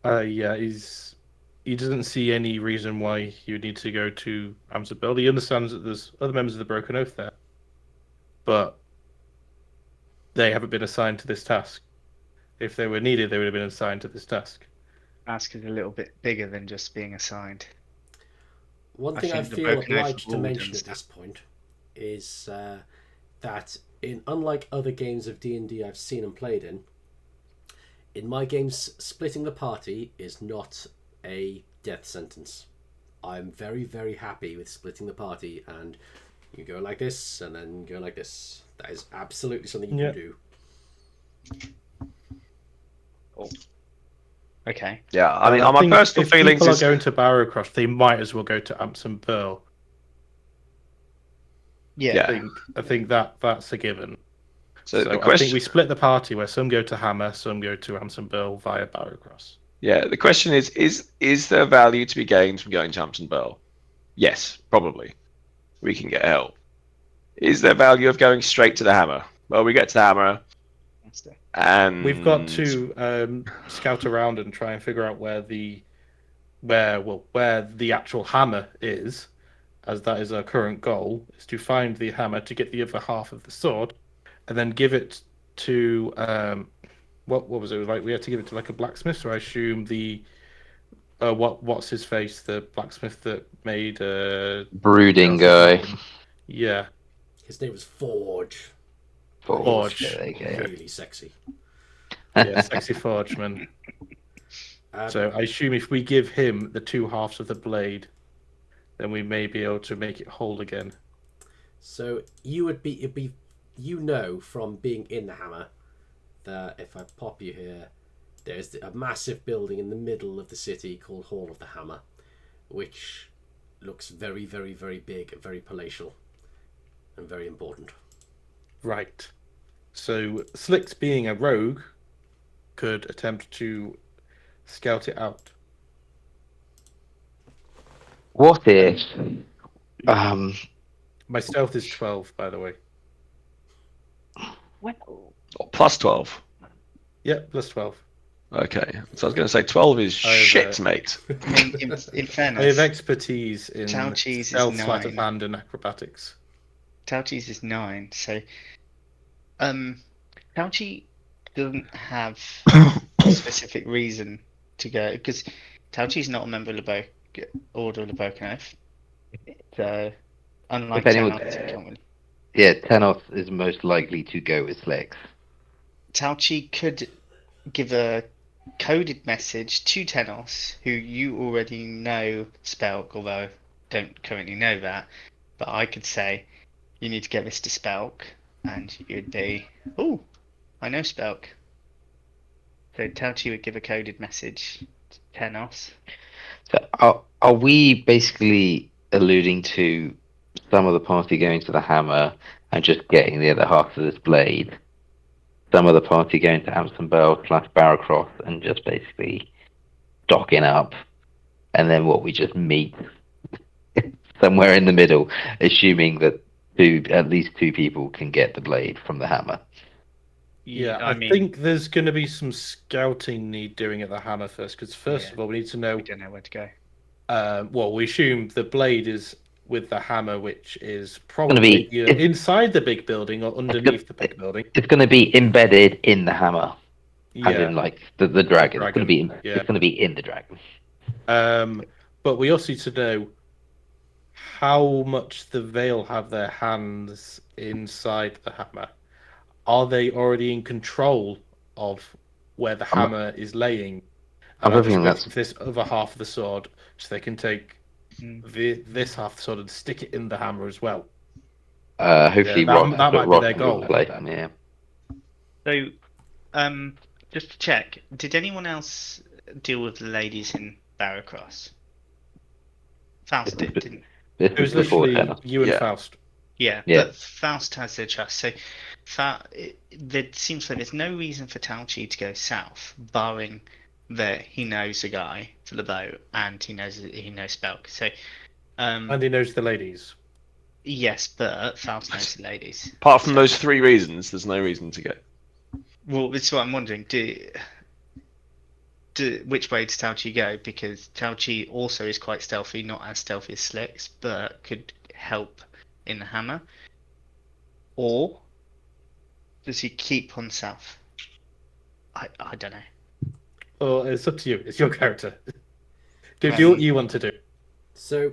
Yeah, he doesn't see any reason why he would need to go to Amsterdam. He understands that there's other members of the Broken Oath there, but they haven't been assigned to this task. If they were needed, they would have been assigned to this task. Task is a little bit bigger than just being assigned. One I thing I think the feel Broken Oath obliged have to all done mention at stuff. this point is that unlike other games of D&D I've seen and played in my games, splitting the party is not a death sentence. I'm very, very happy with splitting the party, and you go like this, and then go like this. That is absolutely something you Yeah. can do. Okay. Yeah, I mean, I on my think personal if feelings people is are going to Barrowcross, they might as well go to Amson Burl. Yeah. I think that's a given. so the I think question. we split the party where some go to Hammer, some go to Amson Burl via Barrowcross. Yeah, the question is there value to be gained from going to Hampton Bell? Yes, probably. We can get help. Is there value of going straight to the hammer? Well, we get to the hammer, and We've got to scout around and try and figure out where the actual hammer is, as that is our current goal, is to find the hammer to get the other half of the sword, and then give it to what was it like? We had to give it to like a blacksmith, so I assume the what's his face, the blacksmith that made Brooding guy. Yeah, His name was Forge. Forge. Yeah, there you go. Really sexy. yeah, sexy Forgeman. So I assume if we give him the two halves of the blade, then we may be able to make it whole again. So it'd be from being in the hammer that if I pop you here, there's a massive building in the middle of the city called Hall of the Hammer, which looks very, very, very big, very palatial, and very important. Right. So Slicks, being a rogue, could attempt to scout it out. What if? My stealth is 12, by the way. Plus 12. Yeah, plus 12. Okay, so I was going to say 12 is shit, mate. I mean, in I have fairness, expertise in Chow cheese is stealth, sleight of 9. hand, and acrobatics. Chow cheese is 9. So, Chow cheese doesn't have a specific reason to go because Chow cheese is not a member of the Order of the Broken Oath. So, unlike If anyone, Tenos, you can't really. yeah, Tenos is most likely to go with Slicks. Tauchi could give a coded message to Tenos, who you already know Spelk, although I don't currently know that. But I could say, you need to get this to Spelk, and you'd be, oh, I know Spelk. So Tauchi would give a coded message to Tenos. So are we basically alluding to some of the party going to the hammer and just getting the other half of this blade? Some of the party going to Amston Bell / Barrowcross and just basically docking up, and then what we just meet somewhere in the middle, assuming that at least two people can get the blade from the hammer. Yeah, I I mean, think there's going to be some scouting need doing at the hammer first, because first Yeah. of all, we need to know. we don't know where to go. Well, we assume the blade is with the hammer, which is gonna probably be- either inside the big building or underneath the big building. It's going to be embedded in the hammer, as Yeah, in like the dragon. It's going to dragon, be yeah. it's going to be in the dragon. But we also need to know how much the Veil have their hands inside the hammer. Are they already in control of where the hammer is laying? I'm And are just hoping waiting that's for this other half of the sword so they can take Mm. this half of the sword and stick it in the hammer as well? hopefully Yeah, that might be their Rock goal. will play. Yeah. So, just to check, did anyone else deal with the ladies in Barrowcross? Faust didn't. This It was is before literally Tenos. you and Yeah. Faust. Yeah, Yeah. but Faust has their trust. So, there seems like there's no reason for Tauchi to go south, barring that he knows a guy for the boat and he knows Spelk. So, And he knows the ladies. yes, but Faust knows the ladies. Apart from So- those 3 reasons, there's no reason to go. Well, this is what I'm wondering. Which way does Tauchi go? Because Tauchi also is quite stealthy, not as stealthy as Slicks, but could help in the hammer. Or does he keep on south? I don't know. Oh, it's up to you. It's your character. Do Um, what you want to do. So,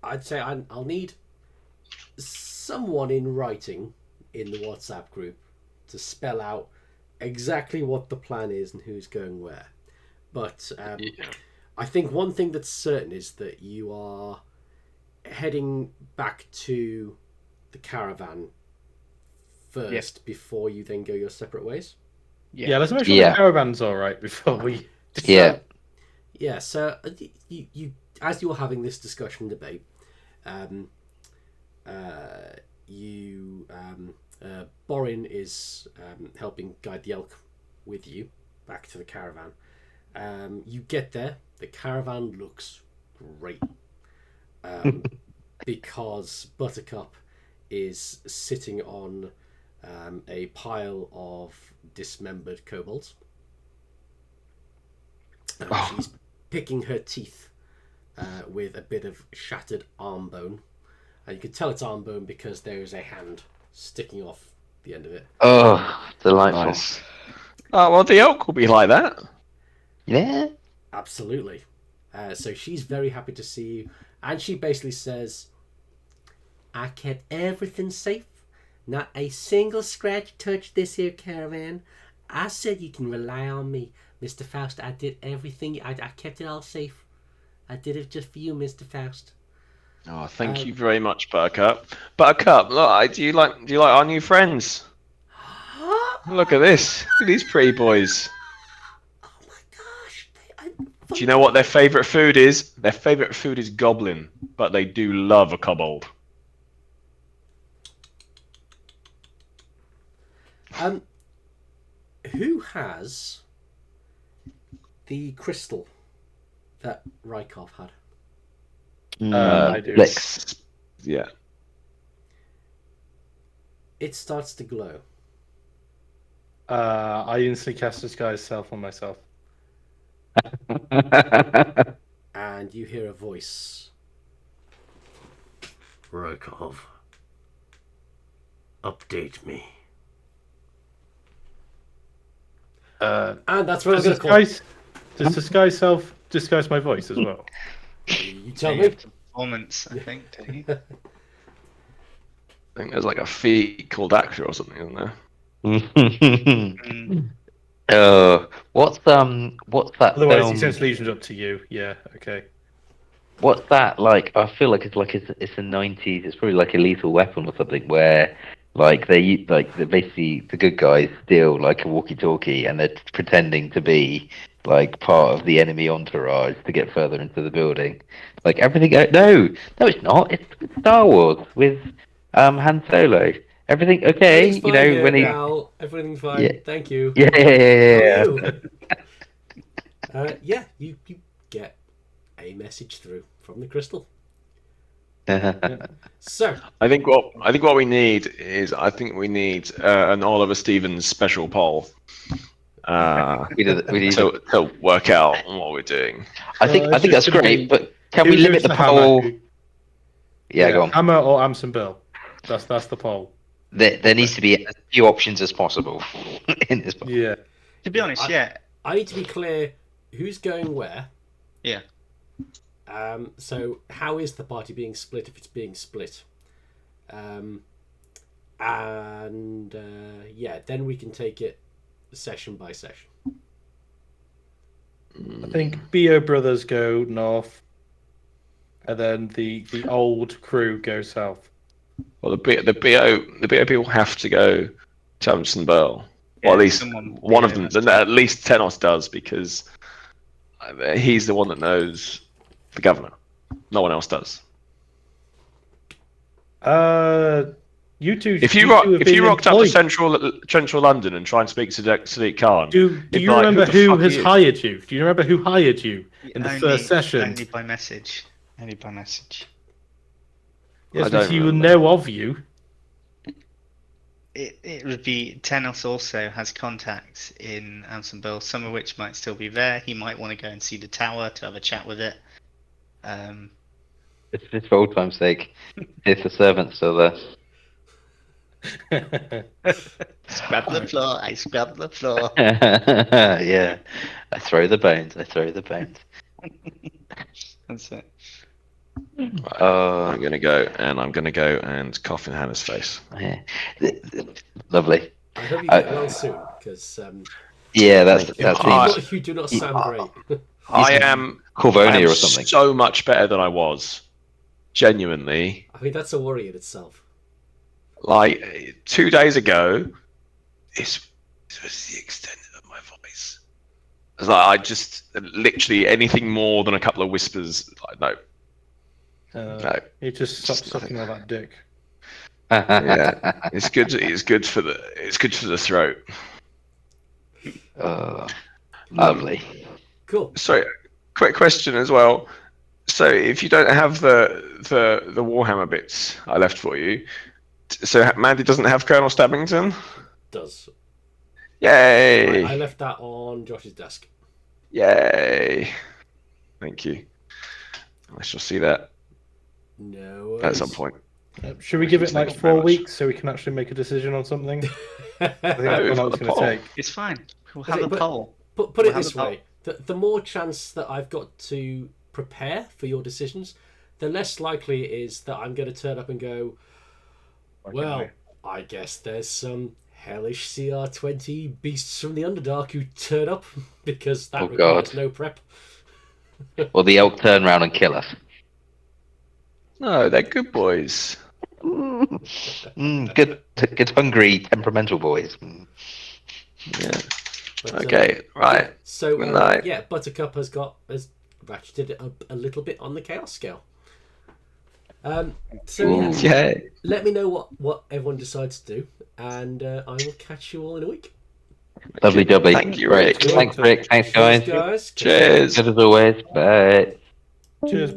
I'd say I'll need someone in writing in the WhatsApp group to spell out exactly what the plan is and who's going where. But I think one thing that's certain is that you are heading back to the caravan first before you then go your separate ways. Yeah, let's make sure Yeah. the caravan's all right before we. Yeah. Yeah, so you as you're having this discussion debate, Borin is helping guide the elk with you back to the caravan. You get there, the caravan looks great because Buttercup is sitting on a pile of dismembered kobolds. She's picking her teeth with a bit of shattered arm bone. And you can tell it's arm bone because there is a hand sticking off the end of it. Oh, delightful. Nice. Oh, well, the elk will be like that. Yeah. Absolutely. So she's very happy to see you. And she basically says, I kept everything safe. Not a single scratch touched this here caravan. I said you can rely on me, Mr. Faust. I did everything. I kept it all safe. I did it just for you, Mr. Faust. Oh, thank you very much, Buttercup. Buttercup, look, do you like our new friends? Look at this. Look at these pretty boys. Oh my gosh. Do you know what their favourite food is? Their favourite food is goblin, but they do love a kobold. Who has the crystal that Rykov had? I do. Slicks. Yeah. it starts to glow. I instantly cast Disguise Self on myself. And you hear a voice. Rokov, update me. And that's what I'm going to call it. Does Disguise Self disguise my voice as well? You tell Yeah, me. performance, I think. Don't you? I think there's like a feat called actor or something, isn't there? Mm. What's that Otherwise, film? he sends legions up to you. Yeah, okay. What's that like? I feel like it's the 90s. It's probably like a Lethal Weapon or something where like they're basically the good guys steal like a walkie-talkie and they're pretending to be like part of the enemy entourage to get further into the building. Like everything. No, it's not. It's Star Wars with Han Solo. Everything okay? Everything's fine here, when he. pal. Everything's fine. Yeah. Thank you. Yeah. How are you? You get a message through from the crystal. So I think what we need is an Oliver Stevens special poll. We need To work out what we're doing. I think it's that's just gonna great, be- but can Who we limit goes the to Hammer? poll? Yeah, go on. Hammer or Amson Bill? That's the poll. There needs to be as few options as possible in this poll. Yeah. To be honest, yeah. I need to be clear who's going where. Yeah. So how is the party being split if it's being split? Then we can take it session by session. I think BO brothers go north, and then the old crew go south. Well, the BO people have to go to Amundsen Burl. Yeah, Or at least someone one of BO them. has to. At least Tenos does because he's the one that knows the governor. No one else does. You two. If two you have been rocked up to employed. central London and try and speak to Sadiq Khan, Do he'd you be like, remember the who fuck are has you?" hired you? Do you remember who hired you in the Only- first session? Only by message. Only by message. Yes, I don't but he will remember. know of you. It would be Tenos also has contacts in Ansonville, some of which might still be there. He might want to go and see the tower to have a chat with it. It's just for old time's sake. If the servant's still there. Scrub the floor. I scrub the floor. Yeah. I throw the bones. That's it. I'm gonna go and cough in Hannah's face. Yeah. Lovely. I hope you get well soon, because Yeah, that's you do not sound great. I am Corvonia or something. so much better than I was. Genuinely. I mean, that's a worry in itself. Like 2 days ago, this was the extent of my voice. It's like I just literally anything more than a couple of whispers. Like, no. No. You just stop sucking all that dick. Yeah, it's good. It's good for the throat. Lovely. Cool. Sorry, quick question as well. So if you don't have the Warhammer bits I left for you, so Mandy doesn't have Colonel Stabbington? Does. Yay! I left that on Josh's desk. Yay! Thank you. I shall see that No. at some point. Should we give it Thank like you very 4 much. weeks so we can actually make a decision on something? I think that's how long it's going to take. It's fine. We'll have a But- poll. Put We'll it have this a poll. way: the more chance that I've got to prepare for your decisions, the less likely it is that I'm going to turn up and go, well, I guess there's some hellish CR20 beasts from the Underdark who turn up, because that Oh, requires God. no prep. Or the elk turn round and kill us. No, they're good boys. Good, hungry, temperamental boys. Yeah. But, Okay. Right. So Good night. yeah, Buttercup has ratcheted it up a little bit on the chaos scale. So yeah, Yeah. let me know what everyone decides to do, and I will catch you all in a week. Lovely jubbly. Thank you, Great. Rick. Thanks, Rick. Thanks, guys. Cheers, guys. Cheers. Good as always. Bye. Cheers.